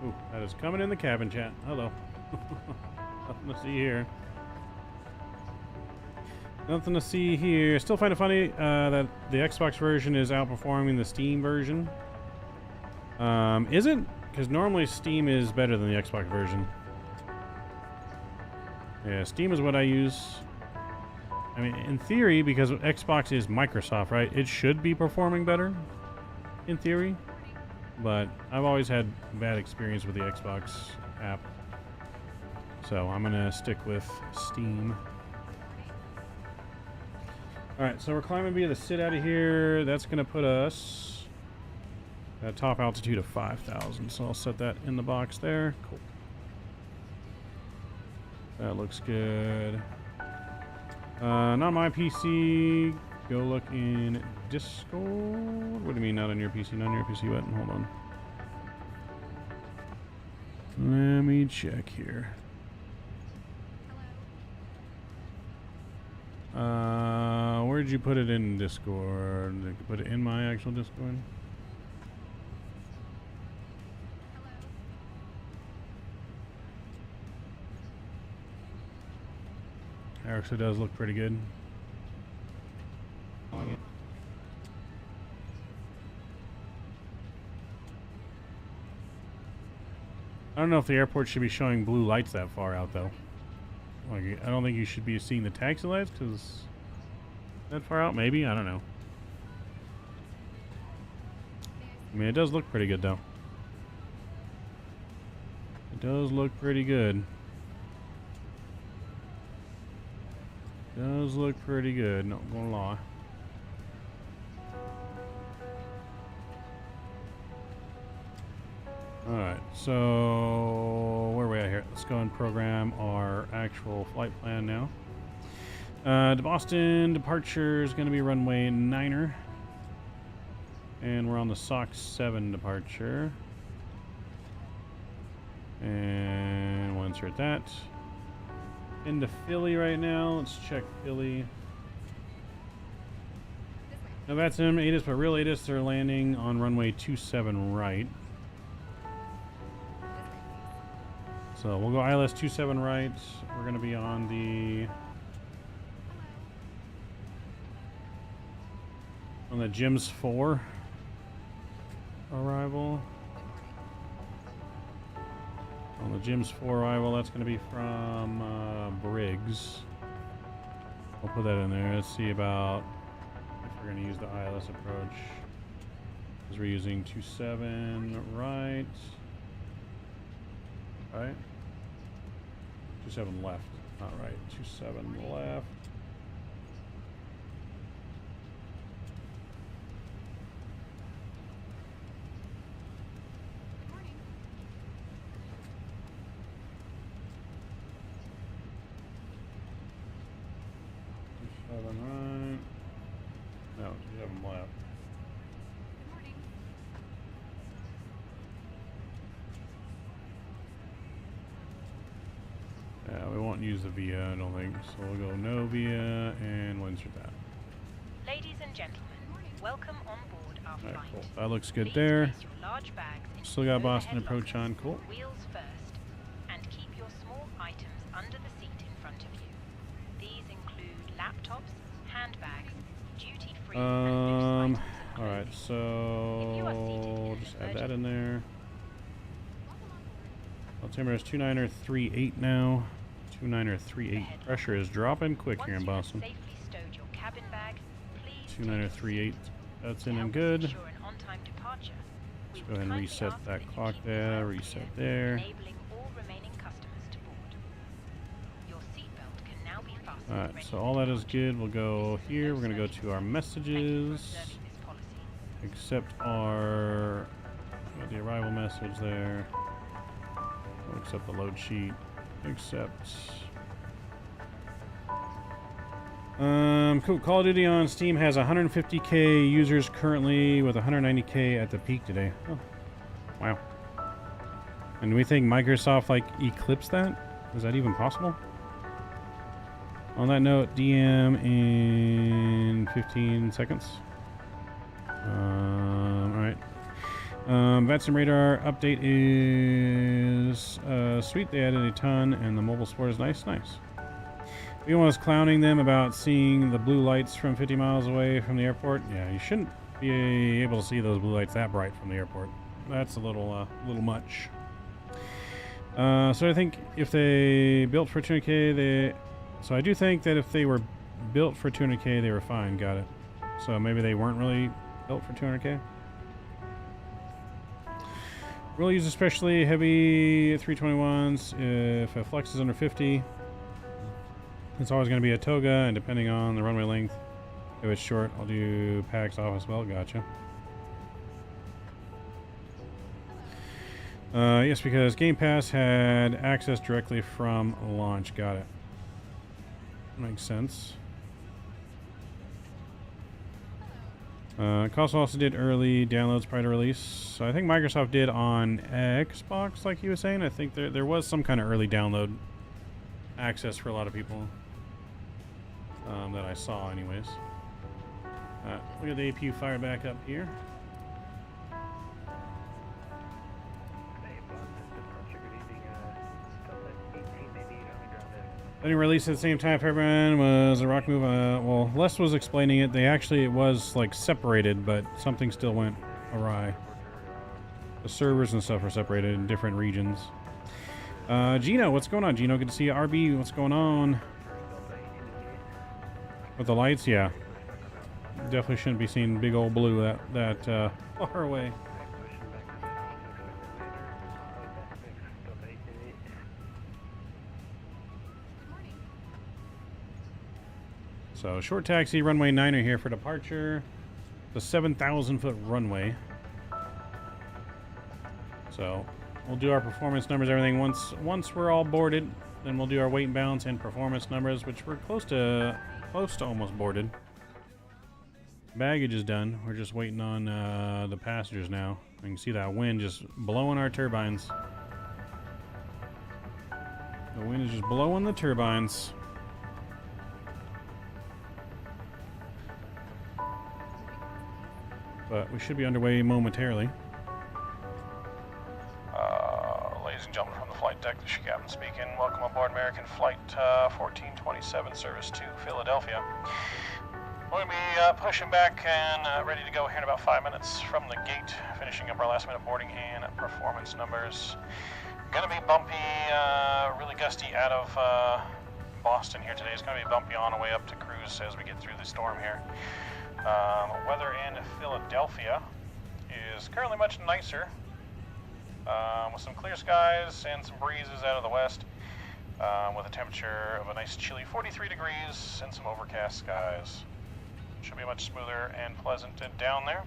Ooh, that is coming in the cabin chat. Hello. Nothing to see here. Nothing to see here. Still find it funny that the Xbox version is outperforming the Steam version. Isn't? Because normally Steam is better than the Xbox version. Yeah, Steam is what I use. I mean, in theory, because Xbox is Microsoft, right? It should be performing better, in theory. But I've always had bad experience with the Xbox app. So I'm going to stick with Steam. Alright, so we're climbing via the SID out of here. That's going to put us at a top altitude of 5,000. So I'll set that in the box there. Cool. That looks good. Not my PC. Go look in Discord. What do you mean not on your PC? Not on your PC button. Hold on. Let me check here. Where'd you put it in Discord? Did you put it in my actual Discord? Actually does look pretty good. I don't know if the airport should be showing blue lights that far out though. Like, I don't think you should be seeing the taxi lights because that far out, maybe? I don't know. I mean, it does look pretty good though. It does look pretty good. Does look pretty good, not gonna lie. Alright, so where are we at here? Let's go and program our actual flight plan now. The Boston departure is going to be runway 9er. And we're on the SOC 7 departure. And we'll insert that. Into Philly right now. Let's check Philly. Now Vatsim, ATIS, but real ATIS are landing on runway 27 right. So we'll go ILS 27 right. We're going to be on the GIMS 4 arrival. On the GIMS 4 arrival, that's going to be from Briggs. We'll put that in there. Let's see about if we're going to use the ILS approach. Because we're using 27 right. Right? 27 left, not right. 27 left. Right. No, 27 left. Yeah, we won't use the VIA, I don't think. So we'll go no VIA and we'll insert that. Ladies and gentlemen, welcome on board our flight. Cool. That looks good there. Place your large bags in Still got Boston overhead approach on. lockers, Cool. Wheels first, and keep your small items under the seat in front of you. These include laptops, handbags, duty-free and loose items of All right, so just add that in there. Altimeter is 2938 now. 2938. Pressure is dropping quick here in Boston. 2938. That's in and good. Let's go ahead and reset that clock there. Reset there. Alright, so all that is good. We'll go here. We're going to go to our messages. Accept our... got the arrival message there. We'll accept the load sheet. Accept. Cool. Call of Duty on Steam has 150k users currently with 190k at the peak today. Oh, wow. And do we think Microsoft like eclipsed that? Is that even possible? On that note, DM in 15 seconds. Alright. Vatsim radar update is sweet. They added a ton, and the mobile sport is nice. Nice. Everyone was clowning them about seeing the blue lights from 50 miles away from the airport. Yeah, you shouldn't be able to see those blue lights that bright from the airport. That's a little much. So I think if they built for 200k, so I do think that if they were built for 200k, they were fine. Got it. So maybe they weren't really built for 200k. We'll use especially heavy 321s if a flex is under 50. It's always going to be a toga, and depending on the runway length, if it's short, I'll do packs off as well. Gotcha. Yes, because Game Pass had access directly from launch. Got it. Makes sense. Cost also did early downloads prior to release. So I think Microsoft did on Xbox, like he was saying. I think there was some kind of early download access for a lot of people that I saw anyways. Look at the APU fire back up here. Letting release at the same time for everyone was a rock move. Well, Les was explaining it. It was like separated, but something still went awry. The servers and stuff are separated in different regions. Gino, what's going on, Gino? Good to see you. RB, what's going on? With the lights, yeah. Definitely shouldn't be seeing big old blue that far away. So, short taxi, runway 9 here for departure. The 7,000-foot runway. So, we'll do our performance numbers, everything. Once we're all boarded, then we'll do our weight and balance and performance numbers, which we're close to almost boarded. Baggage is done. We're just waiting on the passengers now. You can see that wind just blowing our turbines. The wind is just blowing the turbines. But we should be underway momentarily. Ladies and gentlemen from the flight deck, this is your captain speaking. Welcome aboard American Flight 1427, service to Philadelphia. We're going to be pushing back and ready to go here in about 5 minutes from the gate, finishing up our last minute boarding and performance numbers. Going to be bumpy, really gusty out of Boston here today. It's going to be bumpy on the way up to cruise as we get through the storm here. Weather in Philadelphia is currently much nicer, with some clear skies and some breezes out of the west, with a temperature of a nice chilly 43 degrees and some overcast skies. Should be much smoother and pleasant down there.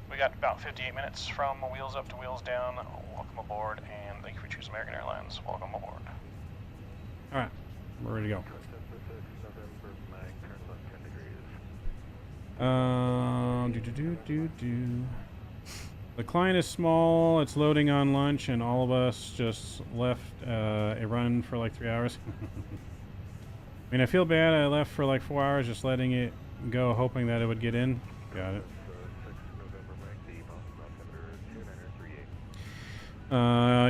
We got about 58 minutes from wheels up to wheels down. Welcome aboard, and thank you for choosing American Airlines. Welcome aboard. All right, we're ready to go. The client is small, it's loading on lunch, and all of us just left a run for like 3 hours. I mean, I feel bad. I left for like 4 hours just letting it go, hoping that it would get in. Got it.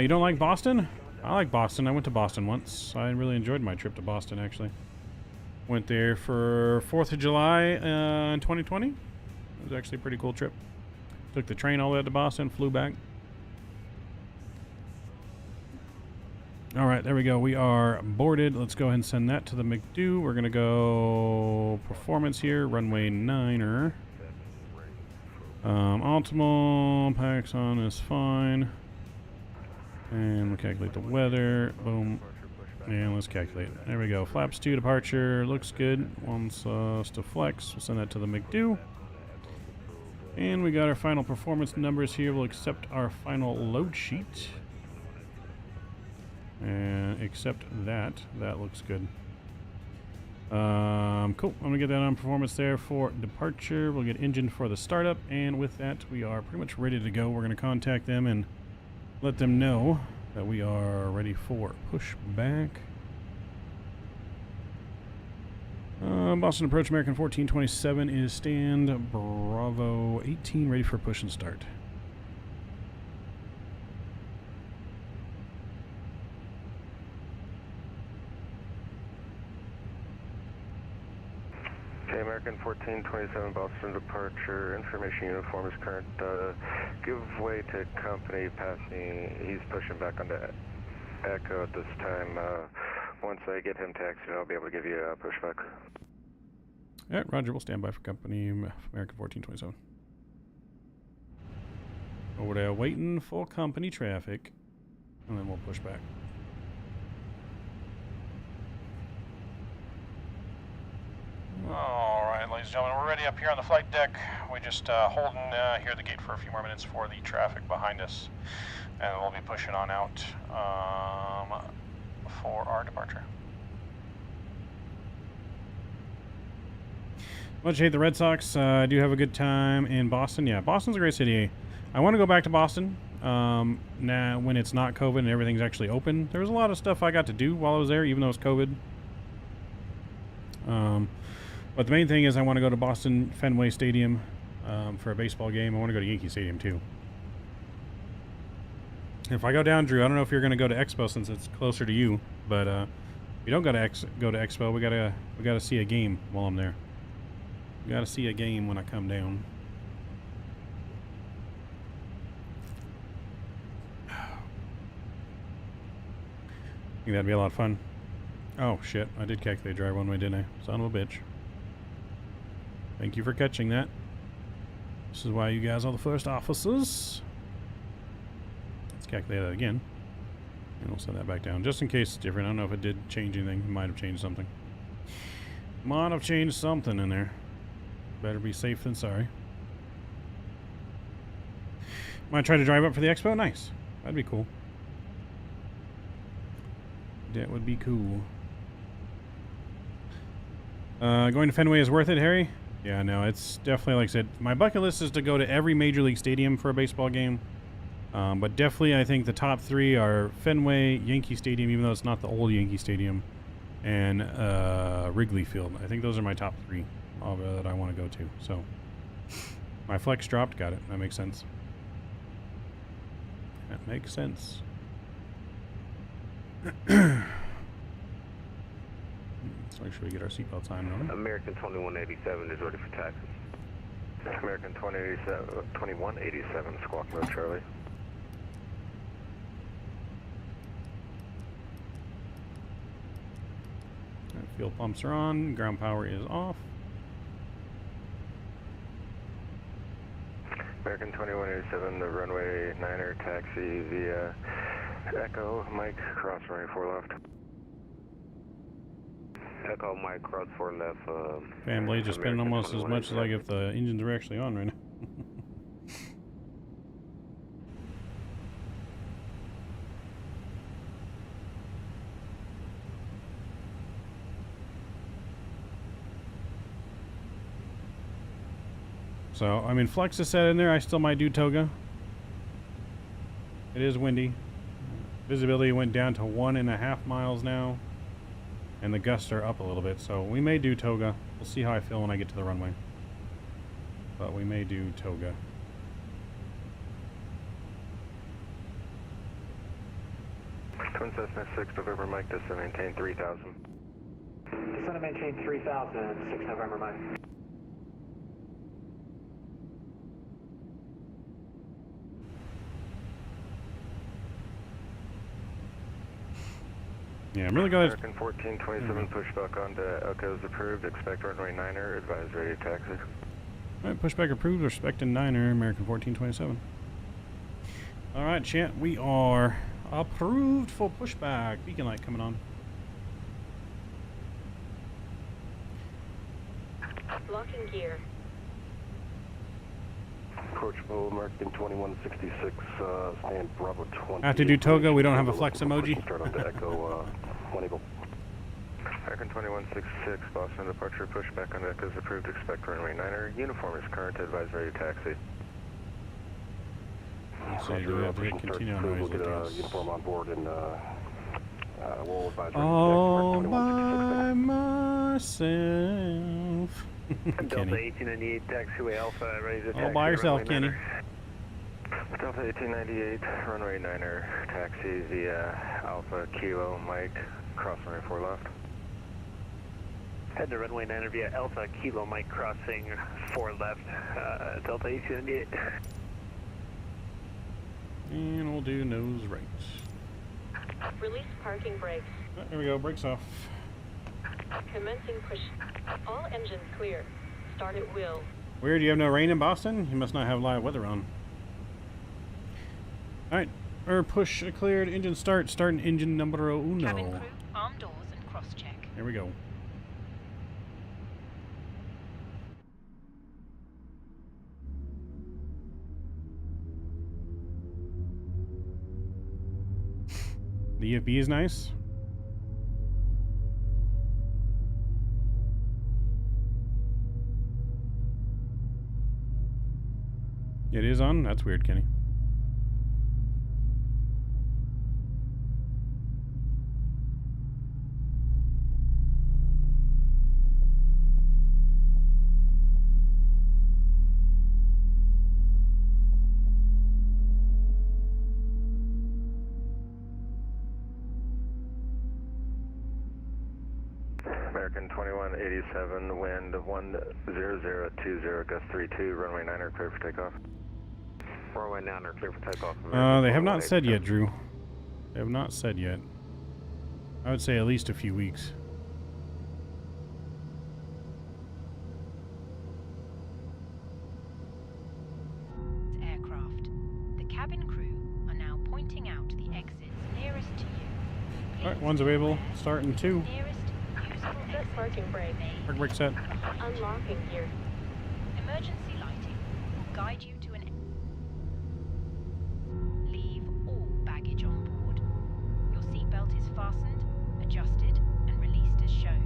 You don't like Boston? I like Boston. I went to Boston once. I really enjoyed my trip to Boston, actually. Went there for 4th of July in 2020. It was actually a pretty cool trip. Took the train all the way to Boston, flew back. All right, there we go. We are boarded. Let's go ahead and send that to the McDo. We're going to go performance here, runway 9er. Optimal, packs on is fine. And we'll calculate the weather. Boom. And let's calculate. There we go. Flaps 2 departure. Looks good. Wants us to flex. We'll send that to the McDo. And we got our final performance numbers here. We'll accept our final load sheet. And accept that. That looks good. Cool. I'm going to get that on performance there for departure. We'll get engine for the startup. And with that, we are pretty much ready to go. We're going to contact them and let them know that we are ready for pushback. Boston approach, American 1427 is stand. Bravo 18, ready for push and start. Okay, American 1427 Boston departure. Information uniform is current. Give way to company passing. He's pushing back onto Echo at this time. Once I get him taxied, I'll be able to give you a pushback. All right, Roger. We'll stand by for company American 1427. Over there, waiting for company traffic, and then we'll push back. All right, ladies and gentlemen, we're ready up here on the flight deck. We're just holding here at the gate for a few more minutes for the traffic behind us, and we'll be pushing on out for our departure. Much hate the Red Sox. I do have a good time in Boston. Yeah, Boston's a great city. I want to go back to Boston now when it's not COVID and everything's actually open. There was a lot of stuff I got to do while I was there, even though it's COVID. But the main thing is I want to go to Boston Fenway Stadium for a baseball game. I want to go to Yankee Stadium too. If I go down, Drew, I don't know if you're going to go to Expo since it's closer to you, but if you don't go to Expo, we gotta see a game while I'm there. We gotta see a game when I come down. I think that'd be a lot of fun. Oh shit, I did calculate drive one way, didn't I? Son of a bitch. Thank you for catching that. This is why you guys are the first officers. Let's calculate that again. And we'll set that back down, just in case it's different. I don't know if it did change anything. It might have changed something. Might have changed something in there. Better be safe than sorry. Might try to drive up for the expo? Nice. That'd be cool. That would be cool. Going to Fenway is worth it, Harry? Yeah, no, it's definitely, like I said, my bucket list is to go to every major league stadium for a baseball game. But definitely, I think the top three are Fenway, Yankee Stadium, even though it's not the old Yankee Stadium, and Wrigley Field. I think those are my top three that I want to go to. So, my flex dropped. Got it. That makes sense. That makes sense. Let's make sure we get our seatbelts on. American 2187 is ready for taxi. American 2187, squawk mode Charlie. Right, fuel pumps are on. Ground power is off. American 2187, the runway 9er taxi via Echo, Mike, cross runway 4 left. Echo, Mike, cross 4 left. Fan blades are spinning almost as much as like if the engines were actually on right now. So, I mean, flex is set in there. I still might do toga. It is windy. Visibility went down to 1.5 miles now. And the gusts are up a little bit, so we may do toga. We'll see how I feel when I get to the runway. But we may do toga. Twin Cessna 6 November Mike, descend to maintain 3000. Descend to maintain 3000, 6 November Mike. Yeah, I'm really glad. American 1427 pushback onto Echo's approved. Expect runway 9er. Advise ready to taxi. Alright, pushback approved. Respecting 9er. American 1427. Alright, chat. We are approved for pushback. Beacon light coming on. Locking gear. Approachable American 2166, stand Bravo 20. I have to do toga. We don't have a flex emoji. Start on to Echo 1 Eagle. American 2166, Boston departure, pushback on Echo's approved. Expect runway 9er. Uniform is current. Advise ready to taxi. Let's see, do we have to hit continue on We'll get a uniform on board and we'll advise all by myself. Delta 1898, taxiway Alpha, ready to taxi. All by yourself, Kenny. Delta 1898, runway 9er, taxi via Alpha Kilo Mike, cross runway 4 left. Head to runway 9er via Alpha Kilo Mike, crossing 4 left, Delta 1898. And we'll do nose right. Release parking brakes. Oh, there we go, brakes off. Commencing push. All engines clear. Start at will. Weird, you have no rain in Boston? You must not have live weather on. Alright, push cleared, engine start, starting engine numero uno. Cabin crew, arm doors and cross check. Here we go. The EFB is nice. It is on? That's weird, Kenny. American 2187, wind 10020, gust 32, runway 9er, clear for takeoff. Runway 9er, clear for takeoff. They have not said yet, Drew. They have not said yet. I would say at least a few weeks. Aircraft. The cabin crew are now pointing out the exits nearest to you. Alright, one's available. Start in 2. Set parking brake. Park brake set. Unlocking gear. Emergency lighting will guide you to an... Leave all baggage on board. Your seatbelt is fastened, adjusted, and released as shown.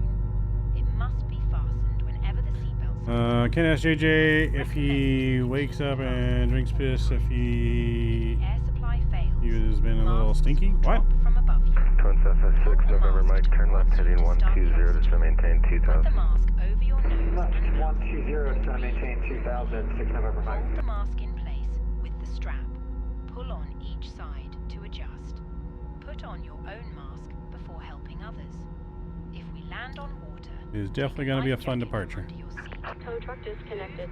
It must be fastened whenever the seatbelt... Can ask JJ if he wakes up and drinks piss if he... Air supply fails. He has been a little stinky. What? From above you. MSFS 6, November, Mike, turn left, heading 120 to maintain 2000. Put the mask over your nose. Left 120 to maintain 2000, 6 November, Mike. Hold the mask in place with the strap. Pull on each side to adjust. Put on your own mask before helping others. If we land on water, It is definitely going to be a fun departure. Tow truck disconnected.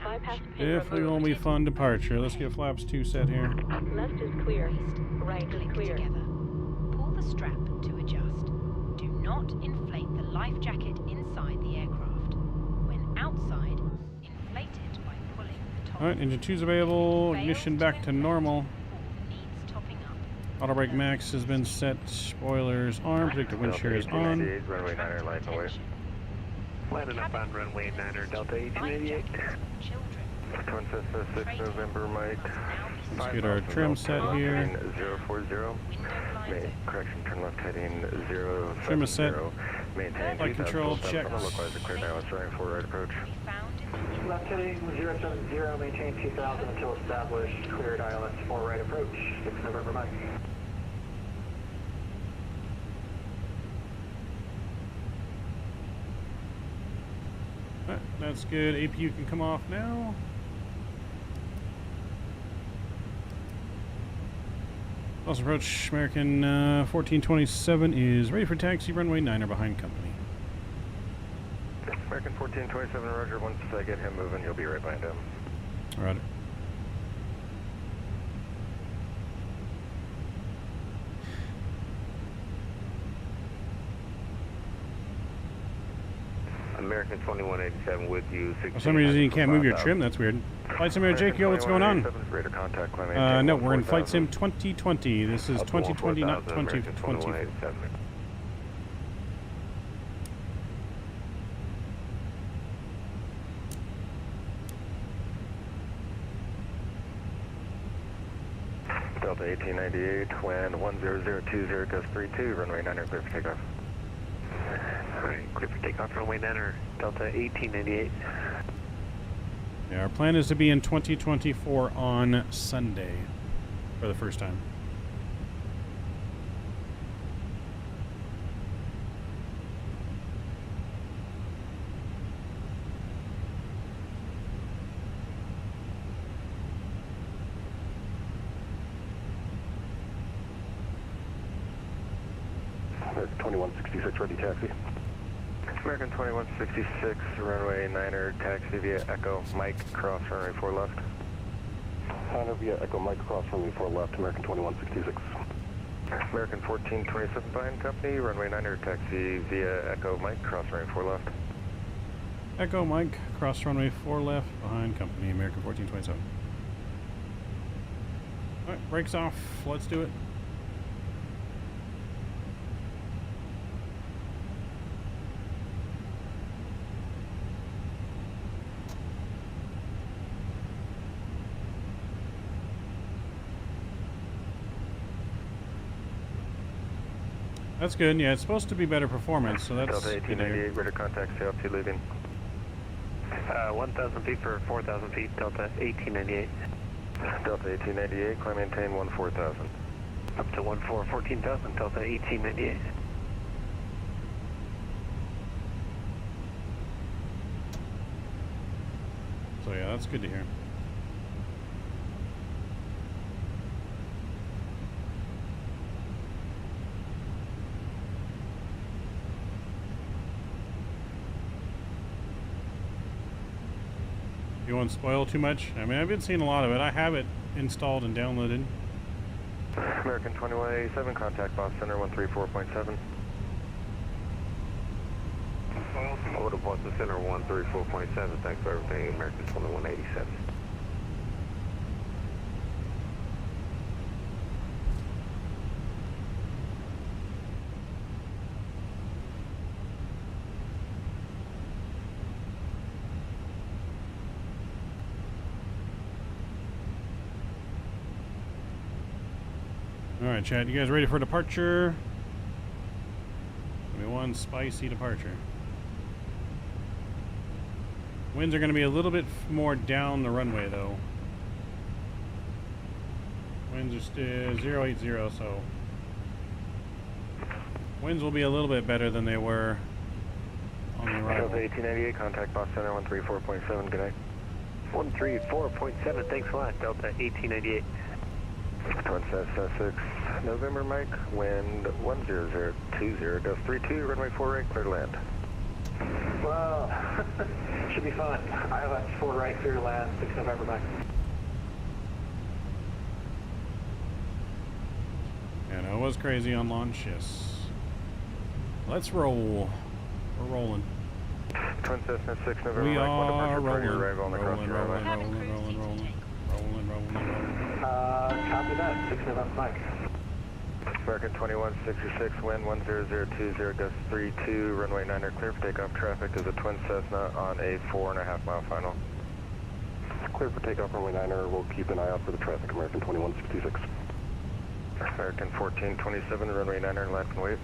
Bypass pin Definitely going to be a fun departure. Let's get flaps 2 set here. Left is clear. Right is clear. Together. Pull the strap to adjust. Do not inflate the life jacket inside the aircraft. When outside, inflate it by pulling the top. Alright, engine 2's available. Ignition back to normal. Needs topping up. Auto brake max has been set. Spoilers on. Predictive wind shear is on. Runway 9er, light away. Landing up on runway 9er, Delta 1888. MSFS 6, November, Mike. Let's get our trim set here. 040. Correction, turn left heading 070. Trim is set. Maintain Flight control checked. Localizer clear now, starting for right approach. Left heading 070, maintain 2000 until established. Cleared ILS 4 right approach, 6 November, Mike. Alright, that's good. APU can come off now. Close approach, American 1427 is ready for taxi, runway 9er behind company. American 1427, roger. Once I get him moving, you'll be right behind him. Roger. American 2187 with you. For some reason you can't move your trim, that's weird. Flight Simulator Jake, what's going on? No, we're in Flight Sim 2020. This is 2020, not 2020. Delta 1898, wind 10020, gust 32, runway 9er, clear for takeoff. Alright, clear for takeoff, runway 9er, Delta 1898. Yeah, our plan is to be in 2024 on Sunday for the first time. American 2166, ready taxi. American 2166, runway 9er, taxi via Echo, Mike, cross runway 4 left. 9er via Echo, Mike, cross runway 4 left, American 2166. American 1427 behind company, runway 9er, taxi via Echo, Mike, cross runway 4 left. Echo Mike, cross runway 4 left, behind company, American 1427. Alright, brakes off, let's do it. That's good, yeah, it's supposed to be better performance, so that's Delta 1898, radar contact, KCLT leaving. 1,000 feet for 4,000 feet, Delta 1898. Delta 1898, climb maintain 14,000. Up to 14,000, Delta 1898. So yeah, that's good to hear. You won't spoil too much? I mean, I've been seeing a lot of it. I have it installed and downloaded. American 2187, contact Boss Center 134.7. Order Boston Center 134.7. Thanks for everything. American 2187. Alright, Chad, you guys ready for departure? Give me one spicy departure. Winds are going to be a little bit more down the runway, though. Winds are still 080, so winds will be a little bit better than they were on the arrival. Delta 1898, contact Boss Center 134.7. Good night. 134.7, thanks a lot, Delta 1898. Twin 6, November Mike, wind 10020, gust 32, runway 4 right, clear to land. Well, should be fun. ILS 4 right, clear to land, 6 November Mike. And it was crazy on launch, yes. Let's roll. We're rolling. Twin Cessna 6 November We Mike, are rolling. arrival on the cross Rolling. Copy that, 6 November Mike. American 2166, wind 10020, gust 32, runway 9 clear for takeoff. Traffic is a Twin Cessna on a 4.5 mile final. Clear for takeoff, runway 9er. We'll keep an eye out for the traffic. American 2166. American 1427, runway 9er, land and wait.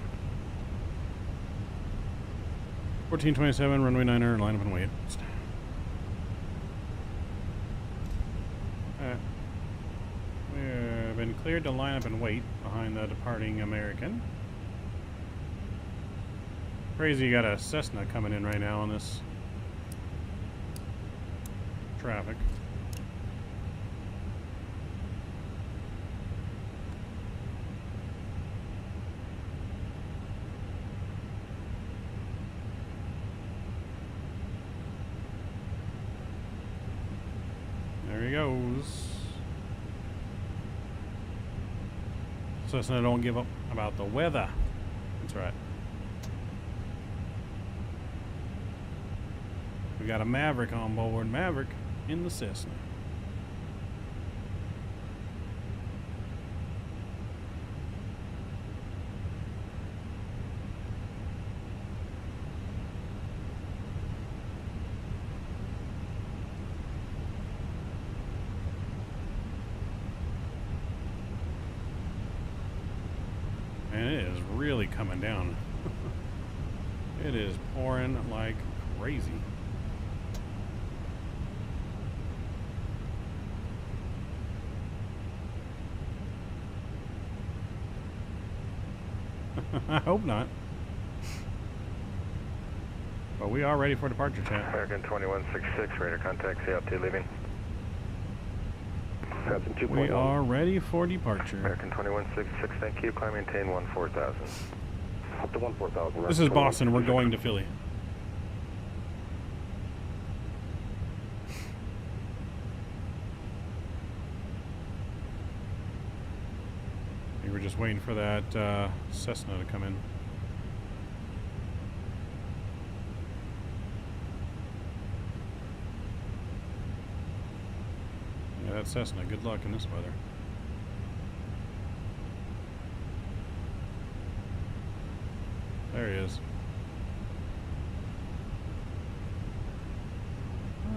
1427, runway 9er, line up and wait. We've been cleared to line up and wait behind the departing American. Crazy, you got a Cessna coming in right now on this traffic. There he goes. Cessna don't give up about the weather. That's right. We got a Maverick on board. Maverick in the Cessna. And it is really coming down. It is pouring like crazy. I hope not. But we are ready for departure, chat. American 2166, radar contact KCLT leaving. We are ready for departure. American 2166, thank you. Climb maintain 14,000. Up to 14,000. This is Boston. We're going to Philly. We were just waiting for that Cessna to come in. Yeah, that Cessna. Good luck in this weather. There he is.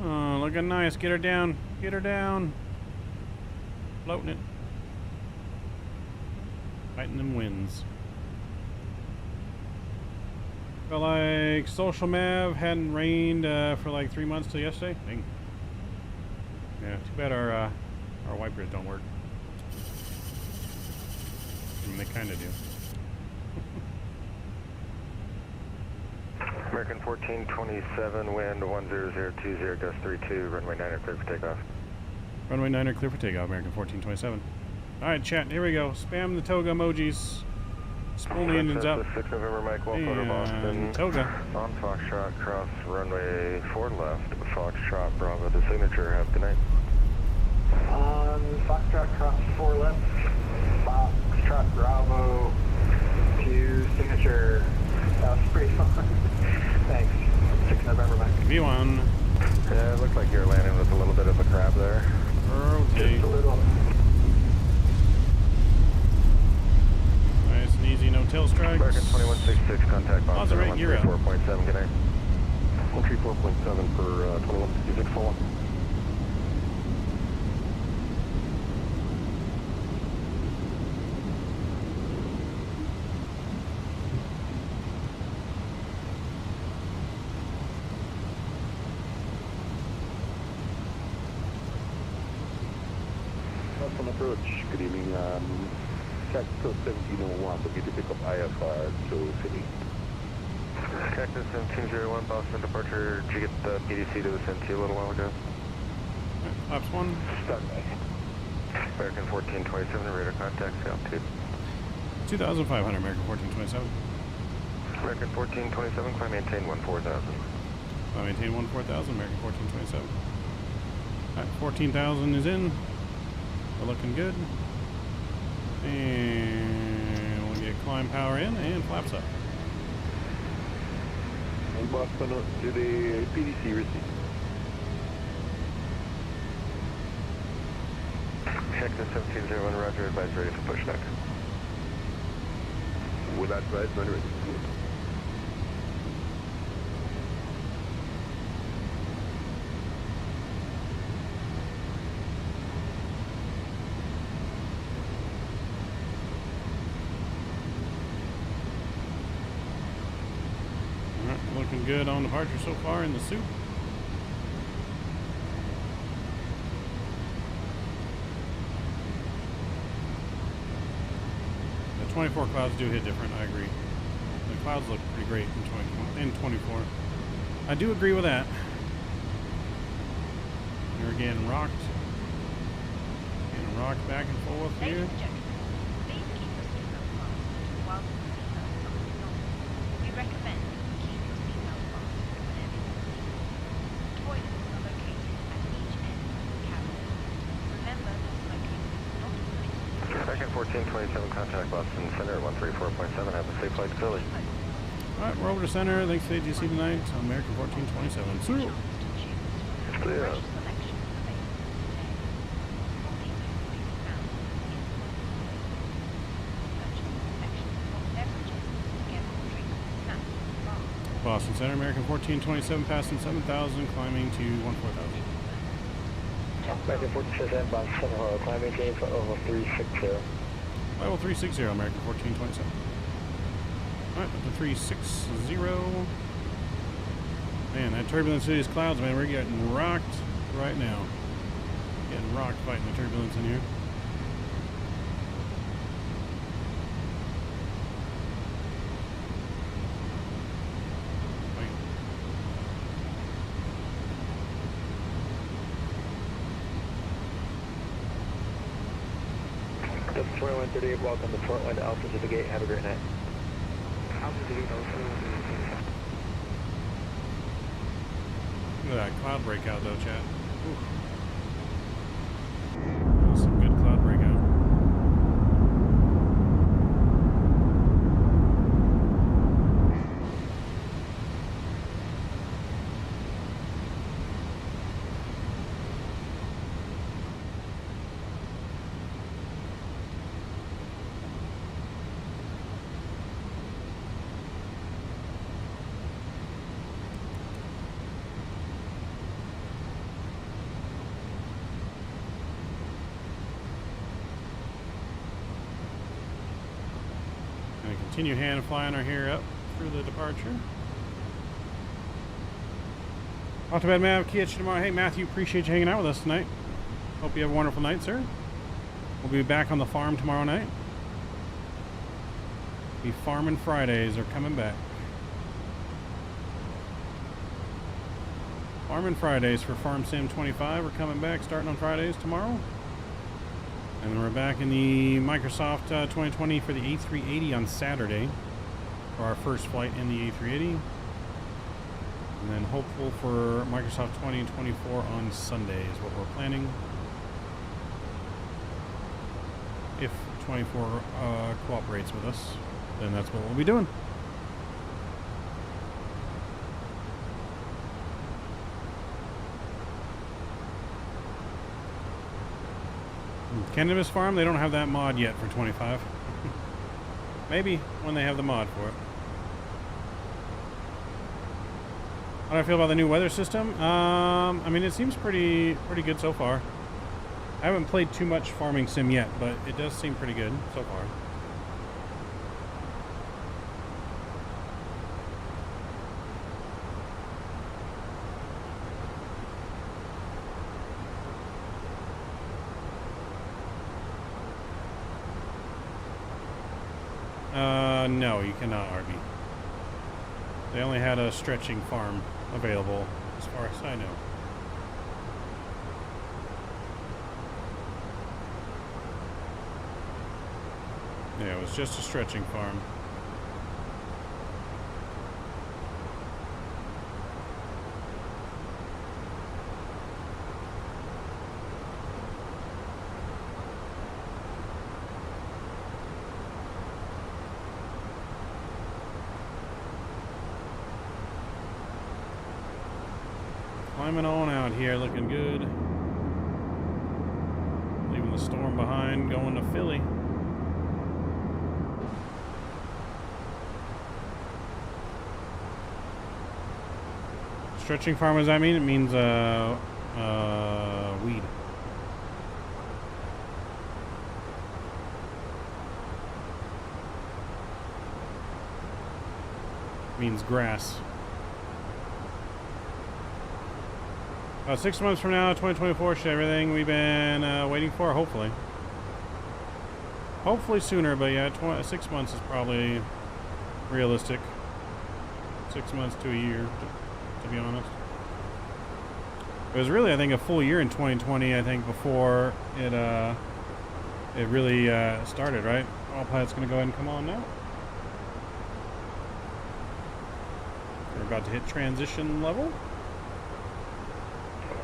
Oh, looking nice. Get her down. Get her down. Floating it. Fighting them winds. Felt like Social Mav hadn't rained for like 3 months till yesterday. Dang. Yeah, too bad our Our wipers don't work. I mean, they kind of do. American 1427, wind 10020, gust 32, runway 9er clear for takeoff. Runway 9er clear for takeoff, American 1427. Alright, chat, here we go. Spam the toga emojis. Spool the engines up. 6 November, Mike, well, photo Boston. Toga. On Foxtrot, cross runway 4 left, Foxtrot, Bravo, the signature, have a good night. On Foxtrot, cross 4 left, Foxtrot, Bravo, to signature. That was pretty fun. Thanks. 6 November, Mike. V1. Yeah, it looked like you were landing with a little bit of a crab there. Okay. Just a little. Nice and easy, no tail strikes. American 2166, contact Boston, Right, gear up. 134.7, good night. 134.7 for 2166, full. On approach, good evening. Cactus 1701, looking to pick up IFR to City. Cactus 1701, Boston departure. Did you get the PDC to the sent to you a little while ago? Flaps 1. Standby. American 1427, radar contact, altitude. 2,500, American 1427. American 1427, climb maintain 14,000. I maintain 14,000, American 1427. Alright, 14,000 is in. We're looking good. And we'll get climb power in and flaps up. And Boston to the PDC receipt. Cactus 1701, roger, advise ready for pushback. With that right, when ready. Looking good on departure so far in the soup. The 24 clouds do hit different, I agree. The clouds look pretty great in 24. I do agree with that. You're getting rocked. Getting rocked back and forth here. Ladies and gentlemen, please keep your seatbelt fastened while the seatbelt sign is on. We recommend that you keep your seatbelt fastened whenever you're seated. Toilets are located at each end of the cabin. Remember that smoking is not permitted. American 1427, contact Boston Center 134.7, have a safe flight to Philly. Alright, we're over to center. Thanks to ATC tonight. American 1427. Soup. Clear. Boston Center, American 1427, passing 7,000, climbing to 14,000. American 1427, Boston Center, climbing gain for over 360. Level 360, American 1427. Alright, up to 360. Man, that turbulence in these clouds, man, we're getting rocked right now. Getting rocked fighting the turbulence in here. Delta 2138, welcome to Fort Wind Alpha to the gate. Have a great night. Alpha to the gate, Look at that cloud breakout though, chat. Oof. That was some good cloud breakout. Continue hand flying our hair up through the departure. Off to bed, Mav. Catch you tomorrow. Hey, Matthew, appreciate you hanging out with us tonight. Hope you have a wonderful night, sir. We'll be back on the farm tomorrow night. The Farmin' Fridays are coming back. Farmin' Fridays for Farm Sim 25 are coming back starting on Fridays tomorrow. And then we're back in the Microsoft 2020 for the A380 on Saturday for our first flight in the A380. And then hopeful for Microsoft 20 and 24 on Sunday is what we're planning. If 24 cooperates with us, then that's what we'll be doing. Cannabis Farm, they don't have that mod yet for 25. Maybe when they have the mod for it. How do I feel about the new weather system? I mean, it seems pretty good so far. I haven't played too much farming sim yet, but it does seem pretty good so far. No, you cannot RV. They only had a stretching farm available, as far as I know. Yeah, it was just a stretching farm. Climbing on out here, looking good. Leaving the storm behind, going to Philly. Stretching farm, what does that mean? It means weed. It means grass. 6 months from now, 2024, should everything we've been waiting for, hopefully. Hopefully sooner, but yeah, 6 months is probably realistic. 6 months to a year, to be honest. It was really, I think, a full year in 2020, I think, before it really started, right? Autopilot's going to go ahead and come on now. We're about to hit transition level.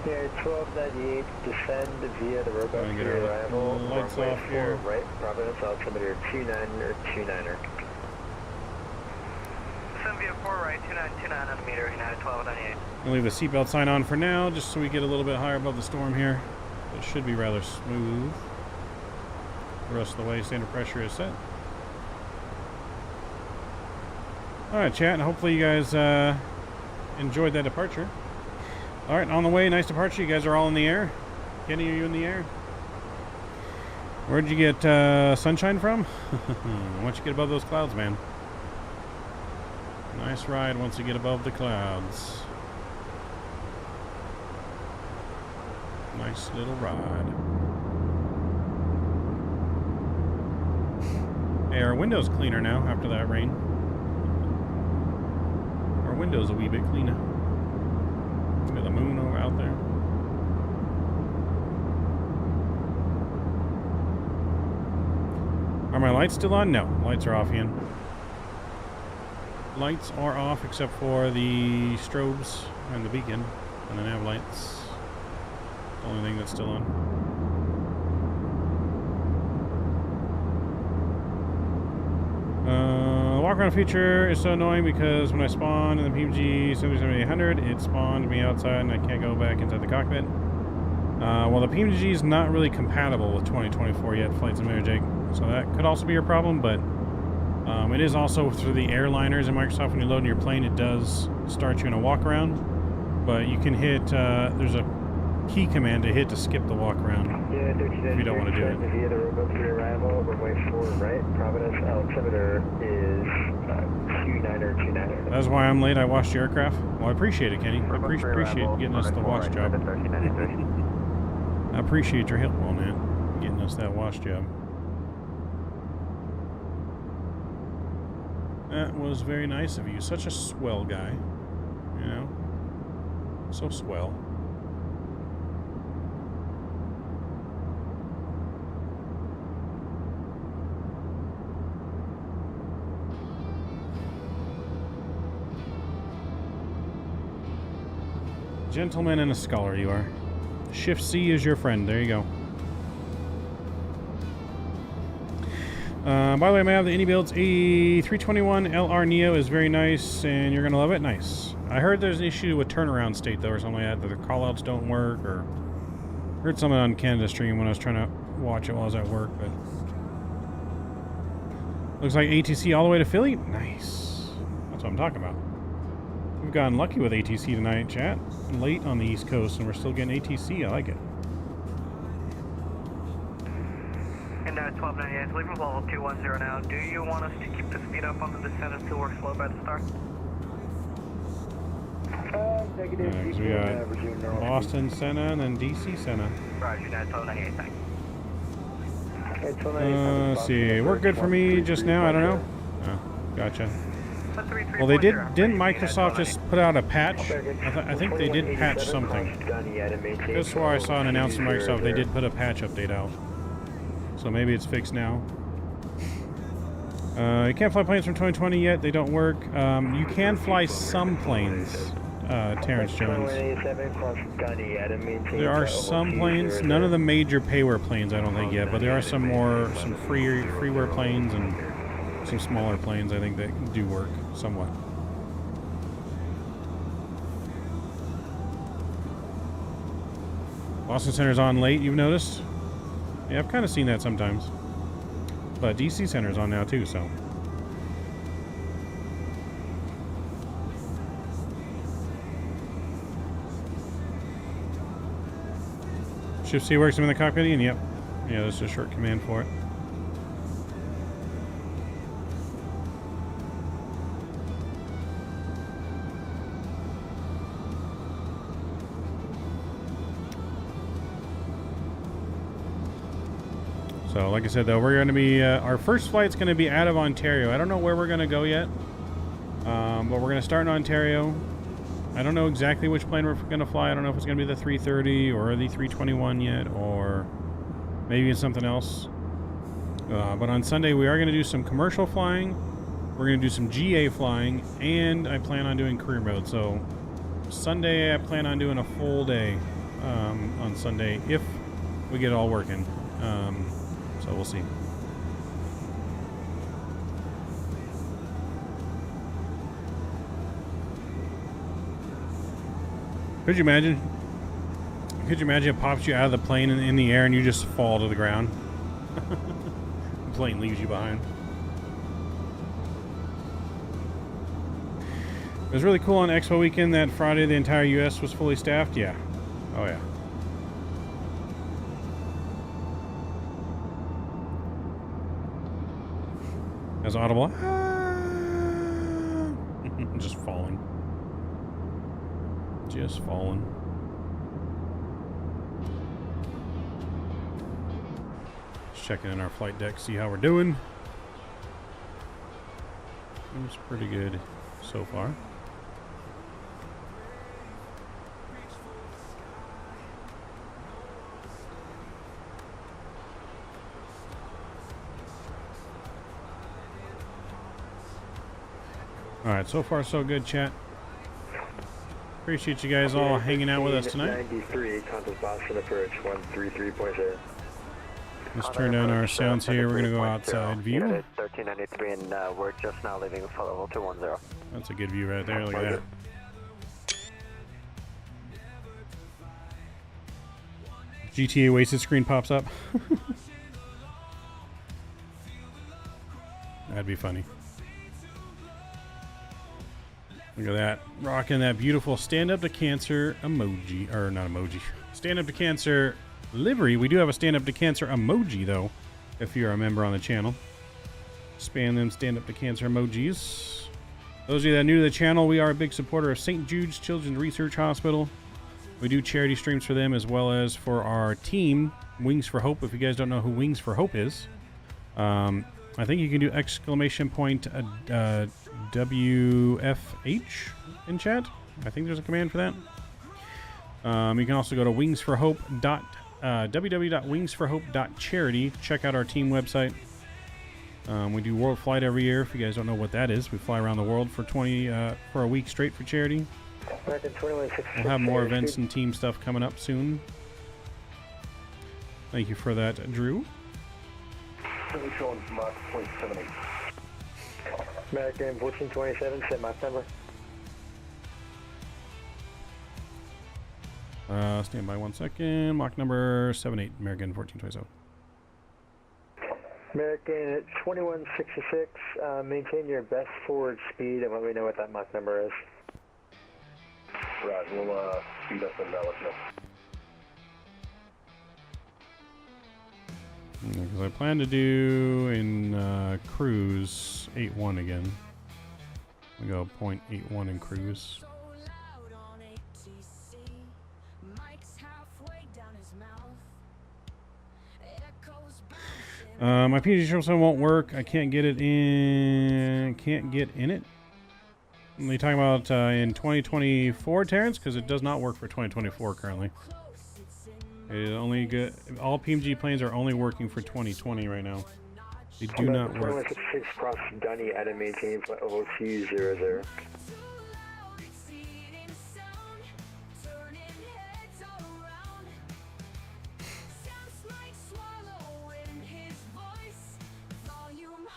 Yeah, 1298, descend via the robot to your arrival. Lights runway off here. Right, Providence, altimeter 29 or 29er. Descend via 4 right, 2929 on the meter, United 1298. I'll leave the seatbelt sign on for now, just so we get a little bit higher above the storm here. It should be rather smooth. The rest of the way, standard pressure is set. Alright, chat, and hopefully you guys enjoyed that departure. Alright, on the way, nice departure. You guys are all in the air. Kenny, are you in the air? Where'd you get sunshine from? Once you get above those clouds, man. Nice ride once you get above the clouds. Nice little ride. Hey, our window's cleaner now after that rain. Our window's a wee bit cleaner. Got the moon over out there. Are my lights still on? No, lights are off, Ian. Lights are off except for the strobes and the beacon and the nav lights. The only thing that's still on. Walk around feature is so annoying because when I spawned in the PMG 77800, it spawned me outside and I can't go back inside the cockpit. Well, the PMG is not really compatible with 2024 yet, Flight Simulator Jake, so that could also be your problem, but it is also through the airliners in Microsoft. When you load in your plane, it does start you in a walk around, but you can hit, there's a key command to hit to skip the walk around if you don't want to do it. Via the robot to your arrival, runway 4 right, Providence, altimeter is 29er, 29er. That's why I'm late. I washed the aircraft. Well, I appreciate it, Kenny. I appreciate getting us the wash job. I appreciate your help on that, getting us that wash job. That was very nice of you. Such a swell guy, you know, so swell. Gentleman and a scholar you are. Shift C is your friend. There you go. By the way, I have the Indie Builds A321 LR Neo is very nice, and you're going to love it. Nice. I heard there's an issue with turnaround state, though, or something like that. That the callouts don't work, or... heard something on Canada Stream when I was trying to watch it while I was at work, but... looks like ATC all the way to Philly? Nice. That's what I'm talking about. We've gotten lucky with ATC tonight, chat. Late on the East Coast, and we're still getting ATC. I like it. And 1298, leaving level 210 now. Do you want us to keep the speed up on the descent until we're slow by the start? Negative. Yeah, 'cause we got Boston Senna and then DC Senna. Roger, 1298, thanks. Let's see. Work good for me just now. I don't know. Oh, gotcha. Well, they didn't Microsoft just put out a patch? I think they did patch something. That's why I saw an announcement from Microsoft. They did put a patch update out. So maybe it's fixed now. You can't fly planes from 2020 yet. They don't work. You can fly some planes, Terrence Jones. There are some planes. None of the major payware planes, I don't think yet. But there are some freeware planes and some smaller planes, I think, that do work somewhat. Boston Center's on late, you've noticed? Yeah, I've kind of seen that sometimes. But DC Center's on now too, so. Shift C works in the cockpit, and yep. Yeah, there's a short command for it. So, like I said, though, we're going to be, our first flight's going to be out of Ontario. I don't know where we're going to go yet, but we're going to start in Ontario. I don't know exactly which plane we're going to fly. I don't know if it's going to be the 330 or the 321 yet, or maybe it's something else. But on Sunday, we are going to do some commercial flying. We're going to do some GA flying, and I plan on doing career mode. So, Sunday, I plan on doing a full day on Sunday, if we get it all working. So we'll see. Could you imagine? Could you imagine it pops you out of the plane in the air and you just fall to the ground? The plane leaves you behind. It was really cool on Expo weekend that Friday the entire US was fully staffed. Yeah. Oh yeah. As audible. Just falling. Just falling. Just checking in our flight deck, see how we're doing. Seems pretty good so far. Alright, so far so good, chat. Appreciate you guys all hanging out with us tonight. 93, contact Boston approach 133.0. Let's turn down our sounds here. We're going to go outside view. 1393, and we're just now leaving for level 210. That's a good view right there. Look at that. GTA wasted screen pops up. That'd be funny. Look at that. Rocking that beautiful Stand Up to Cancer emoji. Or not emoji. Stand Up to Cancer livery. We do have a Stand Up to Cancer emoji, though, if you're a member on the channel. Spam them Stand Up to Cancer emojis. Those of you that are new to the channel, we are a big supporter of St. Jude's Children's Research Hospital. We do charity streams for them as well as for our team, Wings for Hope. If you guys don't know who Wings for Hope is, I think you can do WFH in chat. I think there's a command for that. You can also go to www.wingsforhope.charity. Check out our team website. We do World Flight every year. If you guys don't know what that is, we fly around the world for a week straight for charity. We'll have more events and team stuff coming up soon. Thank you for that, Drew. American 1427, set Mach number. Stand by 1 second. Mach number 78, American 1427. American 2166, maintain your best forward speed and let me know what that Mach number is. Right, we'll speed up and let you know. Because I plan to do in cruise 8-1 again. We go 0.81 in cruise. My PG triple won't work. I can't get it in. Can't get in it. Are you talking about in 2024, Terrence? Because it does not work for 2024 currently. It only good. All PMG planes are only working for 2020 right now. They do not work. 2166 cross Dunny at a maintain flight level 200.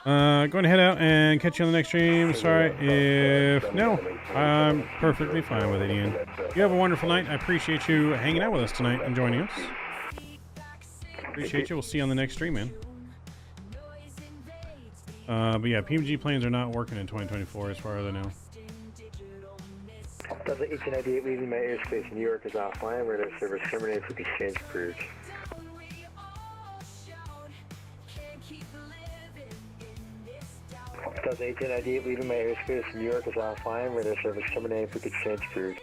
Going to head out and catch you on the next stream. Sorry if no, I'm perfectly fine with it, Ian. You have a wonderful night. I appreciate you hanging out with us tonight and joining us. Appreciate you. We'll see you on the next stream, man. But yeah, PMG planes are not working in 2024 as far as I know. Delta 1898 leaving my airspace in New York is offline. Radar service terminated for exchange approved. Delta 1898 leaving my airspace in New York is offline. Radar service terminated for exchange approved.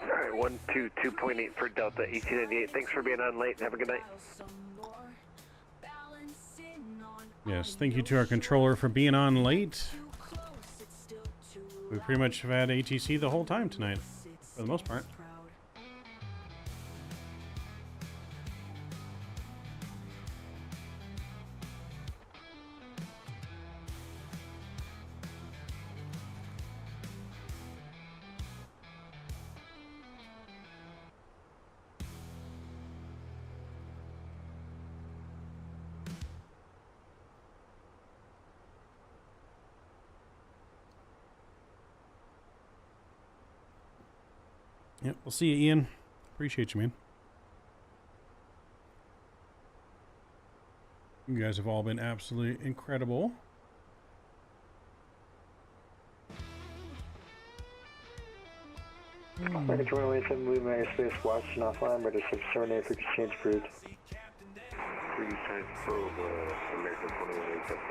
Alright, 122.8 for Delta 1898. Thanks for being on late. Have a good night. Yes, thank you to our controller for being on late. We pretty much have had ATC the whole time tonight, for the most part. Yep, we'll see you, Ian. Appreciate you, man. You guys have all been absolutely incredible. Package 107, leaving my airspace, watching offline, radar service terminated for exchange approved. Please transfer American 2187.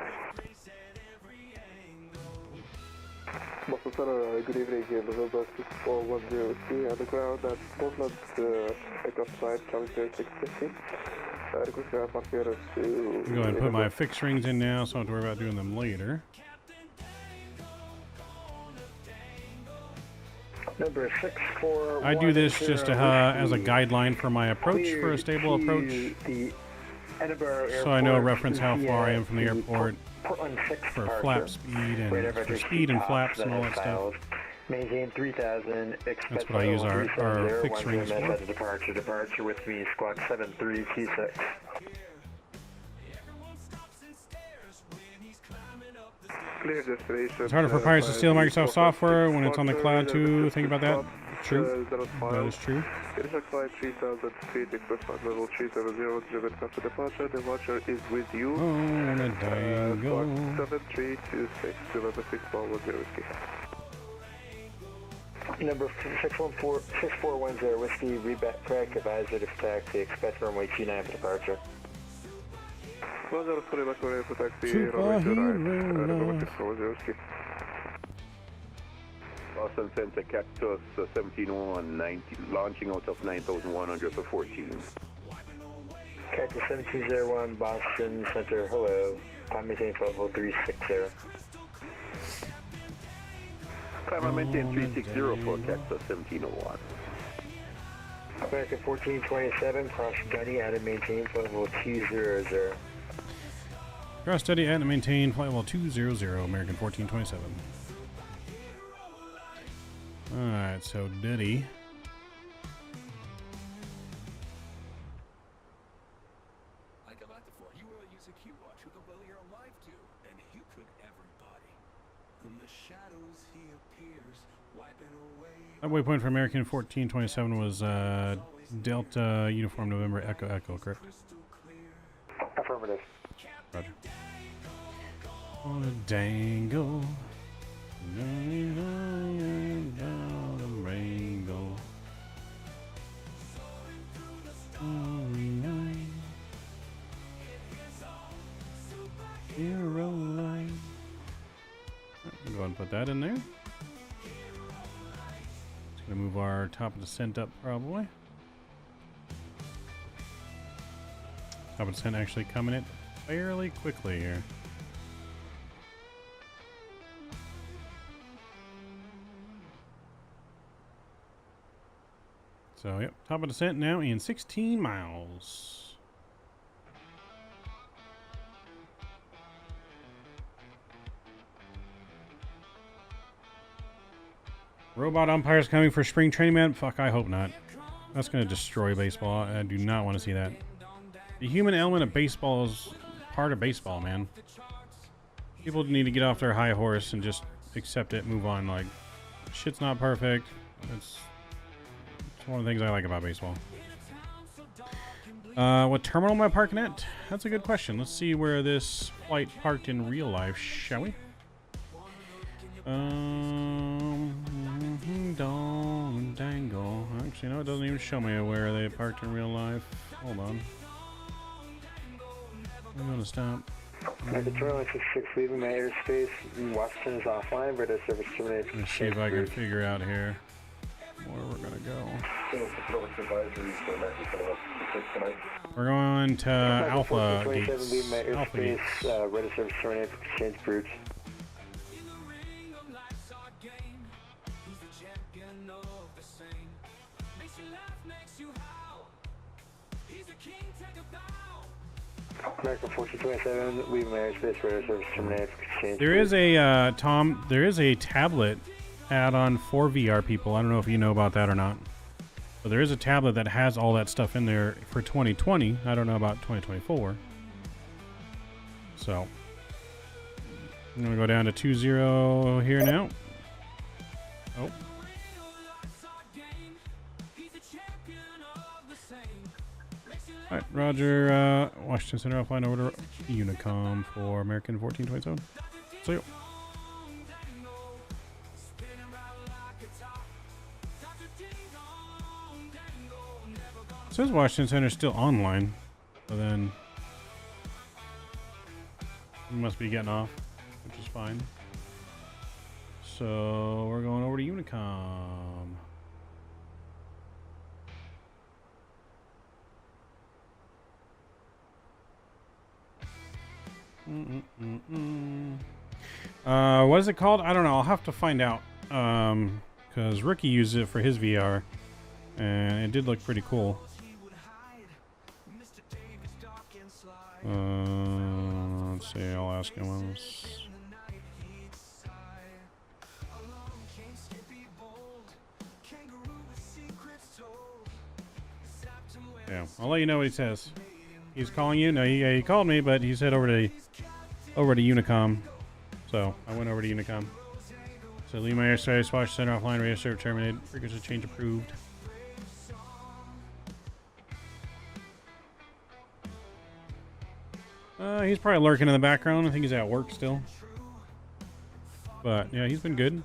Good evening, November 6410 on the ground at Portland, takeoff flight, coming to 650. Request to I'll go ahead and put my fixed rings in now, so I don't have to worry about doing them later. Number 64. I do this just to, as a guideline for my approach, for a stable approach. So I know reference how far I am from the airport for flap speed and for speed and flaps and all that stuff. Maintain 3000. That's what I use our fixed rings for. Departure with me, squawk 7326. It's harder for pilots to steal Microsoft software when it's on the cloud too. Think about that. True. That is true. Flight 3000 feet, express flight level 370, driven after departure. The watcher is with you. Oh, a dango. 7326, 216 whiskey. Number 6410 whiskey, reback track, advisor to taxi, expect runway 29 for departure. Roger, sorry, back for taxi, runway 29, whiskey. Boston Center, Cactus 1701, launching out of 9,100 for 14. Cactus 1701, Boston Center, hello. Climb maintain flight level 360. Climb maintain 360 for Cactus 1701. American 1427, cross Gunny, out and maintain flight level 200. Cross steady and maintain flight level 200, American 1427. Alright, so Diddy. Like I like before, you will use a Q-Watch who the will you're alive to, and he could everybody. From the shadows he appears, wiping away. That waypoint for American 1427 was Delta Uniform November Echo Echo, correct? Affirmative. Roger. On a dangle. Down the rainbow. Hero line. Go ahead and put that in there. Just gonna move our top of descent up probably. Top of descent actually coming in fairly quickly here. So, yep, top of descent now in 16 miles. Robot umpires coming for spring training, man? Fuck, I hope not. That's going to destroy baseball. I do not want to see that. The human element of baseball is part of baseball, man. People need to get off their high horse and just accept it, move on. Like, shit's not perfect. It's one of the things I like about baseball. What terminal am I parking at? That's a good question. Let's see where this flight parked in real life, shall we? Dangle. Actually, no, it doesn't even show me where they parked in real life. Hold on. I'm gonna stop. Control 66 leaving my airspace. Washington is offline, but service terminated. Let's see if I can figure out here where we're gonna go. We're going to Alpha Gates. Alpha Gates. Ready service terminated. Exchange groups. American 1427, leaving my airspace, radar service terminated. Exchange. There is a Tom. There is a tablet add-on for VR people. I don't know if you know about that or not. But there is a tablet that has all that stuff in there for 2020. I don't know about 2024. So I'm gonna go down to 20 here now. Oh. All right, Roger. Washington Center offline over to Unicom for American 1427. See you. It says Washington Center is still online, but then we must be getting off, which is fine. So we're going over to Unicom. What is it called? I don't know. I'll have to find out. Because Ricky used it for his VR, and it did look pretty cool. Let's see. I'll ask him once. Yeah, I'll let you know what he says. He's calling you? No, he called me, but he said over to Unicom. So I went over to Unicom. So Lima Airspace, Washington Center offline, radio server terminated, frequency change approved. He's probably lurking in the background. I think he's at work still. But yeah, he's been good.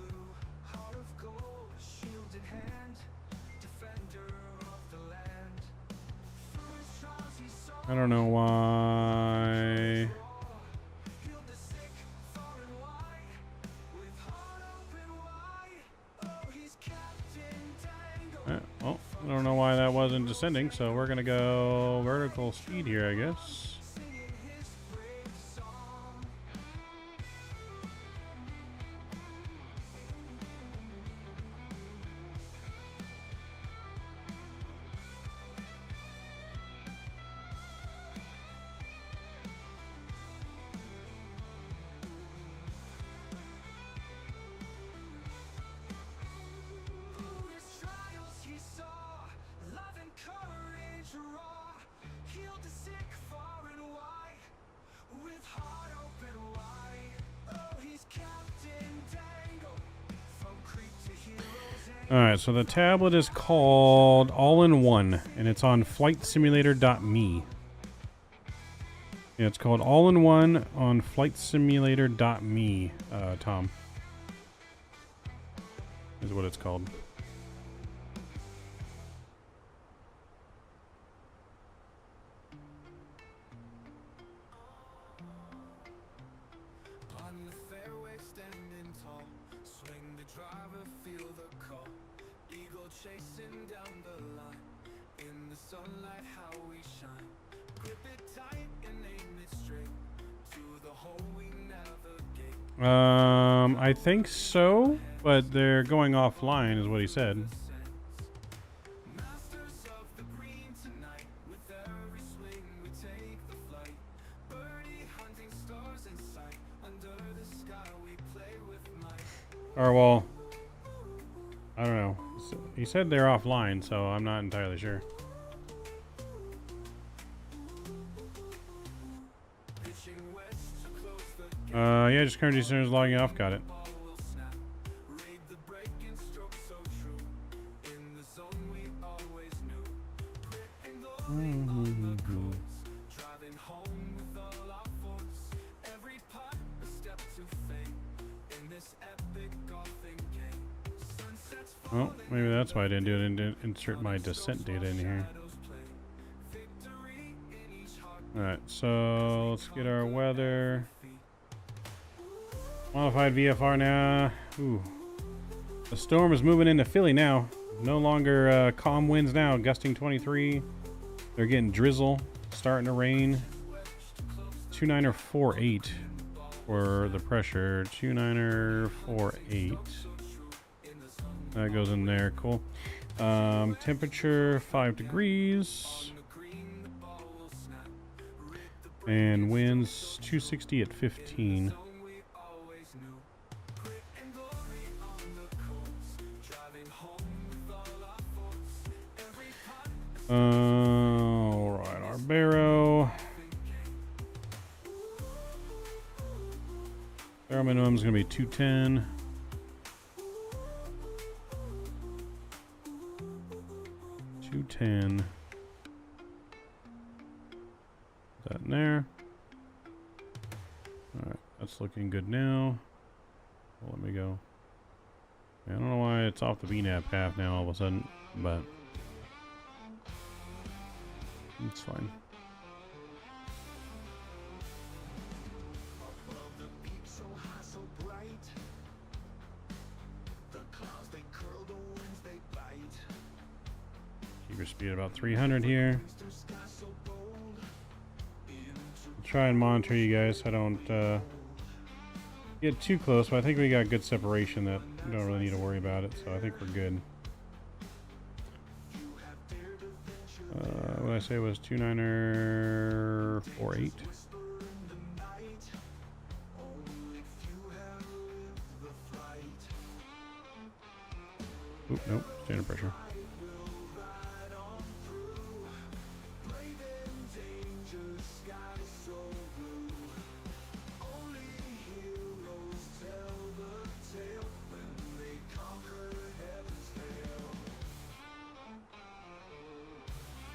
I don't know why. don't know why that wasn't descending, so we're gonna go vertical speed here, I guess. Alright, so the tablet is called All-in-One, and it's on flightsimulator.me. Yeah, it's called All-in-One on flightsimulator.me, Tom. Is what it's called. I think so, but they're going offline is what he said. Or, well, I don't know. He said they're offline, so I'm not entirely sure. Yeah, just currently as logging off. Got it. Oh, maybe that's why I didn't do it. Didn't insert my descent data in here. Alright, so let's get our weather. Modified VFR now. Ooh. The storm is moving into Philly now. No longer calm winds now. Gusting 23. They're getting drizzle. Starting to rain. 29er 48 for the pressure. 29er 48. That goes in there. Cool. Temperature 5 degrees. And winds 260 at 15. Alright, our Barrow. Barrow minimum is going to be 210. That in there. Alright, that's looking good now. Well, let me go. I don't know why it's off the VNAV path now all of a sudden, but it's fine. Keep your speed at about 300 here. I'll try and monitor you guys so I don't get too close, but I think we got good separation that we don't really need to worry about it, so I think we're good. What did I say was 29er 48? Oop, nope, standard pressure.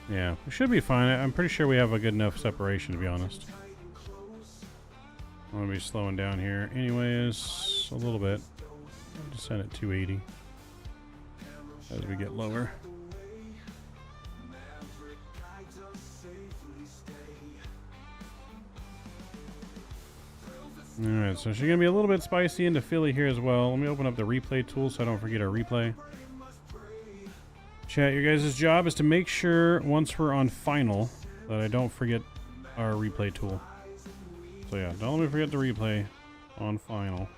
Yeah, we should be fine. I'm pretty sure we have a good enough separation, to be honest. I'm going to be slowing down here anyways a little bit. Just set at 280 as we get lower. Alright, so she's going to be a little bit spicy into Philly here as well. Let me open up the replay tool so I don't forget our replay. Chat, your guys' job is to make sure once we're on final that I don't forget our replay tool. So yeah, don't let me forget the replay on final.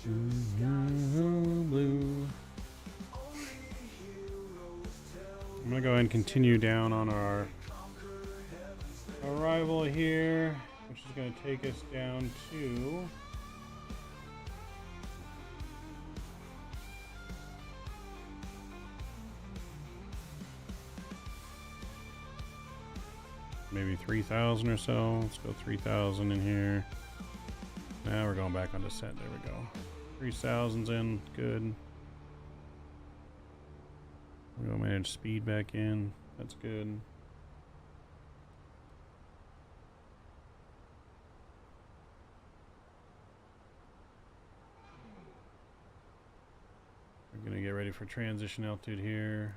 Blue. I'm gonna go ahead and continue down on our arrival here, which is gonna take us down to maybe 3,000 or so. Let's go 3,000 in here. Now we're going back on descent. There we go. 3,000's in. Good. We'll manage speed back in. That's good. We're gonna get ready for transition altitude here.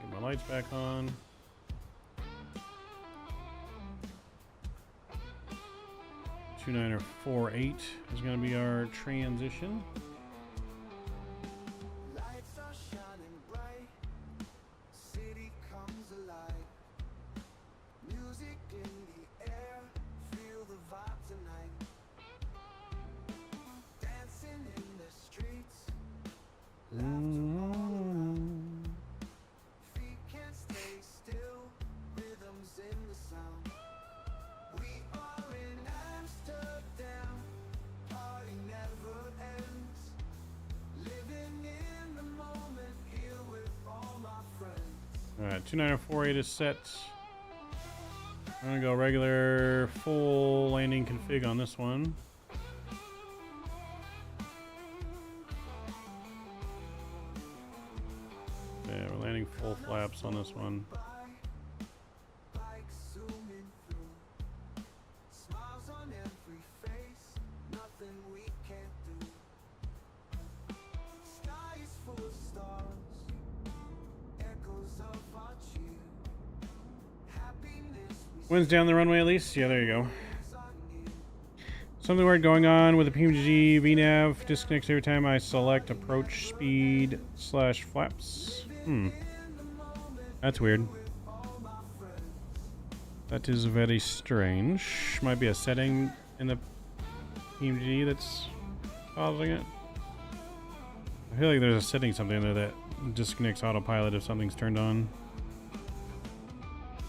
Get my lights back on. 2948 is going to be our transition. Lights are shining bright, city comes alive. Music in the air, feel the vibe tonight. Dancing in the streets, feet can't stay still, rhythms in the sound. We are in Amsterdam, party never ends. Living in the moment, here with all my friends. Alright, 2948 is set. I'm going to go regular full landing config on this one. Yeah, we're landing full flaps on this one. Wind's down the runway at least? Yeah, there you go. Something weird going on with the PMG VNav. Disconnects every time I select approach speed / flaps. That's weird. That is very strange. Might be a setting in the PMG that's causing it. I feel like there's a setting something there that disconnects autopilot if something's turned on.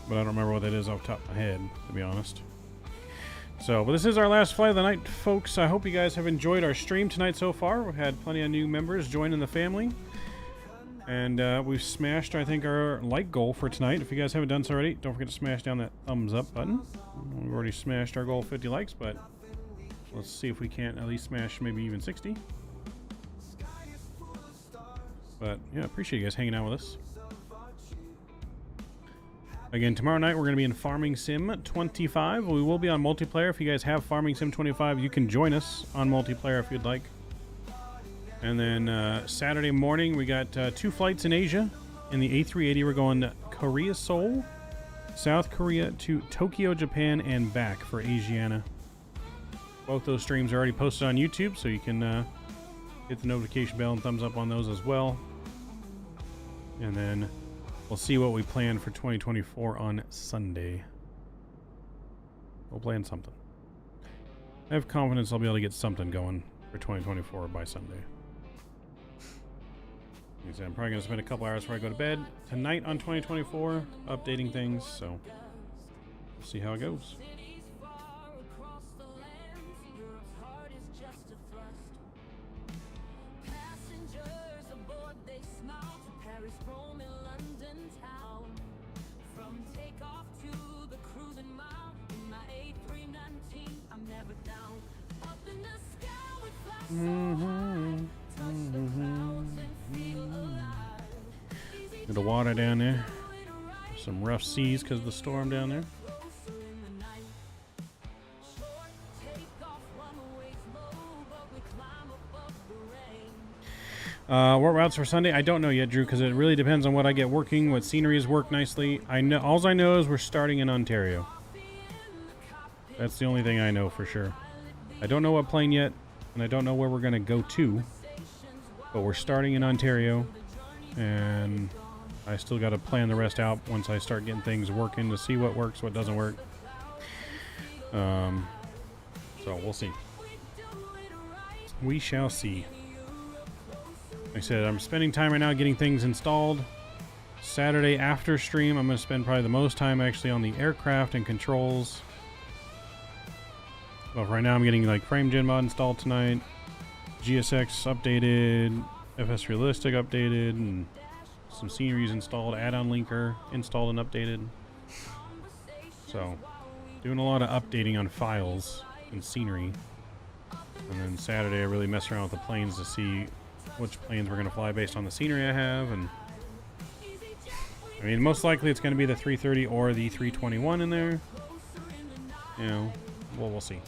But I don't remember what that is off the top of my head, to be honest. So, but this is our last flight of the night, folks. I hope you guys have enjoyed our stream tonight so far. We've had plenty of new members joining the family. And we've smashed, I think, our like goal for tonight. If you guys haven't done so already, don't forget to smash down that thumbs up button. We've already smashed our goal of 50 likes, but let's see if we can't at least smash maybe even 60. But, yeah, appreciate you guys hanging out with us. Again, tomorrow night we're going to be in Farming Sim 25. We will be on multiplayer. If you guys have Farming Sim 25, you can join us on multiplayer if you'd like. And then Saturday morning we got 2 flights in Asia. In the A380 we're going to Korea, Seoul, South Korea to Tokyo, Japan, and back for Asiana. Both those streams are already posted on YouTube, so you can hit the notification bell and thumbs up on those as well. And then we'll see what we plan for 2024 on Sunday. We'll plan something. I have confidence I'll be able to get something going for 2024 by Sunday. Like I said, I'm probably going to spend a couple hours before I go to bed tonight on 2024, updating things, so we'll see how it goes. Bit of water down there. Some rough seas because of the storm down there. What routes for Sunday? I don't know yet, Drew, because it really depends on what I get working, what sceneries work nicely. All I know is we're starting in Ontario. That's the only thing I know for sure. I don't know what plane yet. and I don't know where we're going to go to, but we're starting in Ontario, and I still got to plan the rest out once I start getting things working to see what works, what doesn't work. So we'll see. We shall see. Like I said, I'm spending time right now getting things installed. Saturday after stream, I'm going to spend probably the most time actually on the aircraft and controls. Well, right now I'm getting like frame gen mod installed tonight, GSX updated, FS Realistic updated, and some sceneries installed, add-on linker installed and updated. So, doing a lot of updating on files and scenery. And then Saturday I really mess around with the planes to see which planes we're going to fly based on the scenery I have. And I mean, most likely it's going to be the 330 or the 321 in there. You know, well, we'll see.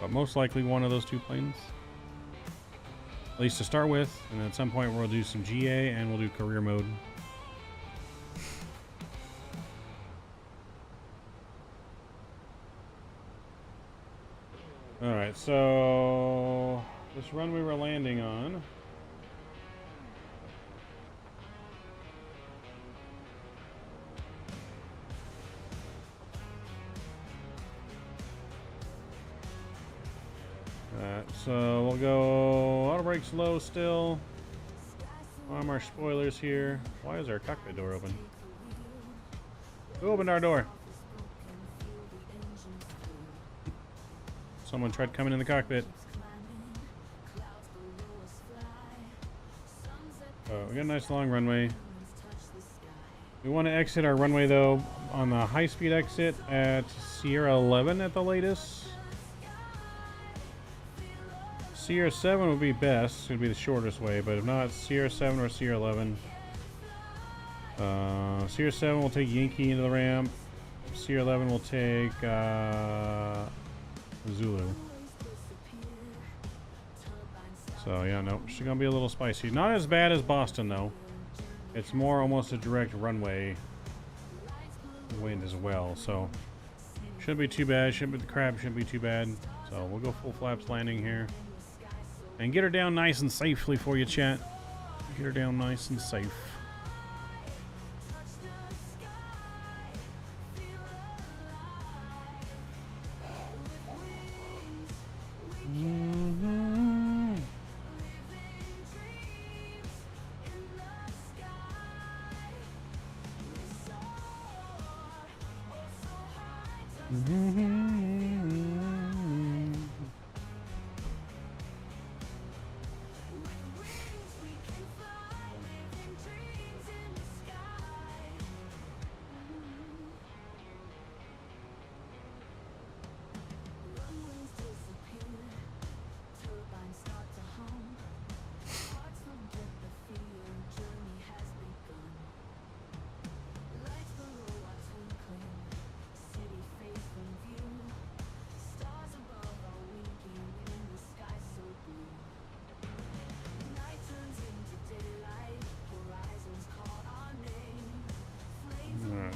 But most likely one of those two planes. At least to start with. And at some point we'll do some GA and we'll do career mode. Alright, so this runway we're landing on. Alright, so we'll go auto brakes low still. Arm our spoilers here. Why is our cockpit door open? Who opened our door? Someone tried coming in the cockpit. Oh, we got a nice long runway. We want to exit our runway though on the high-speed exit at Sierra 11 at the latest. Sierra 7 would be best. It would be the shortest way, but if not, Sierra 7 or Sierra 11. Sierra 7 will take Yankee into the ramp. Sierra 11 will take Zulu. So yeah, no, she's gonna be a little spicy. Not as bad as Boston though. It's more almost a direct runway wind as well, so shouldn't be too bad. The crab shouldn't be too bad. So we'll go full flaps landing here and get her down nice and safely for you, chat. Get her down nice and safe.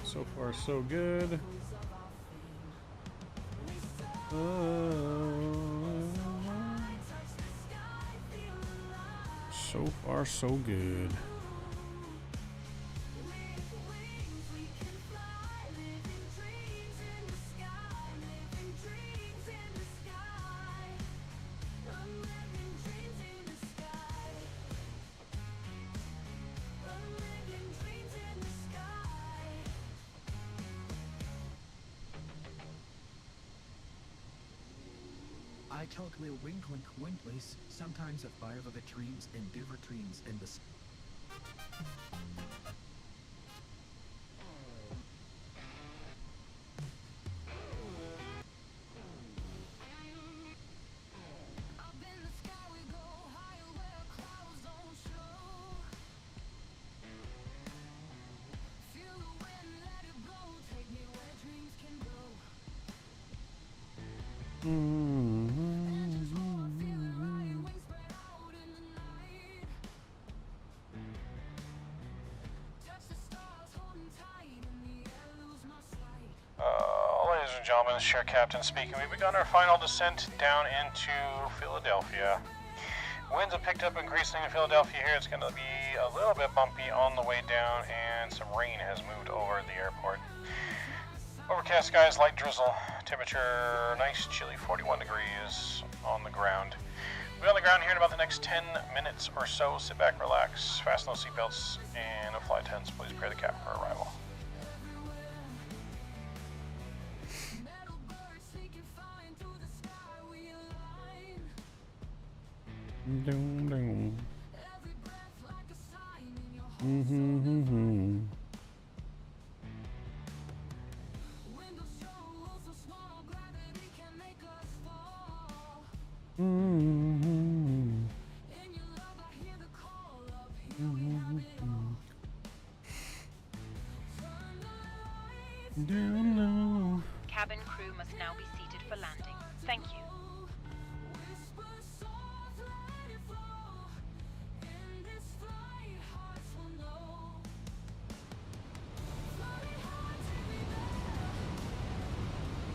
So far, so good. So far, so good. I calculate wing clink wind place, sometimes at 5 of the trees and different trees in the gentlemen, this is Share Captain speaking. We've begun our final descent down into Philadelphia. Winds have picked up increasingly in Philadelphia here. It's going to be a little bit bumpy on the way down, and some rain has moved over the airport. Overcast skies, light drizzle. Temperature nice, chilly, 41 degrees on the ground. We'll be on the ground here in about the next 10 minutes or so. Sit back, relax, fasten those seatbelts, and flight attendants, please prepare the cabin for arrival. Ding, ding. Cabin crew must now be seated for landing. Thank you.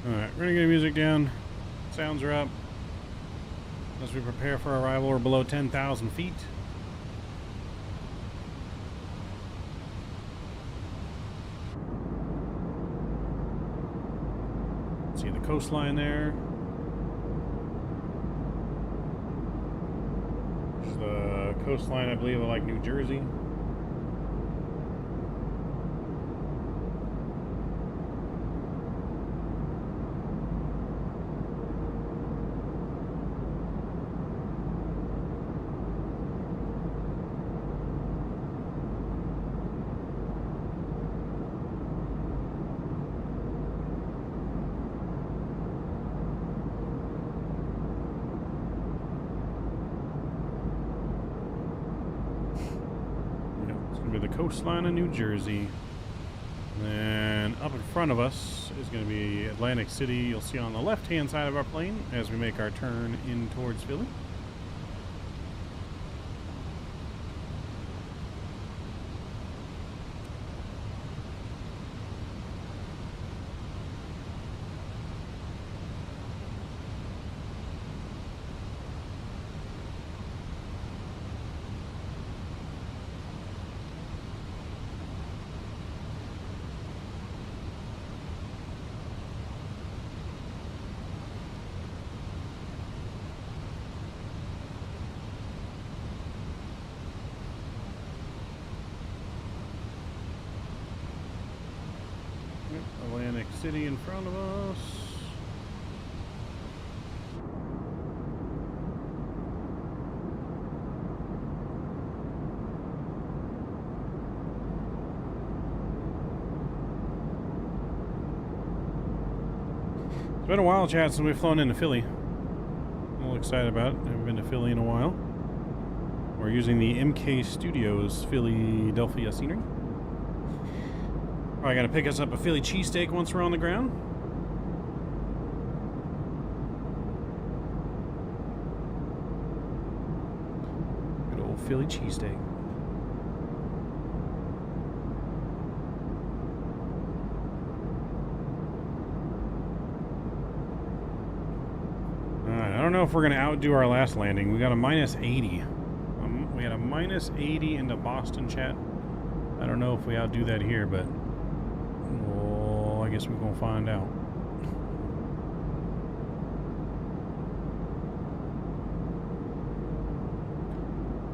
Alright, we're gonna get music down. Sounds are up. As we prepare for arrival, we're below 10,000 feet. See the coastline there. There's the coastline, I believe, of like New Jersey. The coastline of New Jersey. And up in front of us is going to be Atlantic City. You'll see on the left hand side of our plane as we make our turn in towards Philly. Atlantic City in front of us. It's been a while, chat, since we've flown into Philly. I'm a little excited about it. I haven't been to Philly in a while. We're using the MK Studios Philadelphia scenery. Probably gotta pick us up a Philly cheesesteak once we're on the ground. Good old Philly cheesesteak. Alright, I don't know if we're gonna outdo our last landing. We got a minus 80. We had a minus 80 into Boston, chat. I don't know if we outdo that here, but I guess we're gonna find out.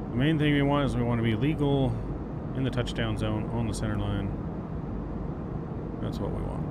The main thing we want is we want to be legal in the touchdown zone on the center line. That's what we want.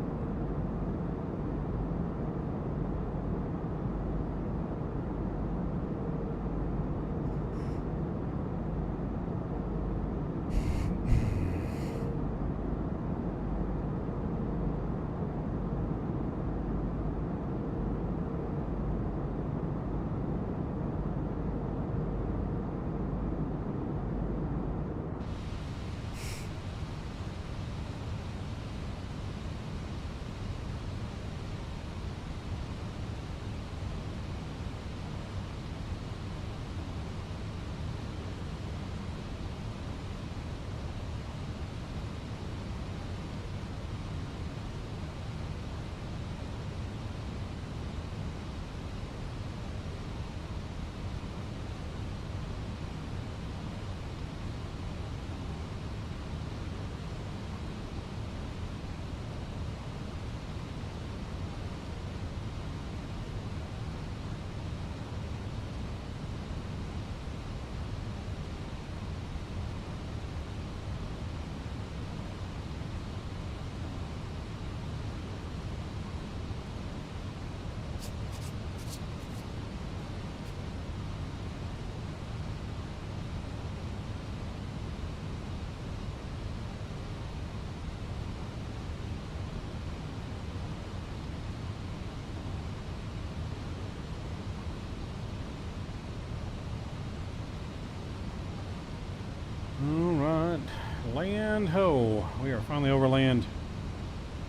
And ho! We are finally over land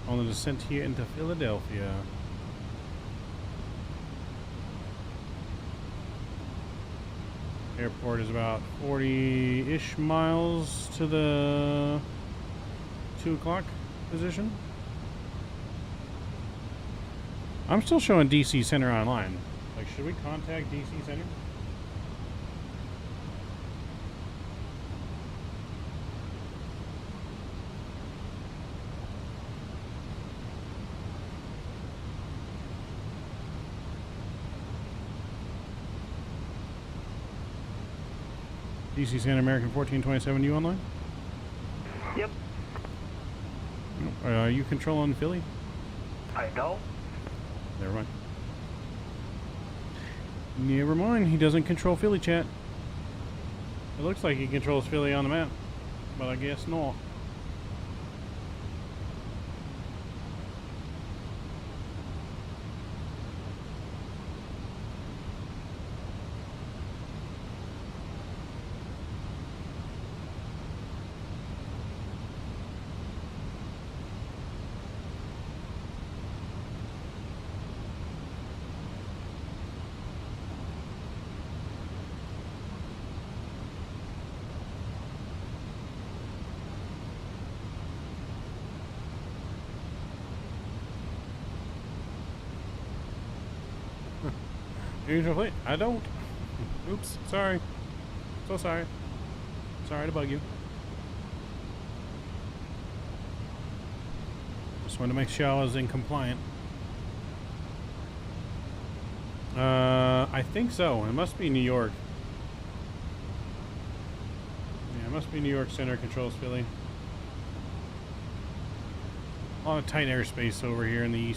on the descent here into Philadelphia. Airport is about 40-ish miles to the 2 o'clock position. I'm still showing DC Center online. Like, should we contact DC Center? DC Center American 1427, you online? Yep. Are you controlling Philly? I know. Never mind. Never mind, he doesn't control Philly, chat. It looks like he controls Philly on the map, but I guess not. Usual fleet? I don't. Oops, sorry. So sorry. Sorry to bug you. Just wanted to make sure I was in compliant. I think so. It must be New York. Yeah, it must be New York Center controls Philly. A lot of tight airspace over here in the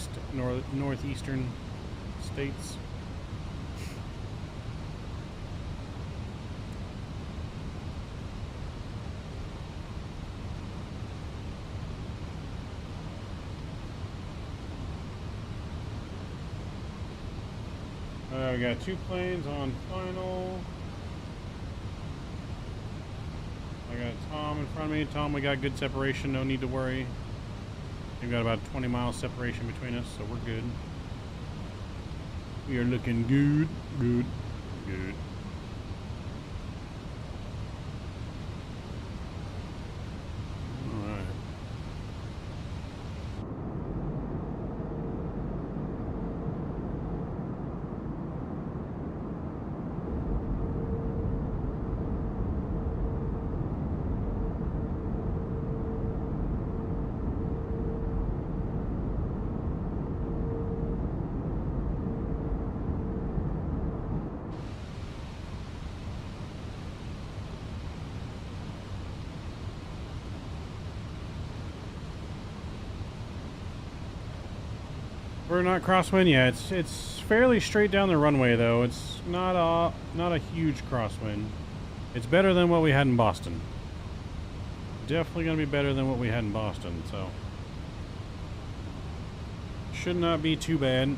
northeastern states. We got 2 planes on final. I got Tom in front of me. Tom, we got good separation, no need to worry. We've got about 20 miles separation between us, so we're good. We are looking good, good, good. Alright. We're not crosswind yet. It's fairly straight down the runway though. It's not a huge crosswind. It's better than what we had in Boston. Definitely gonna be better than what we had in Boston, so should not be too bad.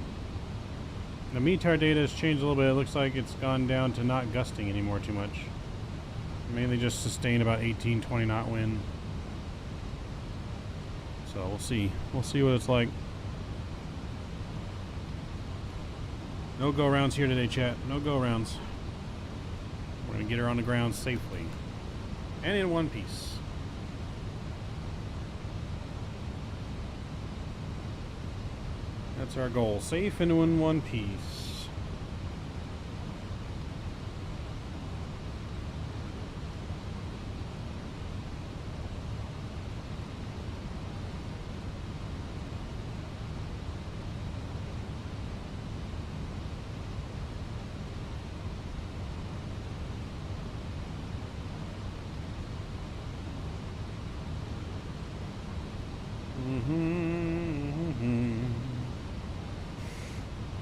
The METAR data has changed a little bit. It looks like it's gone down to not gusting anymore too much. Mainly just sustained about 18-20 knot wind. So we'll see. We'll see what it's like. No go-rounds here today, chat. No go-rounds. We're going to get her on the ground safely. And in one piece. That's our goal. Safe and in one piece.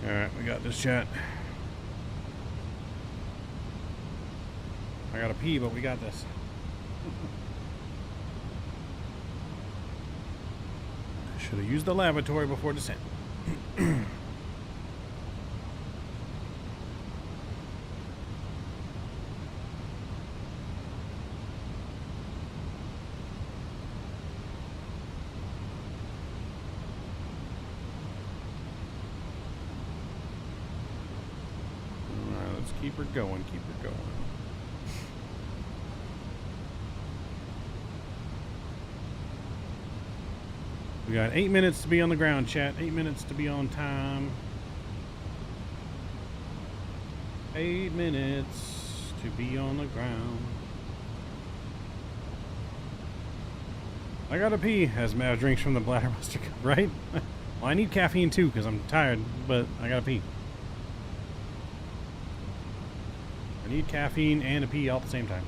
Alright, we got this, chat. I gotta pee, but we got this. Should have used the lavatory before descent. her going, keep her going. We got 8 minutes to be on the ground, chat. 8 minutes to be on time. 8 minutes to be on the ground. I gotta pee, as Mav drinks from the bladder buster cup, right? Well, I need caffeine too, because I'm tired, but I gotta pee. I need caffeine and a pee all at the same time.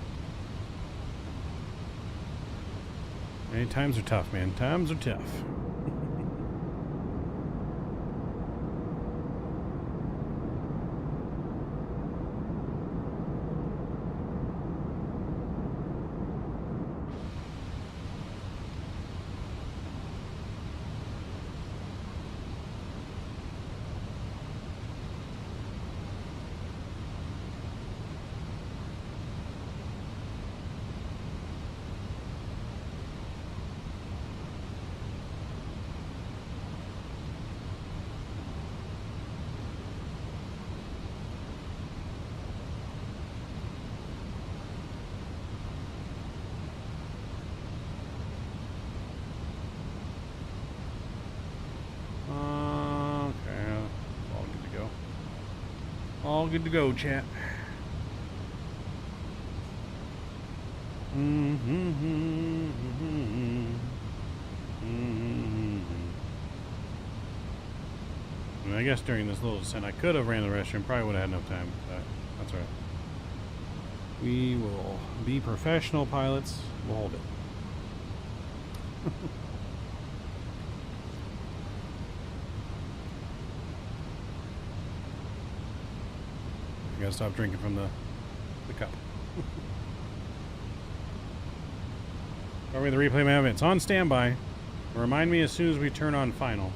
Hey, times are tough, man. Times are tough. All good to go, chat. I guess during this little descent, I could have ran the restroom. Probably would have had enough time, but that's all right. We will be professional pilots. We'll hold it. I gotta stop drinking from the cup. Start with the replay map. It's on standby. Remind me as soon as we turn on final.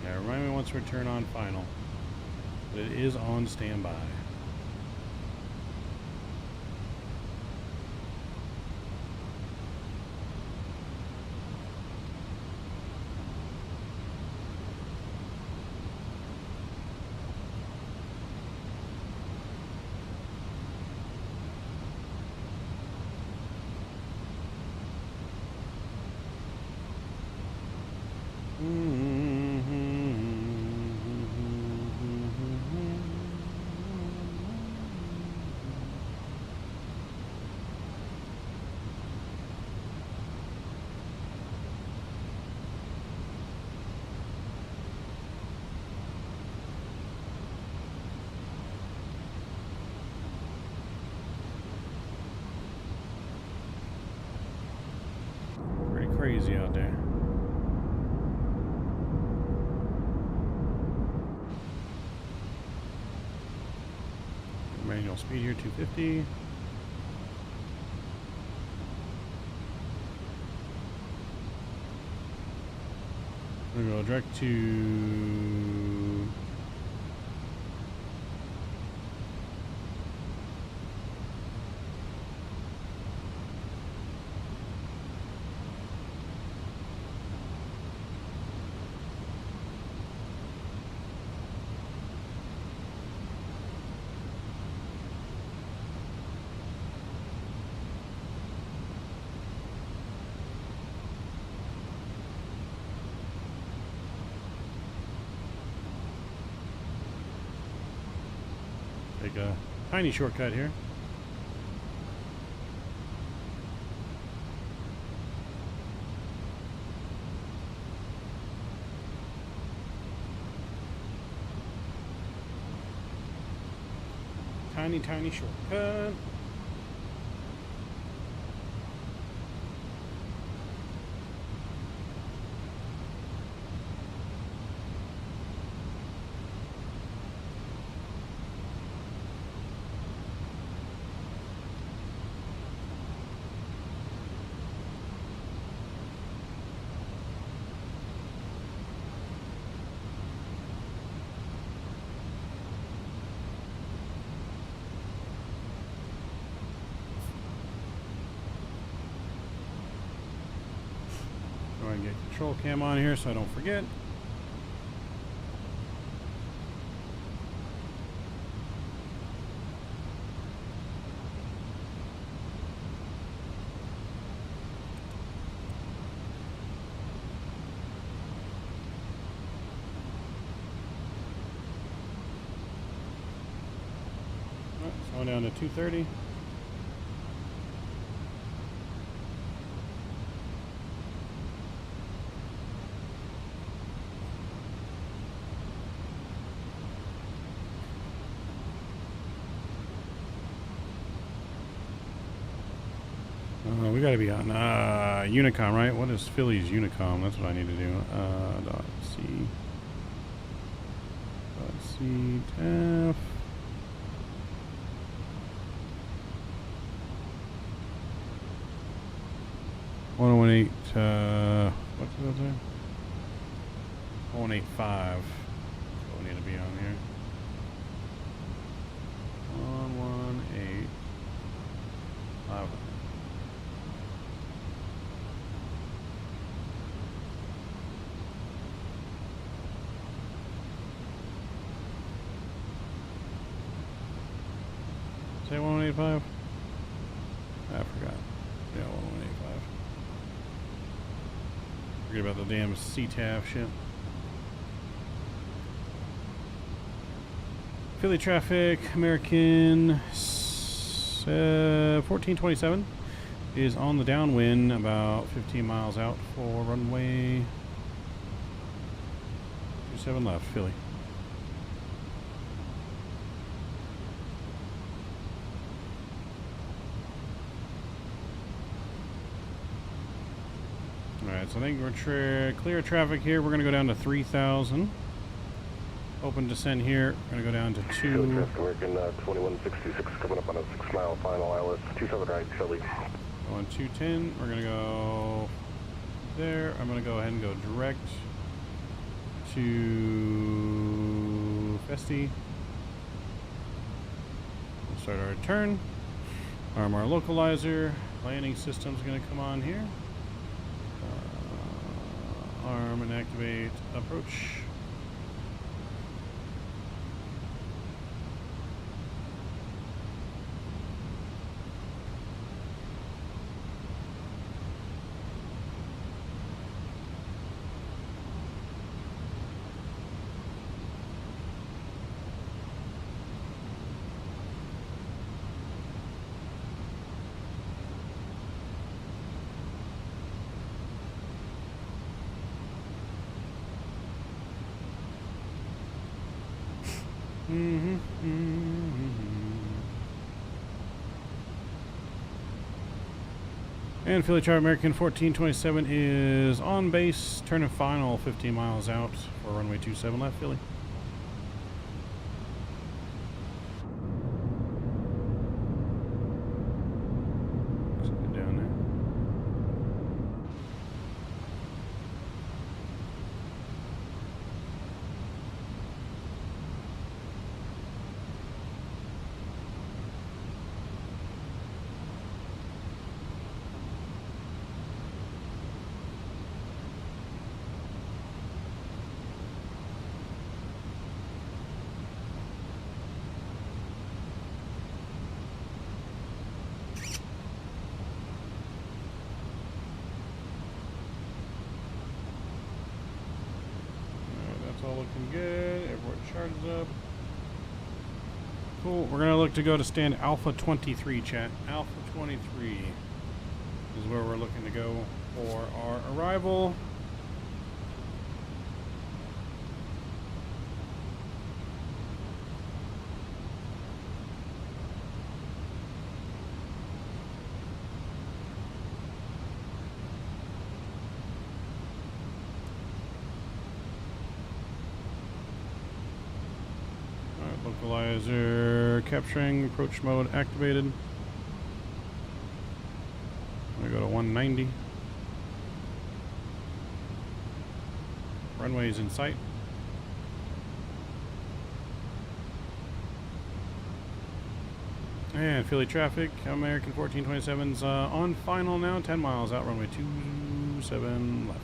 Yeah, remind me once we turn on final. But it is on standby. Crazy out there. Manual speed here, 250. We're gonna go direct to take a tiny shortcut here. Tiny shortcut. Go ahead and get control cam on here so I don't forget. Going down to 230. We gotta be on Unicom, right? What is Philly's Unicom? That's what I need to do. .c TAF. What did I say? 185. That's what we need to be on here. 118.5. Say 185? I forgot. Yeah, 185. Forget about the damn CTAF shit. Philly traffic, American 1427 is on the downwind, about 15 miles out for runway 27 left, Philly. Alright, so I think we're clear traffic here. We're going to go down to 3,000. Open descent here. We're going to go down to 2. American 2166 coming up on a 6-mile final ILS. 27 right, Philly. Going 210. We're going to go there. I'm going to go ahead and go direct to Festi. We'll start our turn. Arm our localizer. Landing system's going to come on here. Arm and activate approach. And Philly Charter American 1427 is on base, turn and final 15 miles out for runway 27 left, Philly. Down there. All looking good. Everyone charges up. Cool. We're gonna look to go to stand Alpha 23, chat. Alpha 23 is where we're looking to go for our arrival. Localizer capturing, approach mode activated. I'm gonna go to 190. Runway is in sight. And Philly traffic, American 1427's on final now, 10 miles out, runway 27 left.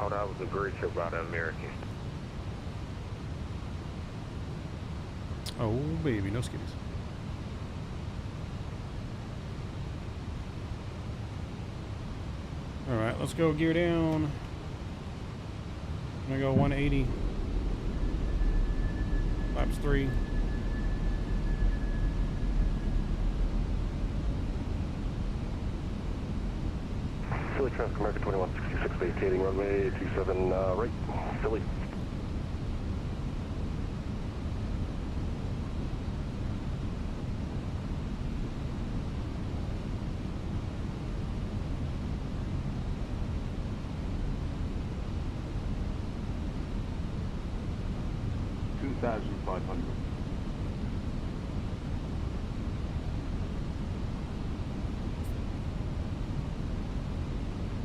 Oh, that was a great trip out of American. Oh, baby, no skitties. Alright, let's go gear down. I'm gonna go 180. Laps 3. Philly traffic, American 2166, vacating runway 27 right, Philly.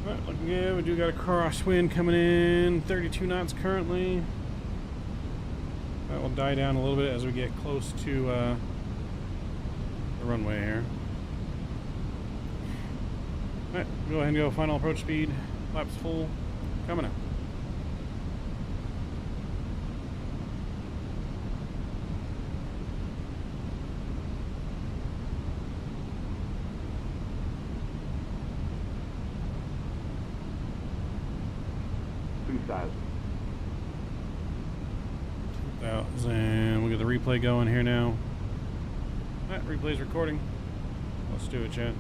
Alright, looking good. We do got a crosswind coming in. 32 knots currently. That will die down a little bit as we get close to the runway here. Alright, go ahead and go final approach speed. Laps full. Coming up. And we'll get the replay going here now. That replay's recording. Let's do it, chat.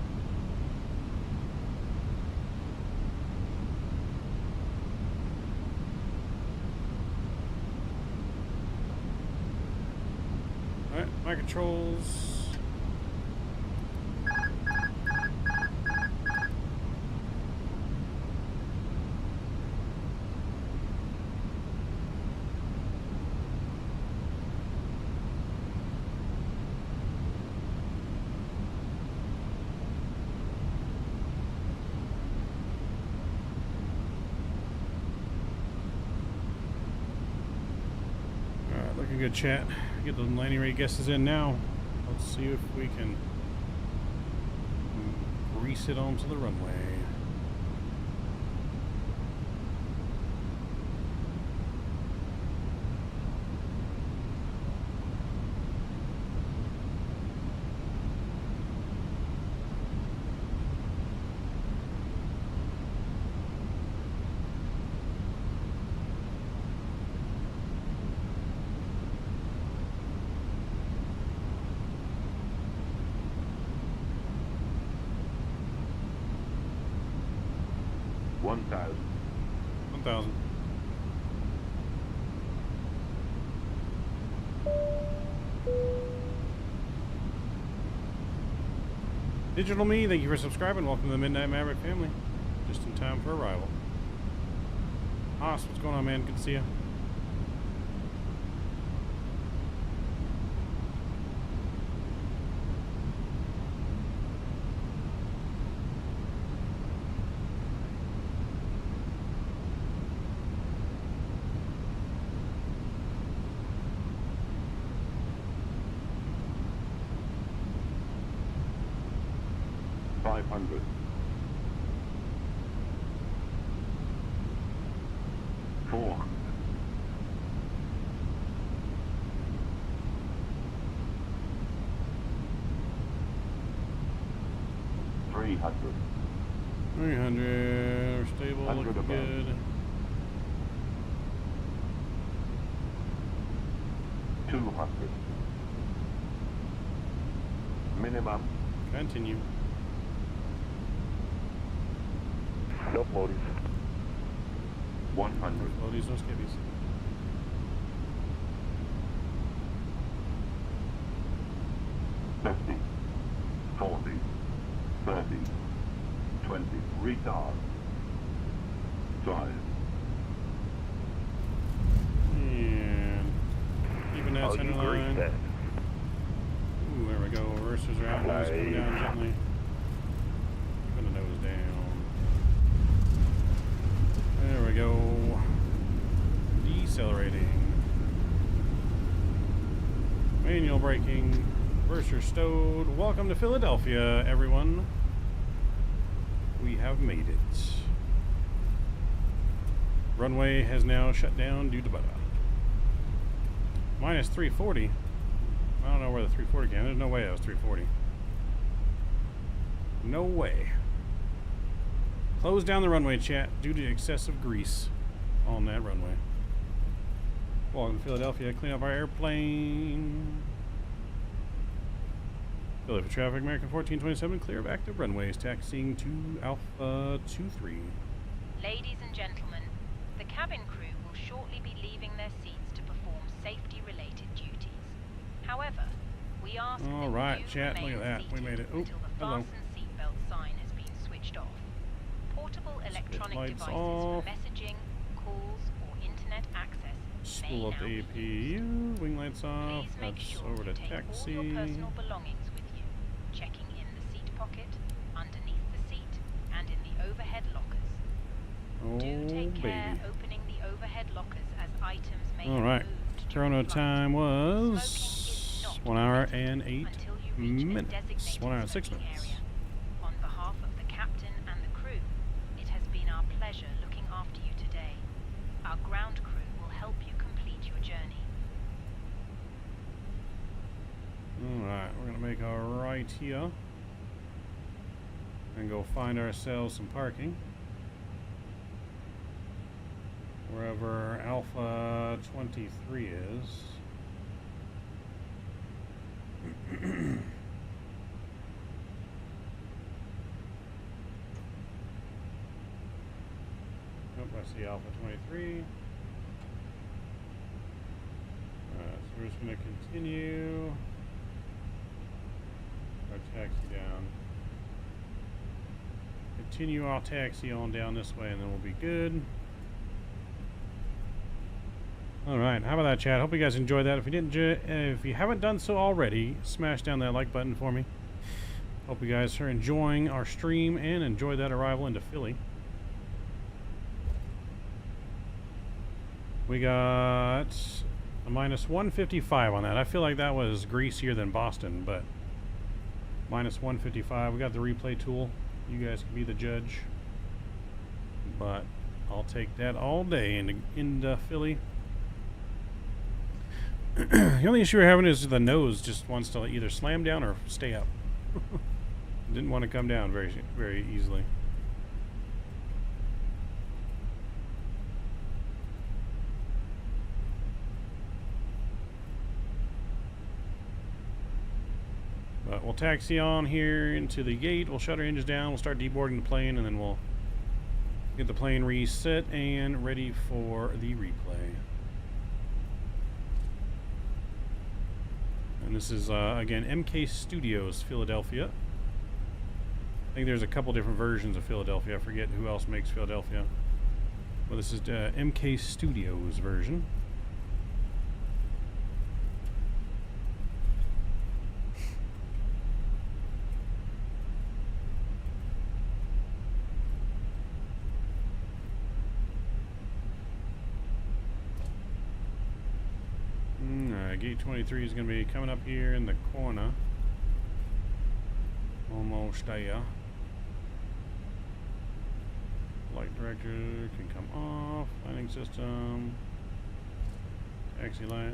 Alright, my controls. Good chat. Get the landing rate guesses in now. Let's see if we can grease it onto the runway. Digital Me, thank you for subscribing. Welcome to the Midnight Maverick family. Just in time for arrival. Haas, what's going on, man? Good to see you. Continue. No floaties. 100. No floaties, no skibbies. $50, $40, $30, $20. Retard. 5. And keeping that center line. Ooh, there we go. Reversers are out. Nose coming down gently. Keeping the nose down. There we go. Decelerating. Manual braking. Reverser stowed. Welcome to Philadelphia, everyone. We have made it. Runway has now shut down due to weather. Minus 340. I don't know where the 340 came. There's no way that was 340. No way. Close down the runway, chat, due to excessive grease on that runway. Welcome to Philadelphia. Clean up our airplane. Philadelphia traffic, American 1427, clear of active runways, taxiing to Alpha 23. Ladies and gentlemen, the cabin crew will shortly be leaving their seats to perform safety-related duties. However, we ask all that right, you chat, look at that. We made it. Oh, until the hello. fasten seatbelt sign has been switched off. Portable electronic lights devices off. for messaging, calls, or internet access Spool up the APU, wing lights off. Please make That's sure over to you take taxi. all your personal belongings with you, checking in the seat pocket, underneath the seat, and in the overhead lockers. Oh, Do take care baby. opening the overhead lockers as items may All be right. moved Chrono during flight. time was Smoking is not 1 hour permitted and 8 until you reach a minutes. designated 1 hour and 6 smoking minutes. area. On behalf of the captain and the crew, it has been our pleasure looking after you today. Our ground crew will help you complete your journey. Alright, we're going to make our right here. And go find ourselves some parking. Wherever Alpha 23 is. Nope, I see Alpha 23. Alright, so we're just going to continue our taxi down. Continue our taxi on down this way and then we'll be good. Alright, how about that, chat? Hope you guys enjoyed that. If you haven't done so already, smash down that like button for me. Hope you guys are enjoying our stream and enjoy that arrival into Philly. We got a minus 155 on that. I feel like that was greasier than Boston, but minus 155. We got the replay tool. You guys can be the judge. But I'll take that all day into Philly. The only issue we're having is the nose just wants to either slam down or stay up. Didn't want to come down very easily. But we'll taxi on here into the gate. We'll shut our engines down. We'll start deboarding the plane, and then we'll get the plane reset and ready for the replay. And this is, again, MK Studios, Philadelphia. I think there's a couple different versions of Philadelphia. I forget who else makes Philadelphia. Well, this is MK Studios version. Gate 23 is going to be coming up here in the corner. Almost there. Light director can come off. Landing system. Taxi light.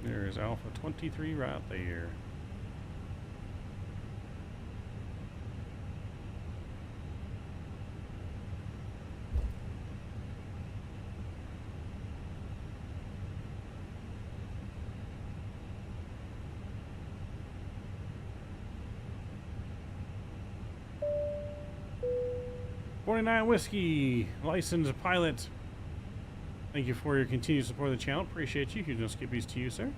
There is Alpha 23 right there. .49 Whiskey, licensed pilot. Thank you for your continued support of the channel. Appreciate you. Here's no skippies to you, sir.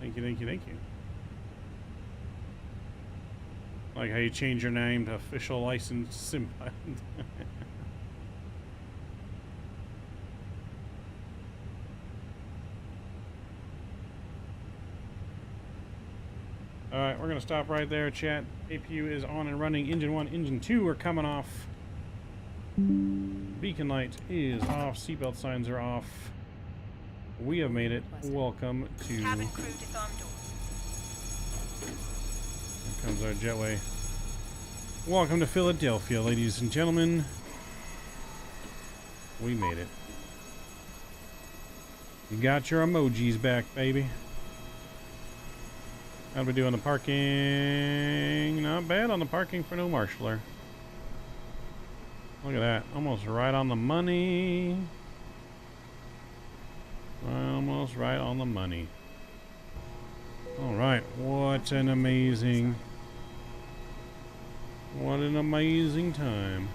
Thank you, thank you, thank you. Like how you change your name to official licensed sim pilot. Alright, we're going to stop right there, chat. APU is on and running. Engine 1, Engine 2 are coming off. Beacon light is off. Seatbelt signs are off. We have made it. Welcome to... Cabin crew disarm doors. Here comes our jetway. Welcome to Philadelphia, ladies and gentlemen. We made it. You got your emojis back, baby. How do we do on the parking? Not bad on the parking for no marshaller. Look at that. Almost right on the money. Almost right on the money. Alright. What an amazing time.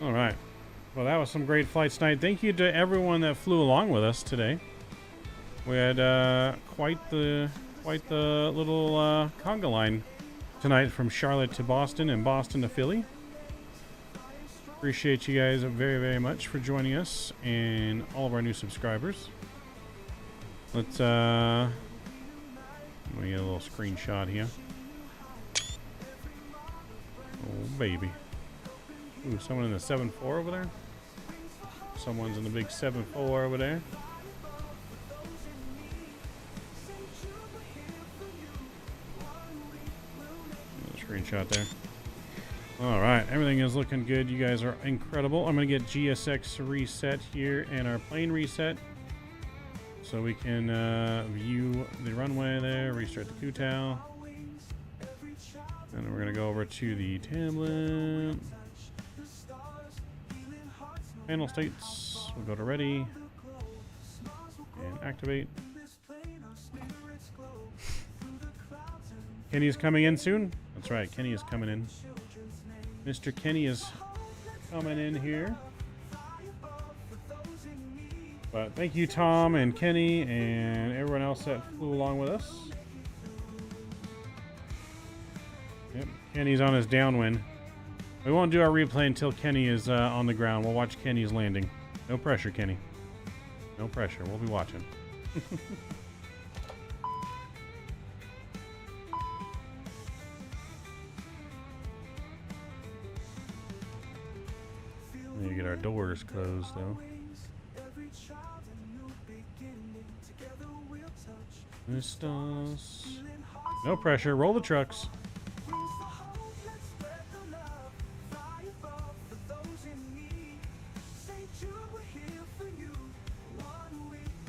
All right. Well, that was some great flights tonight. Thank you to everyone that flew along with us today. We had quite the little conga line tonight from Charlotte to Boston and Boston to Philly. Appreciate you guys very, very much for joining us and all of our new subscribers. Let's let me get a little screenshot here. Oh baby. Ooh, someone in the 7.4 over there. Someone's in the big 7.4 over there. Screenshot there. All right, everything is looking good. You guys are incredible. I'm gonna get GSX reset here and our plane reset, so we can view the runway there. Restart the QTAL, and then we're gonna go over to the tablet. Panel states. We'll go to ready and activate. Kenny is coming in soon. That's right, Kenny is coming in. Mr. Kenny is coming in here. But thank you, Tom and Kenny and everyone else that flew along with us. Yep, Kenny's on his downwind. We won't do our replay until Kenny is on the ground. We'll watch Kenny's landing. No pressure, Kenny. No pressure. We'll be watching. We need to get our doors closed, though. No pressure. Roll the trucks.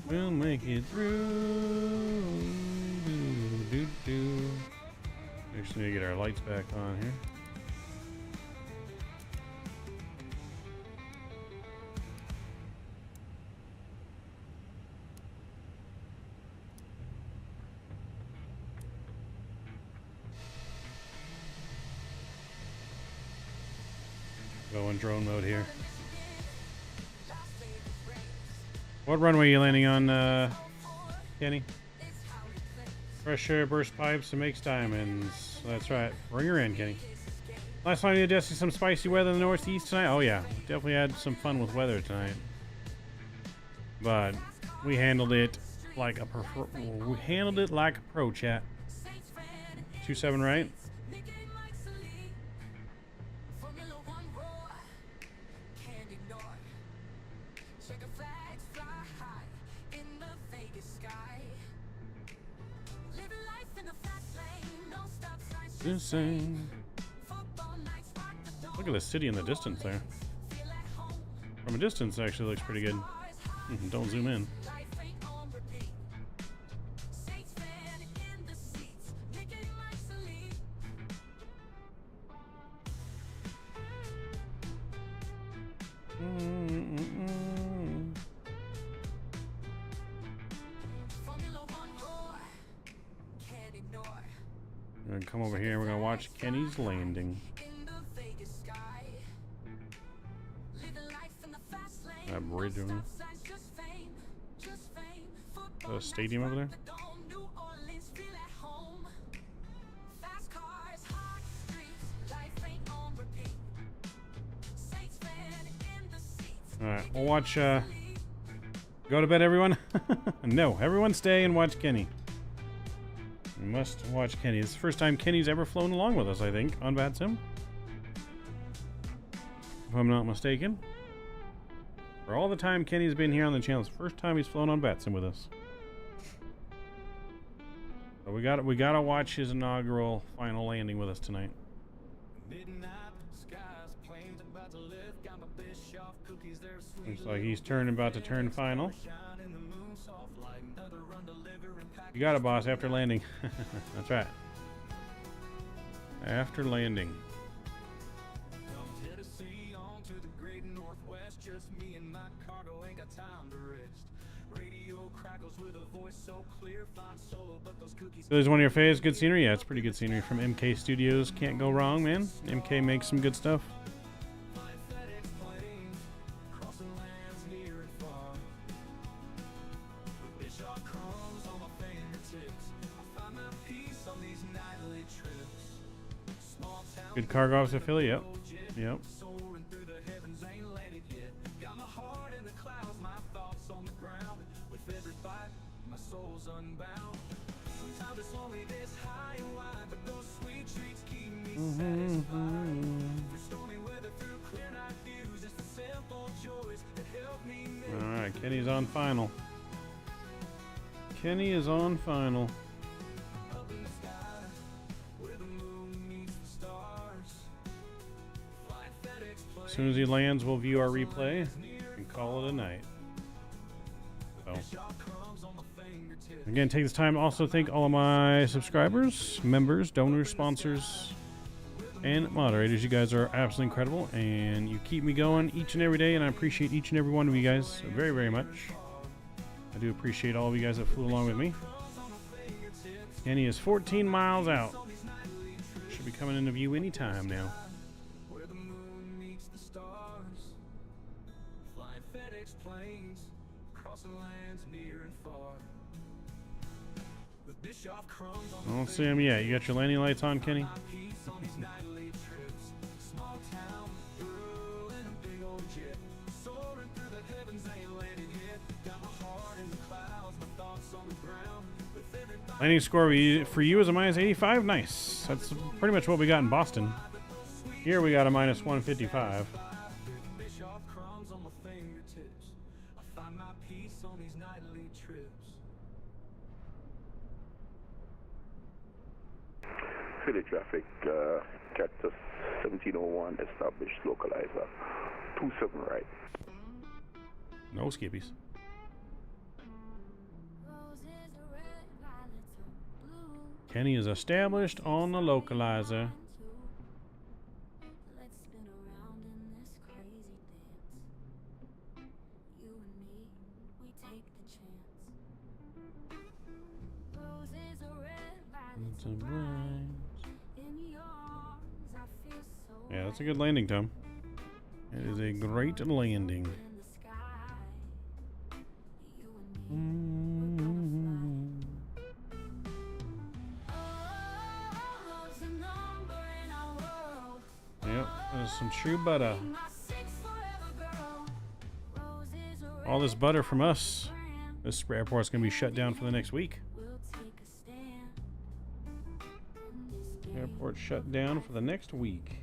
We'll make it through. We just need to get our lights back on here. Go in drone mode here. What runway are you landing on, Kenny? Pressure, burst pipes, and makes diamonds. That's right. Bring her in, Kenny. Last time you did some spicy weather in the northeast tonight. Oh yeah, definitely had some fun with weather tonight. But we handled it like a pro, chat. 27, right? Sing. Look at the city in the distance there. From a distance, it actually looks pretty good. Don't zoom in. We're gonna come over here and we're gonna watch Kenny's landing. That bridge over there. Is that a stadium over there? Alright, we'll watch, go to bed, everyone? No, everyone stay and watch Kenny. We must watch Kenny. It's the first time Kenny's ever flown along with us, I think, on Vatsim. If I'm not mistaken. For all the time Kenny's been here on the channel, it's the first time he's flown on Vatsim with us. So we gotta watch his inaugural final landing with us tonight. Looks like he's about to turn final. You got it, boss, after landing. That's right. After landing. So there's one of your faves. Good scenery? Yeah, it's pretty good scenery from MK Studios. Can't go wrong, man. MK makes some good stuff. Good cargo office affiliate. Yep. Alright, Kenny's on final. Kenny is on final. As soon as he lands, we'll view our replay and call it a night. So, again, take this time to also thank all of my subscribers, members, donors, sponsors, and moderators. You guys are absolutely incredible, and you keep me going each and every day, and I appreciate each and every one of you guys very, very much. I do appreciate all of you guys that flew along with me. And he is 14 miles out. Should be coming into view anytime now. I don't see him yet. You got your landing lights on, Kenny? Landing score for you is a minus 85. Nice. That's pretty much what we got in Boston. Here we got a minus 155. Philly traffic, Cactus 1701, established localizer, 27 right. No skippies. Kenny is established on the localizer. Yeah, that's a good landing, Tom. It is a great landing. Yep, there's some true butter. All this butter from us. This airport's gonna be shut down for the next week. Airport shut down for the next week.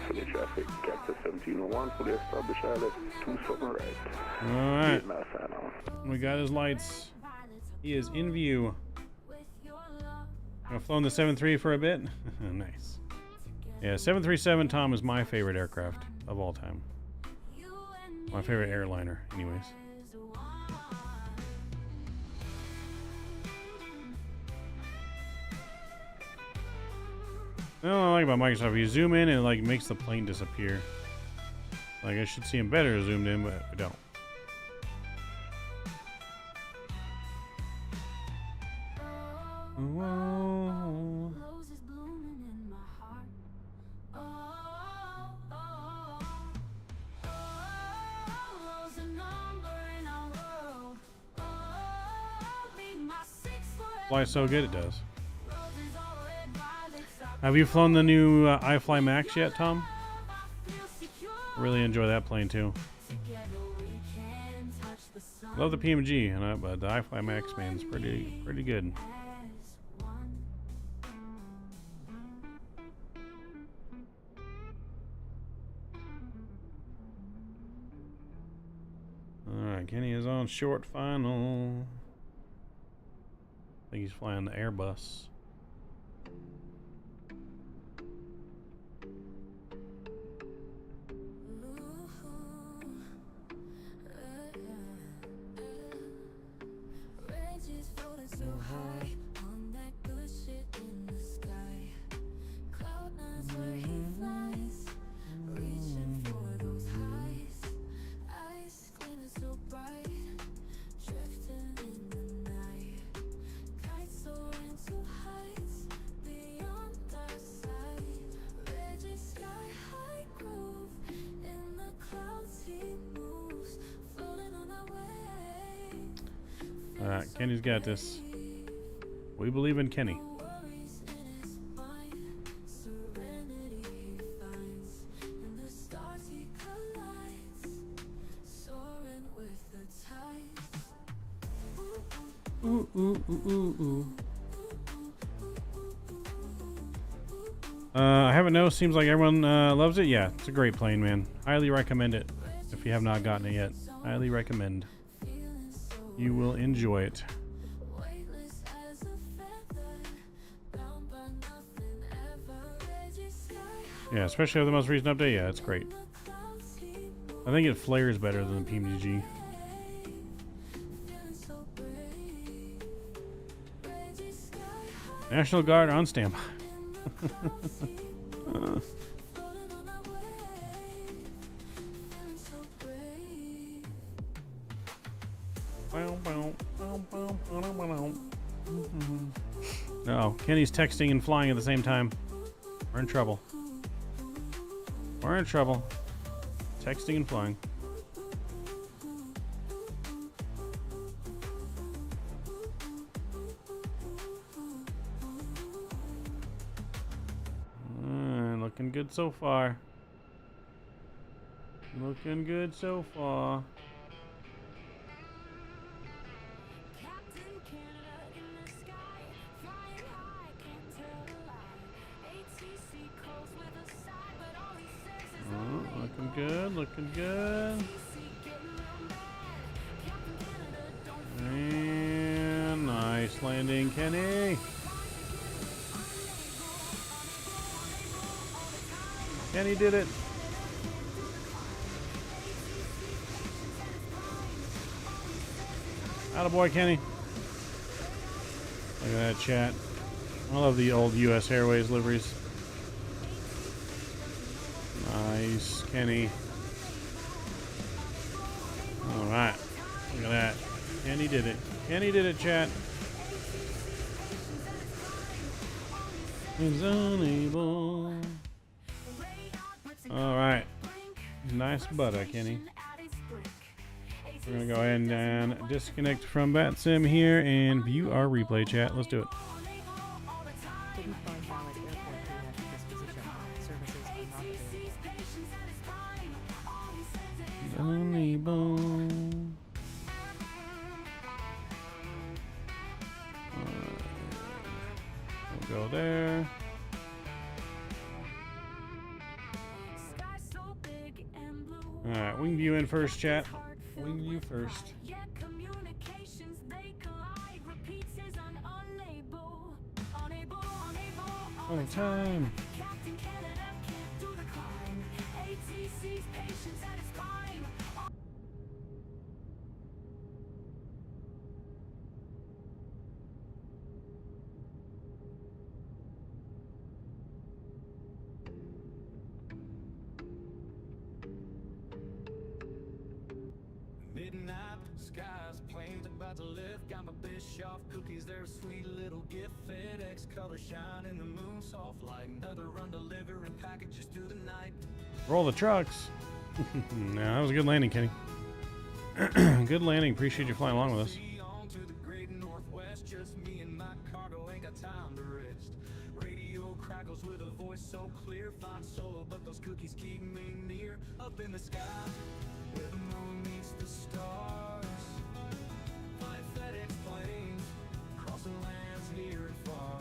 Philly traffic, Cactus 1701, fully established islet, 27 right. Alright. We got his lights. He is in view. I've flown the 7-3 for a bit. Nice. Yeah, 737 Tom is my favorite aircraft of all time. My favorite airliner, anyways. The only thing I like about Microsoft, you zoom in and it like makes the plane disappear. Like I should see him better zoomed in, but we don't. Whoa. Flies so good it does. Have you flown the new iFly Max yet, Tom? Really enjoy that plane too. Love the PMG, but the iFly Max, man, is pretty good. short final. I think he's flying the Airbus. Alright, Kenny's got this. We believe in Kenny. Ooh, ooh, ooh, ooh, ooh. I haven't noticed. Seems like everyone loves it. Yeah, it's a great plane, man. Highly recommend it. If you have not gotten it yet, highly recommend. You will enjoy it. Yeah, especially with the most recent update. Yeah, it's great. I think it flares better than the PMDG. National Guard on standby. No, Kenny's texting and flying at the same time. We're in trouble. We're in trouble. Texting and flying. Looking good so far. Looking good so far. Looking good, looking good. And nice landing, Kenny. Kenny did it. Attaboy, Kenny. Look at that chat. I love the old US Airways liveries. Nice, Kenny. Alright. Look at that. Kenny did it. Kenny did it, chat. He's unable. Alright. Nice butter, Kenny. We're going to go ahead and disconnect from Vatsim here and view our replay, chat. Let's do it. Didn't find valid airport data at disposition. Services are not available. Unable. We'll go there. Alright, wing view in first, chat. Wing view first. On time. Midnight skies, planes about to lift. Got my Bischoff cookies, they're a sweet little gift. FedEx color shine in the moon, soft light. Another run delivering packages through the night. Roll the trucks. No, that was a good landing, Kenny. Good landing. Appreciate you flying along with us. On to the great northwest, just me and my cargo, ain't got time to rest. Radio crackles with a voice so clear, fine solo, but those cookies keep me near. Up in the sky, where the moon meets the stars. Fly FedEx planes, crossing lands near and far.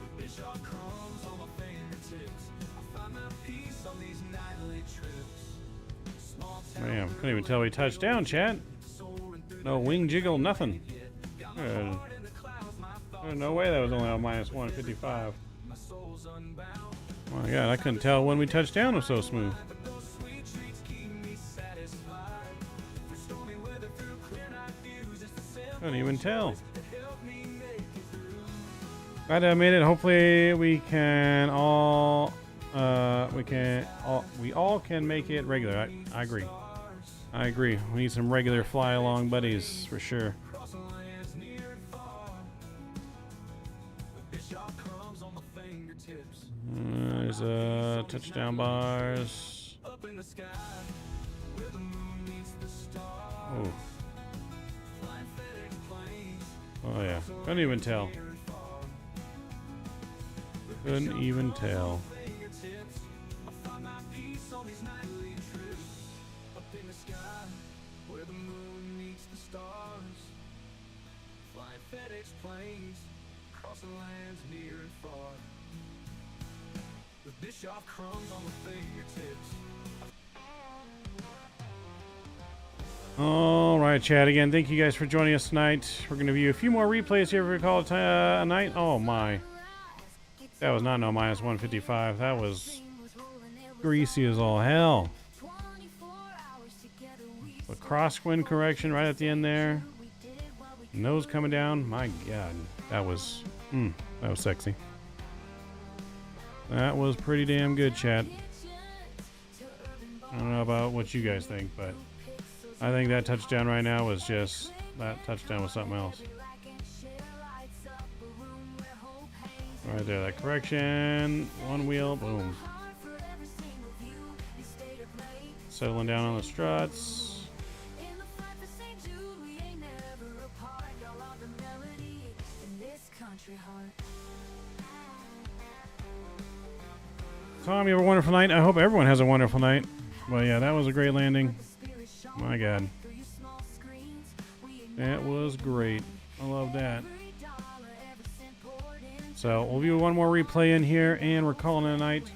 With Bischoff crumbs on my fingertips, I find my peace on these nightly trips. Small town Damn, couldn't even tell we touched down, chat. No wing jiggle, nothing. No way that was only on minus 155. My God, I couldn't tell when we touched down. It was so smooth. Couldn't even tell. Glad I made it. Hopefully we can all we all can make it regular. I agree. I agree. We need some regular fly along buddies for sure. There's touchdown bars. Oh. Oh yeah. Couldn't even tell. Couldn't even tell. Fenix planes, crossing lands near and far. The Bishop crumbs on the fingertips. All right, chat. Again, thank you guys for joining us tonight. We're going to view a few more replays here if we call it a night. Oh my. That was not no minus 155. That was greasy as all hell. A crosswind correction right at the end there. Nose coming down. My God, that was sexy. That was pretty damn good, chat. I don't know about what you guys think, but I think that touchdown right now was just, that touchdown was something else. Right there, that correction. One wheel, boom. Settling down on the struts. Tom, you have a wonderful night. I hope everyone has a wonderful night. Well, yeah, that was a great landing. My God. That was great. I love that. So, we'll view one more replay in here, and we're calling it a night.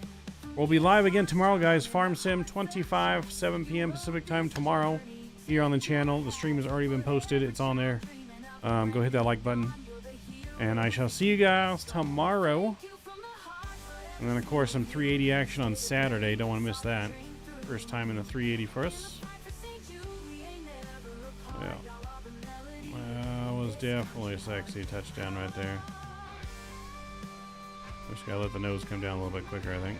We'll be live again tomorrow, guys. Farm Sim 25, 7 p.m. Pacific time tomorrow here on the channel. The stream has already been posted. It's on there. Go hit that like button. And I shall see you guys tomorrow. And then, of course, some 380 action on Saturday. Don't want to miss that. First time in a 380 for us. Yeah. That was definitely a sexy touchdown right there. Just gotta let the nose come down a little bit quicker, I think.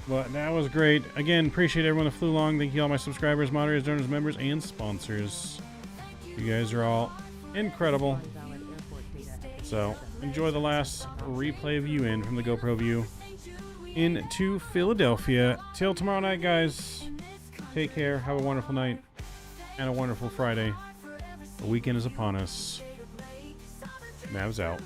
But that was great. Again, appreciate everyone that flew along. Thank you all my subscribers, moderators, donors, members, and sponsors. You guys are all incredible. So, enjoy the last replay view in from the GoPro view into Philadelphia. Till tomorrow night, guys. Take care. Have a wonderful night and a wonderful Friday. The weekend is upon us. Mavs out.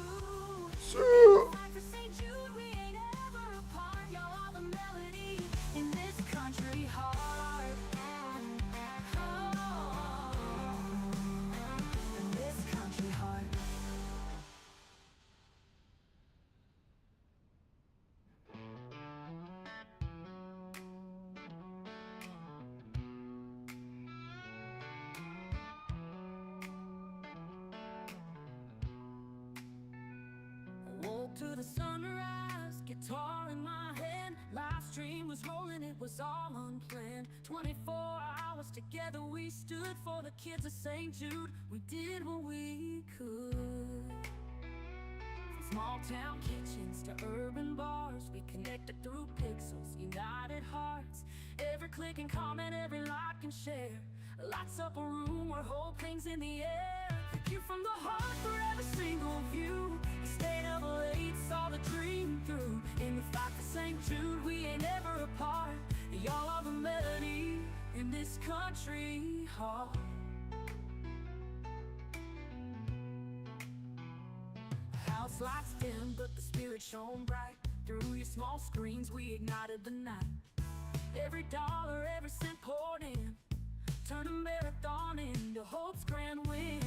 To the sunrise, guitar in my hand. Live stream was rolling, it was all unplanned. 24 hours together we stood for the kids of St. Jude. We did what we could. From small town kitchens to urban bars, we connected through pixels, united hearts. Every click and comment, every like and share lights up a room where hope hangs in the air. Thank you from the heart for every single view. We stayed up late, saw the dream through. In the fight for St. Jude, we ain't ever apart. Y'all are the melody in this country heart. House lights dim, but the spirit shone bright. Through your small screens, we ignited the night. Every dollar, every cent poured in. Turn a marathon into hope's grand win.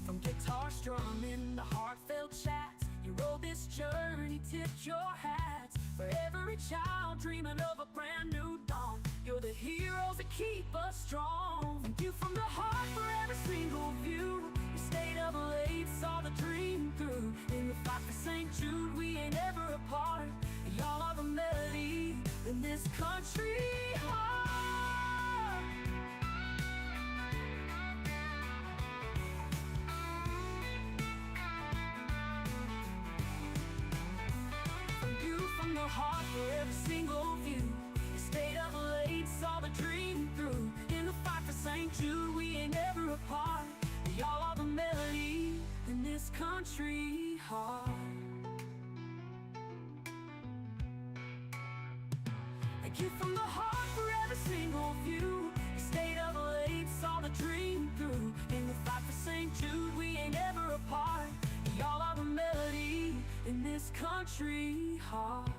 From guitar strumming to heartfelt chats, you rode this journey, tipped your hats. For every child dreaming of a brand new dawn, you're the heroes that keep us strong. Thank you from the heart for every single view. You stayed up late, saw the dream through. In the fight for St. Jude, we ain't ever apart. Y'all are the melody in this country heart. Thank you from the heart for every single view. You stayed up late, saw the dream through. In the fight for St. Jude, we ain't ever apart. Y'all are the melody in this country heart. Thank you from the heart for every single view. You stayed up late, saw the dream through. In the fight for St. Jude, we ain't ever apart. Y'all are the melody in this country heart.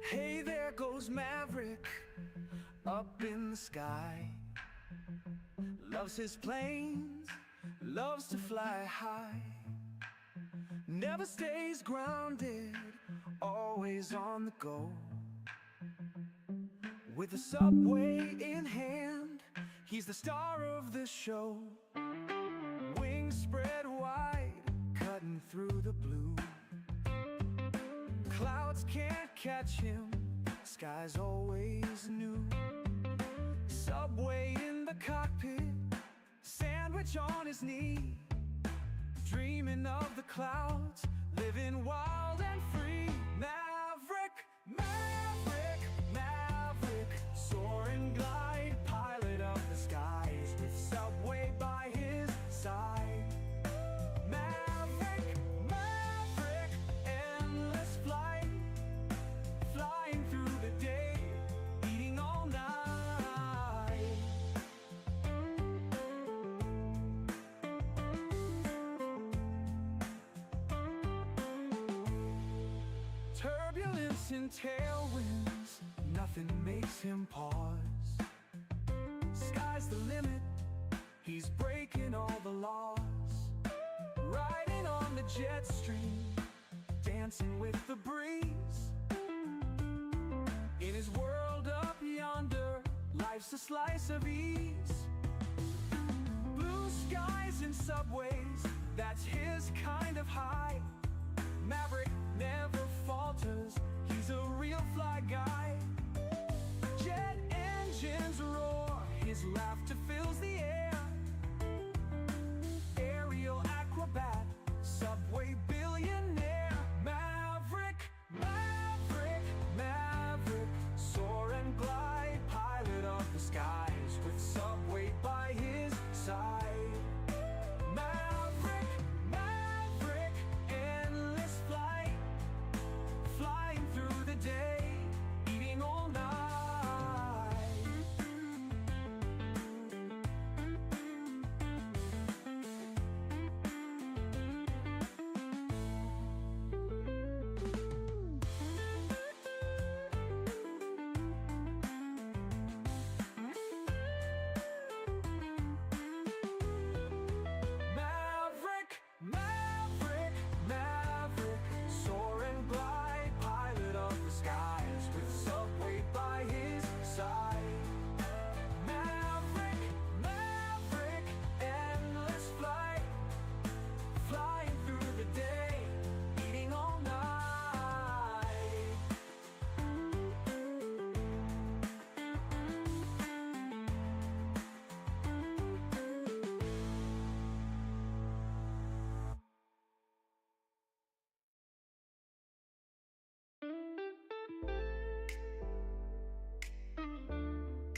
Hey, there goes Maverick up in the sky. Loves his planes, loves to fly high. Never stays grounded, always on the go. With the subway in hand, he's the star of the show. Wings spread wide, cutting through the blue. Clouds can't catch him, sky's always new. Subway in the cockpit, sandwich on his knee. Dreaming of the clouds, living wild and free. Maverick, Maverick, Maverick, soar and glide, pilot of the skies, with Subway by his side. Maverick, Maverick, endless flight, flying through the day, eating all night. Turbulence and tailwinds, nothing makes him pause. Sky's the limit, he's breaking all the laws. Riding on the jet stream, dancing with the breeze. In his world up yonder, life's a slice of ease. Blue skies and subways, that's his kind of high. Maverick never falters,